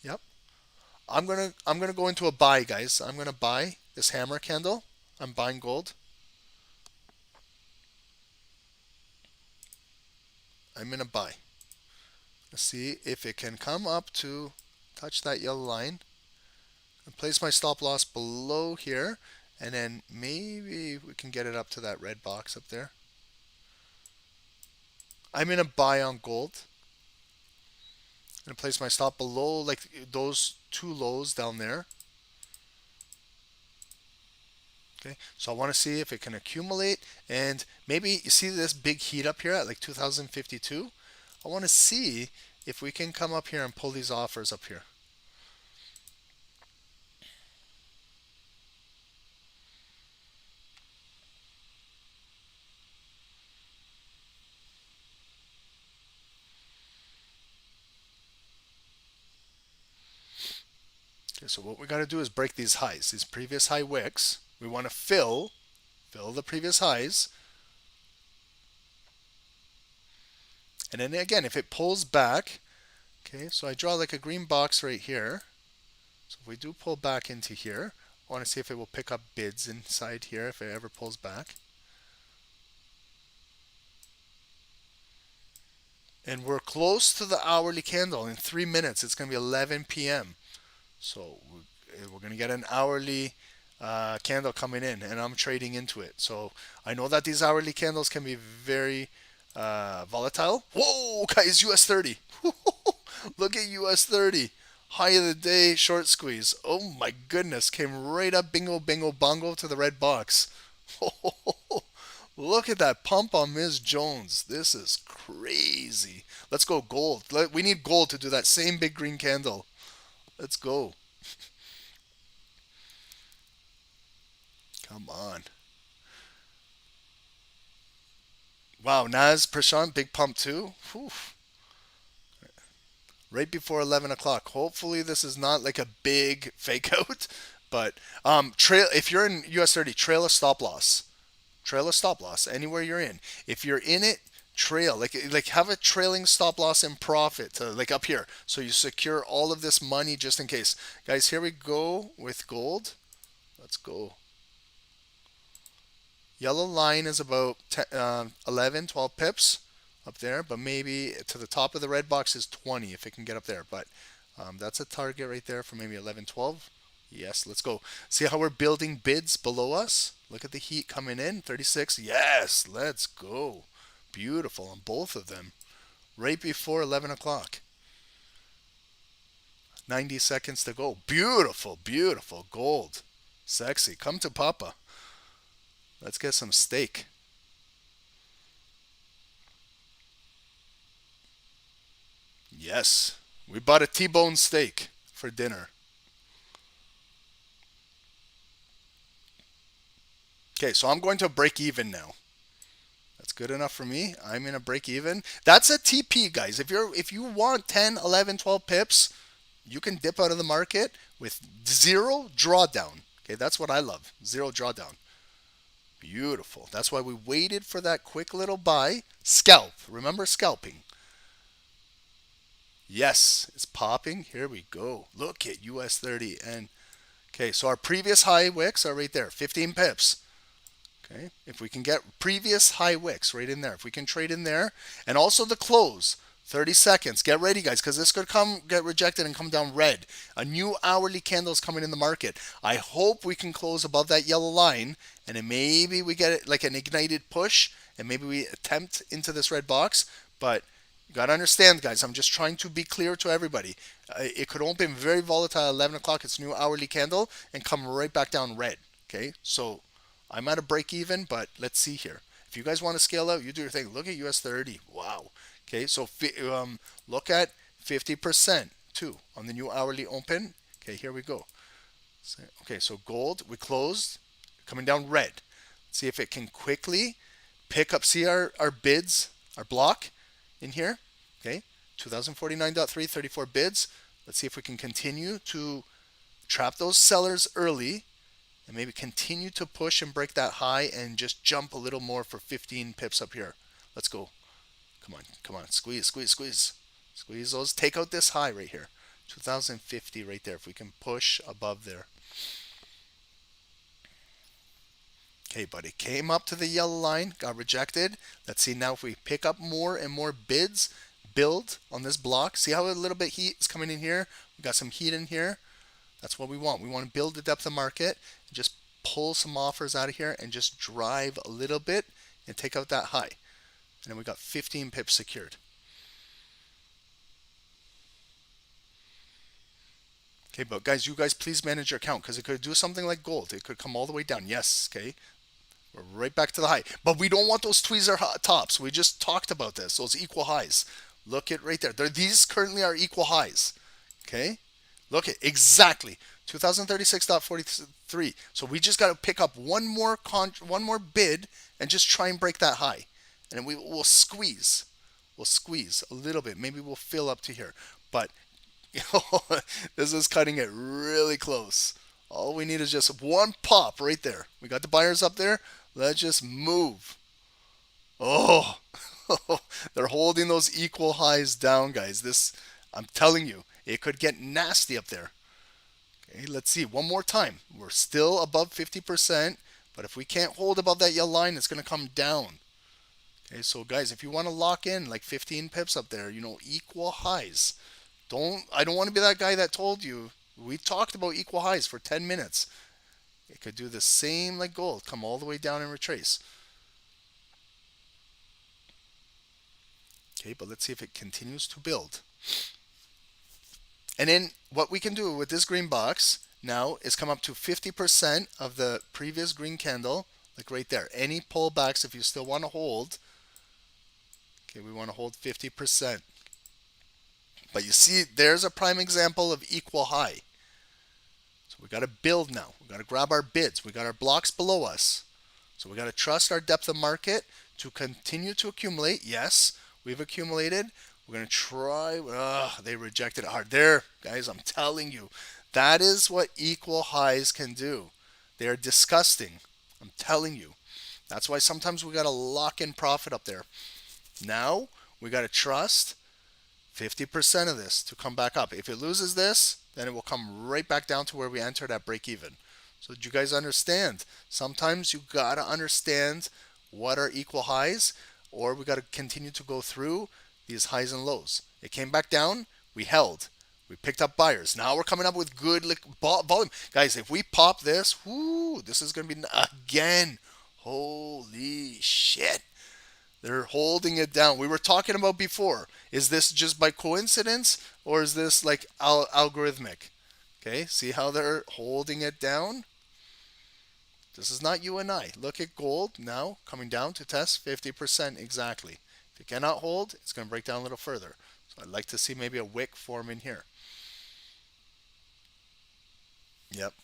Yep. I'm gonna go into a buy, guys. I'm gonna buy this hammer candle. I'm buying gold. I'm gonna buy. Let's see if it can come up to touch that yellow line. And place my stop loss below here, and then maybe we can get it up to that red box up there. I'm gonna buy on gold. I'm gonna place my stop below like those two lows down there. Okay, so I want to see if it can accumulate, and maybe you see this big heat up here at like 2052. I want to see if we can come up here and pull these offers up here. Okay, so what we got to do is break these highs, these previous high wicks. We want to fill the previous highs. And then again, if it pulls back, okay, so I draw like a green box right here. So if we do pull back into here, I want to see if it will pick up bids inside here if it ever pulls back. And we're close to the hourly candle. In 3 minutes, it's going to be 11 p.m. So we're going to get an hourly candle coming in, and I'm trading into it. So I know that these hourly candles can be very volatile. Whoa, guys, US30. Look at US30. High of the day, short squeeze. Oh my goodness, came right up bingo, bingo, bongo to the red box. Look at that pump on Ms. Jones. This is crazy. Let's go gold. We need gold to do that same big green candle. Let's go. Come on. Wow, Naz, Prashant, big pump too. Whew. Right before 11 o'clock. Hopefully this is not like a big fake out. But trail, if you're in US30, trail a stop loss. Trail a stop loss anywhere you're in. If you're in it, trail like have a trailing stop loss in profit to like up here, so you secure all of this money just in case. Guys, here we go with gold. Let's go. Yellow line is about 11, 12 pips up there, but maybe to the top of the red box is 20 if it can get up there. But that's a target right there for maybe 11, 12. Yes, let's go. See how we're building bids below us? Look at the heat coming in. 36. Yes, let's go. Beautiful on both of them. Right before 11 o'clock. 90 seconds to go. Beautiful, beautiful. Gold. Sexy. Come to Papa. Let's get some steak. Yes. We bought a T-bone steak for dinner. Okay, so I'm going to break even now. That's good enough for me. I'm in a break even. That's a TP, guys. If you want 10, 11, 12 pips, you can dip out of the market with zero drawdown. Okay, that's what I love. Zero drawdown. Beautiful. That's why we waited for that quick little buy. Scalp. Remember scalping. Yes, it's popping. Here we go. Look at US30. And okay, so our previous high wicks are right there. 15 pips. Okay, if we can get previous high wicks right in there, if we can trade in there, and also the close, 30 seconds. Get ready, guys, because this could get rejected and come down red. A new hourly candle is coming in the market. I hope we can close above that yellow line, and then maybe we get it like an ignited push, and maybe we attempt into this red box. But you got to understand, guys, I'm just trying to be clear to everybody. It could open very volatile at 11 o'clock. It's a new hourly candle, and come right back down red. Okay, so I'm at a break even, but let's see here. If you guys want to scale out, you do your thing. Look at US30. Wow. Okay, so look at 50% too on the new hourly open. Okay, here we go. Okay, so gold, we closed, coming down red. Let's see if it can quickly pick up. See our bids, our block in here. Okay, 2049.3, 34 bids. Let's see if we can continue to trap those sellers early and maybe continue to push and break that high and just jump a little more for 15 pips up here. Let's go. Come on, come on. Squeeze, squeeze, squeeze. Squeeze those. Take out this high right here. 2050 right there. If we can push above there. Okay, but it came up to the yellow line, got rejected. Let's see now if we pick up more and more bids, build on this block. See how a little bit heat is coming in here? We got some heat in here. That's what we want. We want to build the depth of market, just pull some offers out of here and just drive a little bit and take out that high. And then we got 15 pips secured. Okay, but guys, you guys please manage your account because it could do something like gold. It could come all the way down. Yes, okay. We're right back to the high. But we don't want those tweezer tops. We just talked about this, those equal highs. Look at right there. These currently are equal highs. Okay? Look at exactly 2036.43. So we just got to pick up one more bid and just try and break that high. And then we'll squeeze. We'll squeeze a little bit. Maybe we'll fill up to here. But this is cutting it really close. All we need is just one pop right there. We got the buyers up there. Let's just move. Oh, they're holding those equal highs down, guys. This, I'm telling you, it could get nasty up there. Okay, let's see one more time. We're still above 50%, but if we can't hold above that yellow line, it's going to come down. Okay, so guys, if you want to lock in like 15 pips up there, equal highs. I don't want to be that guy that told you. We talked about equal highs for 10 minutes. It could do the same like gold, come all the way down and retrace. Okay, but let's see if it continues to build. And then what we can do with this green box now is come up to 50% of the previous green candle, like right there. Any pullbacks, if you still want to hold, okay, we want to hold 50%. But you see, there's a prime example of equal high. So we got to build now. We got to grab our bids. We got our blocks below us. So we got to trust our depth of market to continue to accumulate. Yes, we've accumulated. We're going to try. They rejected it hard. There, guys, I'm telling you, that is what equal highs can do. They're disgusting. I'm telling you. That's why sometimes we got to lock in profit up there. Now, we got to trust 50% of this to come back up. If it loses this, then it will come right back down to where we entered at break even. So do you guys understand? Sometimes you got to understand what are equal highs, or we got to continue to go through these highs and lows. It came back down, we held. We picked up buyers. Now we're coming up with good volume. Guys, if we pop this, this is going to be again. Holy shit. They're holding it down. We were talking about before. Is this just by coincidence or is this like algorithmic? Okay, see how they're holding it down? This is not you and I. Look at gold now coming down to test 50% exactly. If it cannot hold, it's going to break down a little further. So I'd like to see maybe a wick form in here. Yep.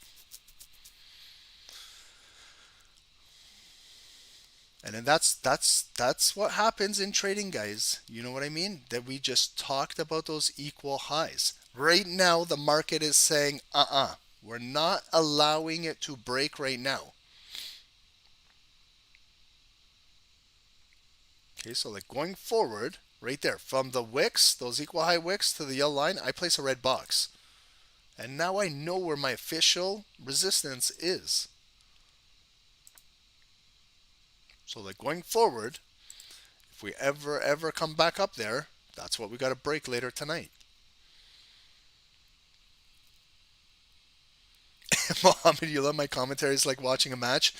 And then that's what happens in trading, guys. You know what I mean? That we just talked about those equal highs. Right now, the market is saying, we're not allowing it to break right now. Okay, so like going forward, right there, from the wicks, those equal high wicks to the yellow line, I place a red box. And now I know where my official resistance is. So like going forward, if we ever come back up there, that's what we got to break later tonight. Mohammed, you love my commentaries like watching a match.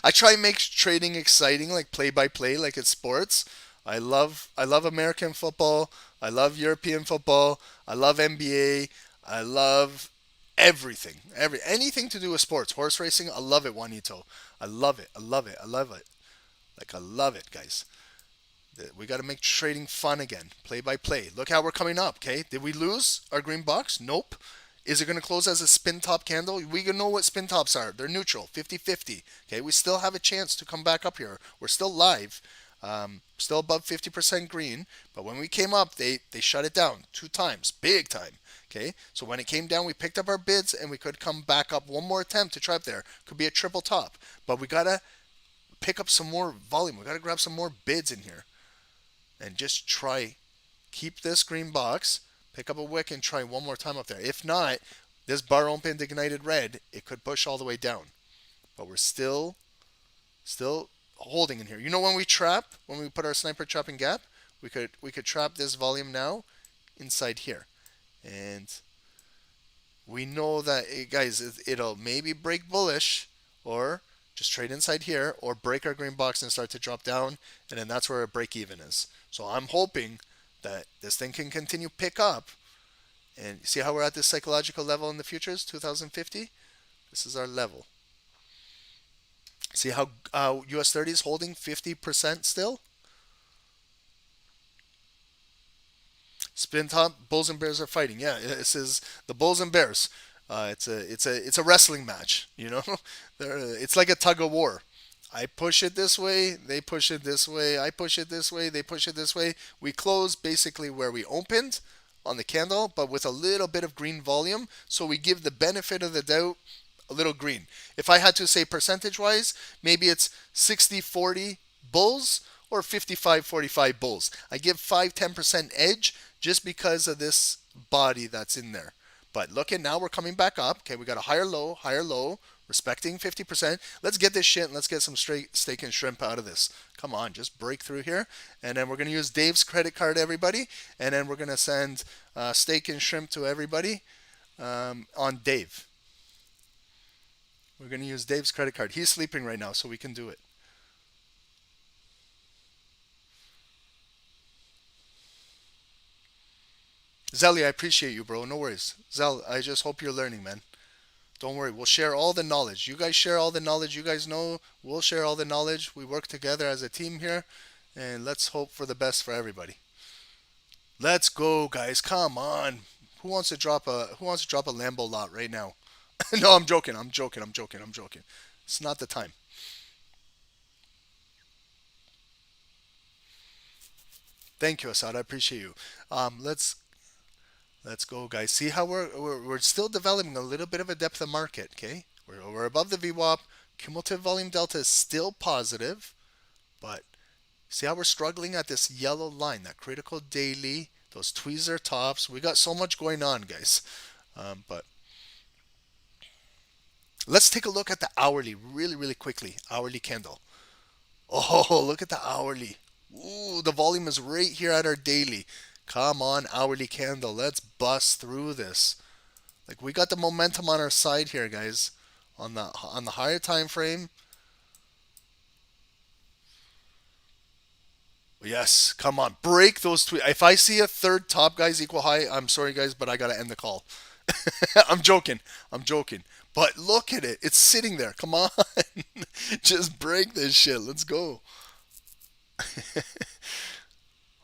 I try and make trading exciting, like play by play, like it's sports. I love American football. I love European football. I love NBA. I love everything. Anything to do with sports. Horse racing, I love it, Juanito. I love it. I love it. I love it. Like, I love it, guys. We got to make trading fun again. Play by play. Look how we're coming up, okay? Did we lose our green box? Nope. Is it going to close as a spin top candle? We know what spin tops are. They're neutral, 50-50. Okay, we still have a chance to come back up here. We're still live, still above 50% green. But when we came up, they shut it down 2 times, big time. Okay, so when it came down, we picked up our bids and we could come back up one more attempt to try up there. Could be a triple top, but we gotta pick up some more volume. We gotta grab some more bids in here and just try keep this green box, pick up a wick and try one more time up there. If not, this bar opened ignited red, it could push all the way down. But we're still holding in here. You know when we trap, when we put our sniper trap in gap, we could trap this volume now inside here. And we know that, guys, it'll maybe break bullish or just trade inside here or break our green box and start to drop down, and then that's where our break even is. So I'm hoping that this thing can continue pick up. And see how we're at this psychological level in the futures, 2050? This is our level. See how US30 is holding 50% still? Spin top, bulls and bears are fighting. Yeah, this is the bulls and bears. It's a wrestling match. You know, it's like a tug of war. I push it this way, they push it this way. I push it this way, they push it this way. We close basically where we opened on the candle, but with a little bit of green volume. So we give the benefit of the doubt a little green. If I had to say percentage-wise, maybe it's 60-40 bulls or 55-45 bulls. I give 5-10% edge just because of this body that's in there. But look at now, we're coming back up. Okay, we got a higher low, respecting 50%. Let's get this shit and let's get some straight steak and shrimp out of this. Come on, just break through here. And then we're going to use Dave's credit card, everybody. And then we're going to send steak and shrimp to everybody on Dave. We're going to use Dave's credit card. He's sleeping right now, so we can do it. Zelly, I appreciate you, bro. No worries. Zell, I just hope you're learning, man. Don't worry. We'll share all the knowledge. You guys share all the knowledge you guys know. We'll share all the knowledge. We work together as a team here. And let's hope for the best for everybody. Let's go, guys. Come on. Who wants to drop a Lambo lot right now? No, I'm joking. I'm joking. It's not the time. Thank you, Assad. I appreciate you. Let's go, guys. See how we're still developing a little bit of a depth of market, okay? We're above the VWAP. Cumulative volume delta is still positive, but see how we're struggling at this yellow line, that critical daily, those tweezer tops. We got so much going on, guys. But let's take a look at the hourly really, really quickly. Hourly candle. Oh, look at the hourly. Ooh, the volume is right here at our daily. Come on, hourly candle. Let's bust through this. Like, we got the momentum on our side here, guys. On the higher time frame. Yes, come on. Break those two. If I see a third top, guys, equal high, I'm sorry, guys, but I got to end the call. I'm joking. But look at it. It's sitting there. Come on. Just break this shit. Let's go.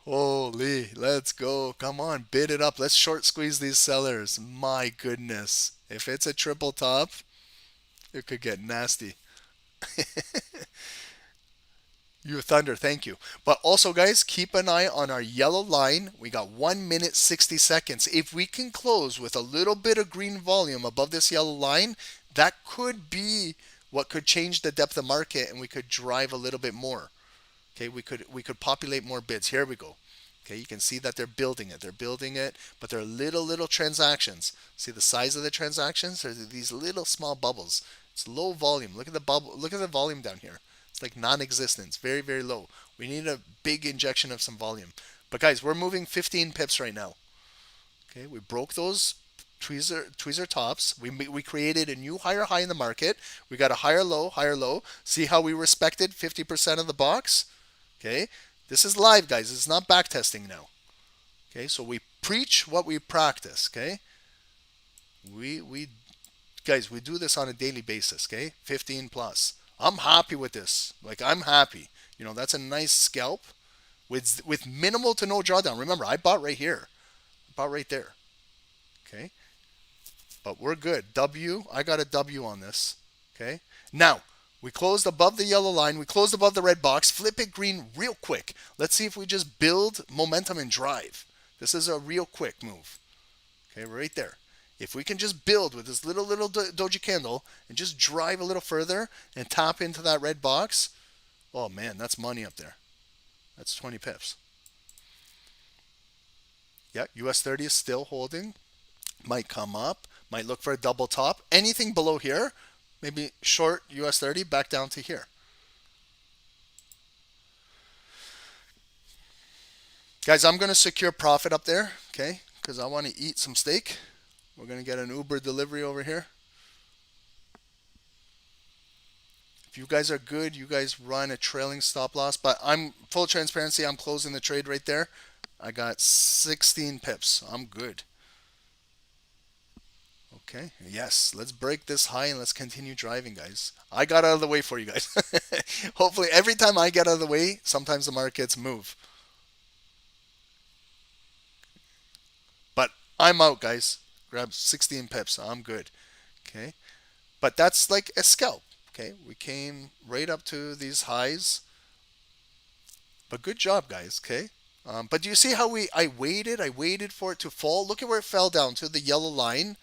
Holy, let's go. Come on, bid it up. Let's short squeeze these sellers. My goodness. If it's a triple top, it could get nasty. You Thunder, thank you. But also, guys, keep an eye on our yellow line. We got 1 minute 60 seconds. If we can close with a little bit of green volume above this yellow line, that could be what could change the depth of market, and we could drive a little bit more. Okay, we could populate more bids. Here we go. Okay, you can see that they're building it, but they're little transactions. See the size of the transactions? They're these little small bubbles. It's low volume. Look at the bubble. Look at the volume down here. It's like non-existent. It's very, very low. We need a big injection of some volume. But guys, we're moving 15 pips right now. Okay, we broke those tweezer tops. We created a new higher high in the market. We got a higher low. See how we respected 50% of the box? Okay, this is live, guys. It's not back testing now. Okay, so we preach what we practice. Okay, we guys, we do this on a daily basis. Okay, 15 plus. I'm happy with this. Like, I'm happy. You know, that's a nice scalp with minimal to no drawdown. Remember, I bought right here. I bought right there. Okay. but we're good. W, I got a W on this. Okay. Now, we closed above the yellow line. We closed above the red box. Flip it green real quick. Let's see if we just build momentum and drive. This is a real quick move. Okay, right there. If we can just build with this little doji candle and just drive a little further and tap into that red box, oh man, that's money up there. That's 20 pips. Yeah, US30 is still holding. Might come up. Might look for a double top. Anything below here, maybe short US30 back down to here. Guys, I'm going to secure profit up there, okay, because I want to eat some steak. We're going to get an Uber delivery over here. If you guys are good, you guys run a trailing stop loss. But I'm full transparency. I'm closing the trade right there. I got 16 pips. I'm good. Okay. Yes. Let's break this high and let's continue driving, guys. I got out of the way for you guys. Hopefully, every time I get out of the way, sometimes the markets move. But I'm out, guys. Grab 16 pips. I'm good. Okay. But that's like a scalp. Okay. We came right up to these highs. But good job, guys. Okay. But do you see how I waited for it to fall? Look at where it fell down to the yellow line.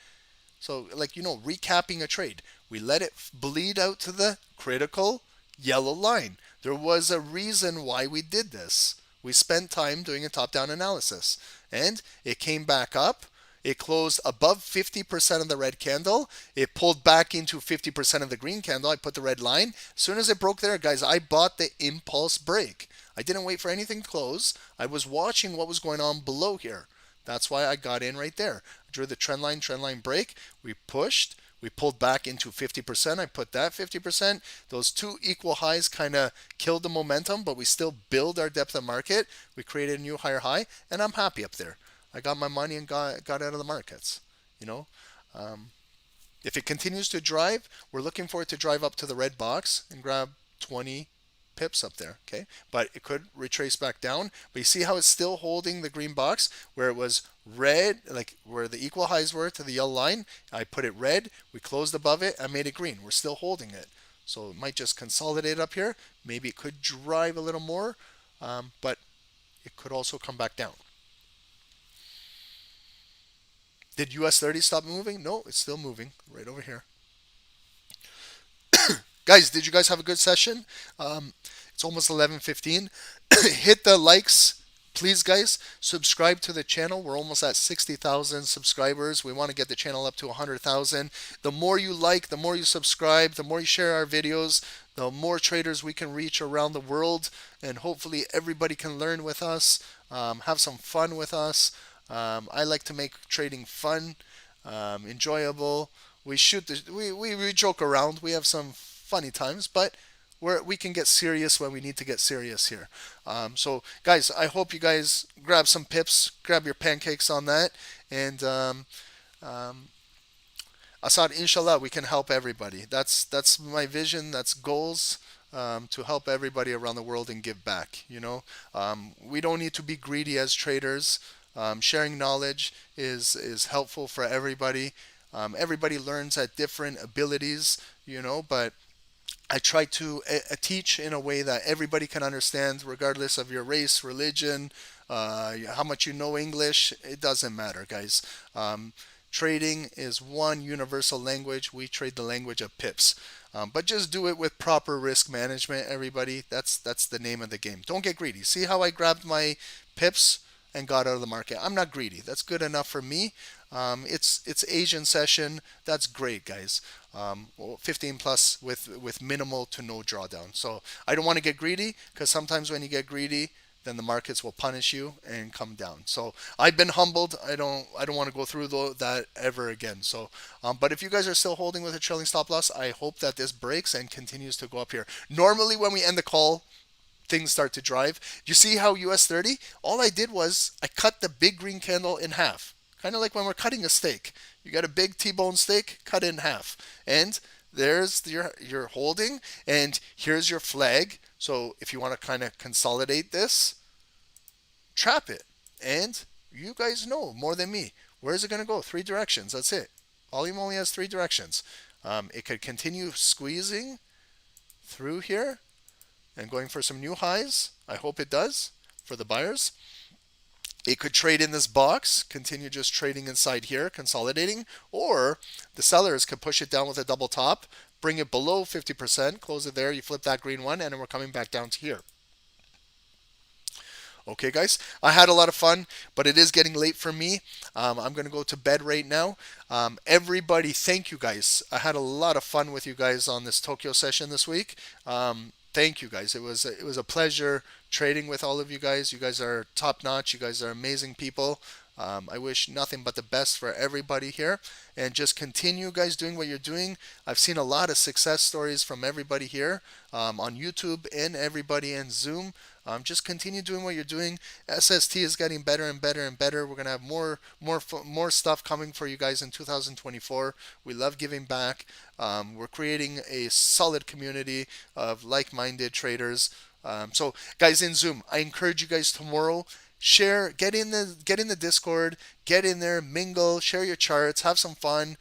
So like, recapping a trade. We let it bleed out to the critical yellow line. There was a reason why we did this. We spent time doing a top-down analysis. And it came back up. It closed above 50% of the red candle. It pulled back into 50% of the green candle. I put the red line. As soon as it broke there, guys, I bought the impulse break. I didn't wait for anything to close. I was watching what was going on below here. That's why I got in right there. I drew the trend line break. We pushed. We pulled back into 50%. I put that 50%. Those two equal highs kind of killed the momentum, but we still build our depth of market. We created a new higher high, and I'm happy up there. I got my money and got out of the markets. If it continues to drive, we're looking for it to drive up to the red box and grab 20 pips up there. Okay, but it could retrace back down. But you see how it's still holding the green box where it was red, like where the equal highs were to the yellow line. I put it red. We closed above it. I made it green. We're still holding it. So it might just consolidate up here. Maybe it could drive a little more, but it could also come back down. Did US30 stop moving? No, it's still moving right over here. Guys, did you guys have a good session? It's almost 11:15. Hit the likes, please, guys. Subscribe to the channel. We're almost at 60,000 subscribers. We want to get the channel up to 100,000. The more you like, the more you subscribe, the more you share our videos, the more traders we can reach around the world. And hopefully everybody can learn with us, have some fun with us. I like to make trading fun, enjoyable. We joke around. We have some funny times, but we can get serious when we need to get serious here. So guys, I hope you guys grab some pips, grab your pancakes on that, and Assad, inshallah, we can help everybody. That's my vision. That's goals. To help everybody around the world and give back. We don't need to be greedy as traders. Sharing knowledge is helpful for everybody. Everybody learns at different abilities, but I try to teach in a way that everybody can understand, regardless of your race, religion, how much you know English. It doesn't matter, guys. Trading is one universal language. We trade the language of pips. But just do it with proper risk management, everybody. That's the name of the game. Don't get greedy. See how I grabbed my pips and got out of the market? I'm not greedy. That's good enough for me. It's Asian session. That's great, guys. 15 plus with minimal to no drawdown. So I don't want to get greedy, because sometimes when you get greedy, then the markets will punish you and come down. So I've been humbled. I don't want to go through that ever again. So, but if you guys are still holding with a trailing stop loss, I hope that this breaks and continues to go up here. Normally when we end the call, things start to drive. You see how US30? All I did was I cut the big green candle in half. Kind of like when we're cutting a steak. You got a big T-bone steak, cut it in half. And there's your holding, and here's your flag. So if you want to kind of consolidate this, trap it. And you guys know more than me. Where is it going to go? 3 directions. That's it. Volume only has 3 directions. It could continue squeezing through here and going for some new highs. I hope it does for the buyers. It could trade in this box, continue just trading inside here, consolidating, or the sellers could push it down with a double top, bring it below 50%, close it there, you flip that green one, and then we're coming back down to here. Okay, guys, I had a lot of fun, but it is getting late for me. I'm going to go to bed right now. Everybody, thank you, guys. I had a lot of fun with you guys on this Tokyo session this week. Thank you, guys. It was a pleasure trading with all of you guys. You guys are top notch. You guys are amazing people. I wish nothing but the best for everybody here, and just continue, guys, doing what you're doing. I've seen a lot of success stories from everybody here on YouTube and everybody in Zoom. Just continue doing what you're doing. SST is getting better and better and better. We're gonna have more stuff coming for you guys in 2024. We love giving back. We're creating a solid community of like-minded traders. So, guys in Zoom, I encourage you guys tomorrow. Share, get in the Discord, get in there, mingle, share your charts, have some fun.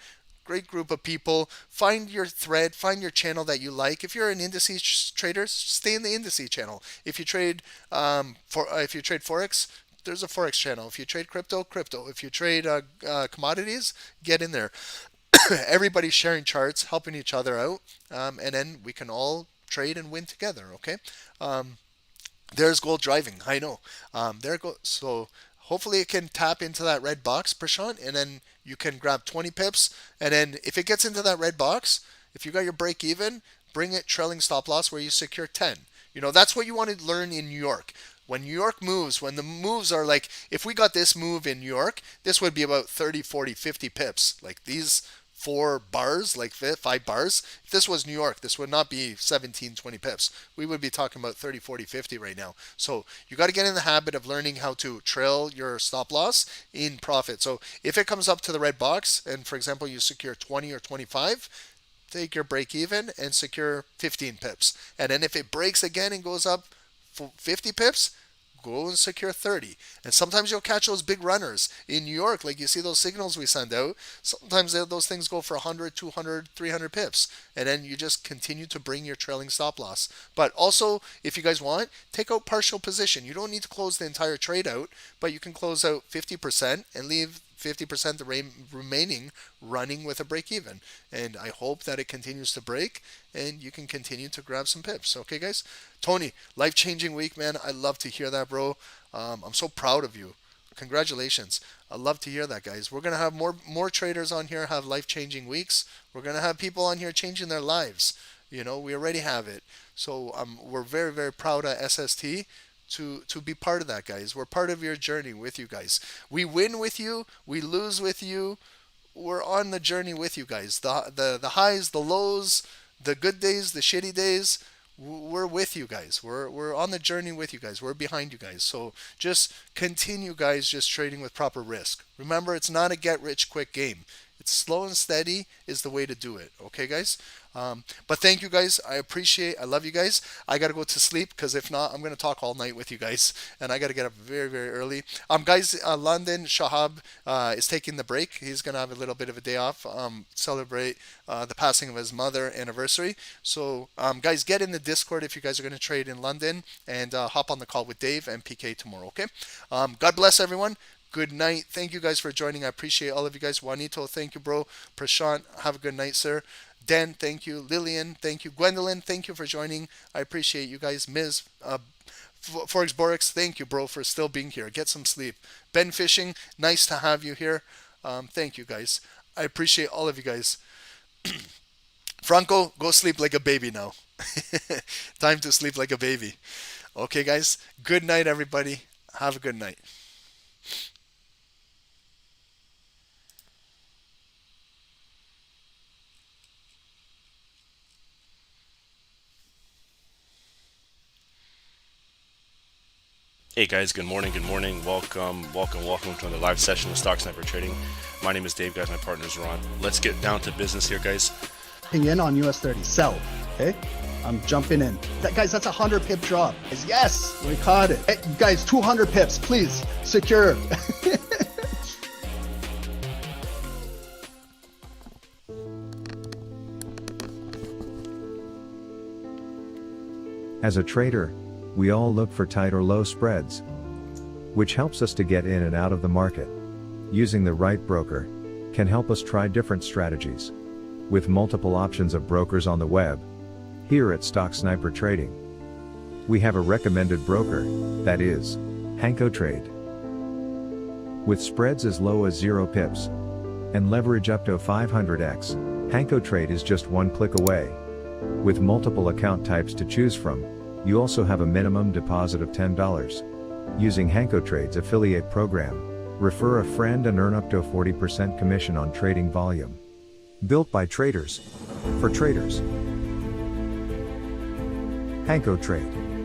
Great group of people. Find your thread, find your channel that you like. If you're an indices trader, stay in the indices channel. If you trade forex, there's a forex channel. If you trade crypto. If you trade commodities, get in there. Everybody's sharing charts, helping each other out, and then we can all trade and win together. Okay. There's gold driving. I know. There goes. So hopefully it can tap into that red box, Prashant, and then you can grab 20 pips. And then if it gets into that red box, if you got your break even, bring it trailing stop loss where you secure 10. You know, that's what you want to learn in New York. When New York moves, when the moves are like, if we got this move in New York, this would be about 30, 40, 50 pips. Like these 4 bars, like 5 bars. If this was New York, this would not be 17, 20 pips. We would be talking about 30, 40, 50 right now. So you got to get in the habit of learning how to trail your stop loss in profit. So if it comes up to the red box and, for example, you secure 20 or 25, take your break even and secure 15 pips. And then if it breaks again and goes up 50 pips, go and secure 30. And sometimes you'll catch those big runners in New York. Like you see those signals we send out. Sometimes those things go for 100, 200, 300 pips. And then you just continue to bring your trailing stop loss. But also, if you guys want, take out partial position. You don't need to close the entire trade out, but you can close out 50% and leave 50% the remaining running with a break even. And I hope that it continues to break and you can continue to grab some pips. Okay, guys? Tony, life-changing week, man. I love to hear that, bro. I'm so proud of you. Congratulations. I love to hear that, guys. We're going to have more traders on here have life-changing weeks. We're going to have people on here changing their lives. You know, we already have it. So we're very, very proud of SST to be part of that, guys. We're part of your journey with you guys. We win with you. We lose with you. We're on the journey with you guys. The highs, the lows, the good days, the shitty days. We're with you guys. We're on the journey with you guys. We're behind you guys. So just continue, guys, just trading with proper risk. Remember, it's not a get-rich-quick game. It's slow and steady is the way to do it. Okay, guys? But thank you, guys. I love you guys. I got to go to sleep because if not, I'm going to talk all night with you guys. And I got to get up very, very early. Guys, London, Shahab is taking the break. He's going to have a little bit of a day off, celebrate the passing of his mother anniversary. So, guys, get in the Discord if you guys are going to trade in London and hop on the call with Dave and PK tomorrow, okay? God bless everyone. Good night. Thank you guys for joining. I appreciate all of you guys. Juanito, thank you, bro. Prashant, have a good night, sir. Dan, thank you. Lillian, thank you. Gwendolyn, thank you for joining. I appreciate you guys. Ms. Forex Borex, thank you, bro, for still being here. Get some sleep. Ben Fishing, nice to have you here. Thank you, guys. I appreciate all of you guys. Franco, go sleep like a baby now. Time to sleep like a baby. Okay, guys. Good night, everybody. Have a good night. Hey guys, good morning. Welcome to the live session of Stock Sniper Trading. My name is Dave, guys. My partner's Ron. Let's get down to business here, guys. In on US30, sell. Okay, I'm jumping in. Guys, that's a 100 pip drop. Yes, we caught it. Hey, guys, 200 pips, please secure. As a trader, we all look for tight or low spreads, which helps us to get in and out of the market. Using the right broker can help us try different strategies. With multiple options of brokers on the web, here at Stock Sniper Trading, we have a recommended broker, that is, HankoTrade. With spreads as low as 0 pips and leverage up to 500x, HankoTrade is just one click away. With multiple account types to choose from, you also have a minimum deposit of $10. Using HankoTrade's affiliate program, refer a friend and earn up to a 40% commission on trading volume. Built by traders, for traders. HankoTrade.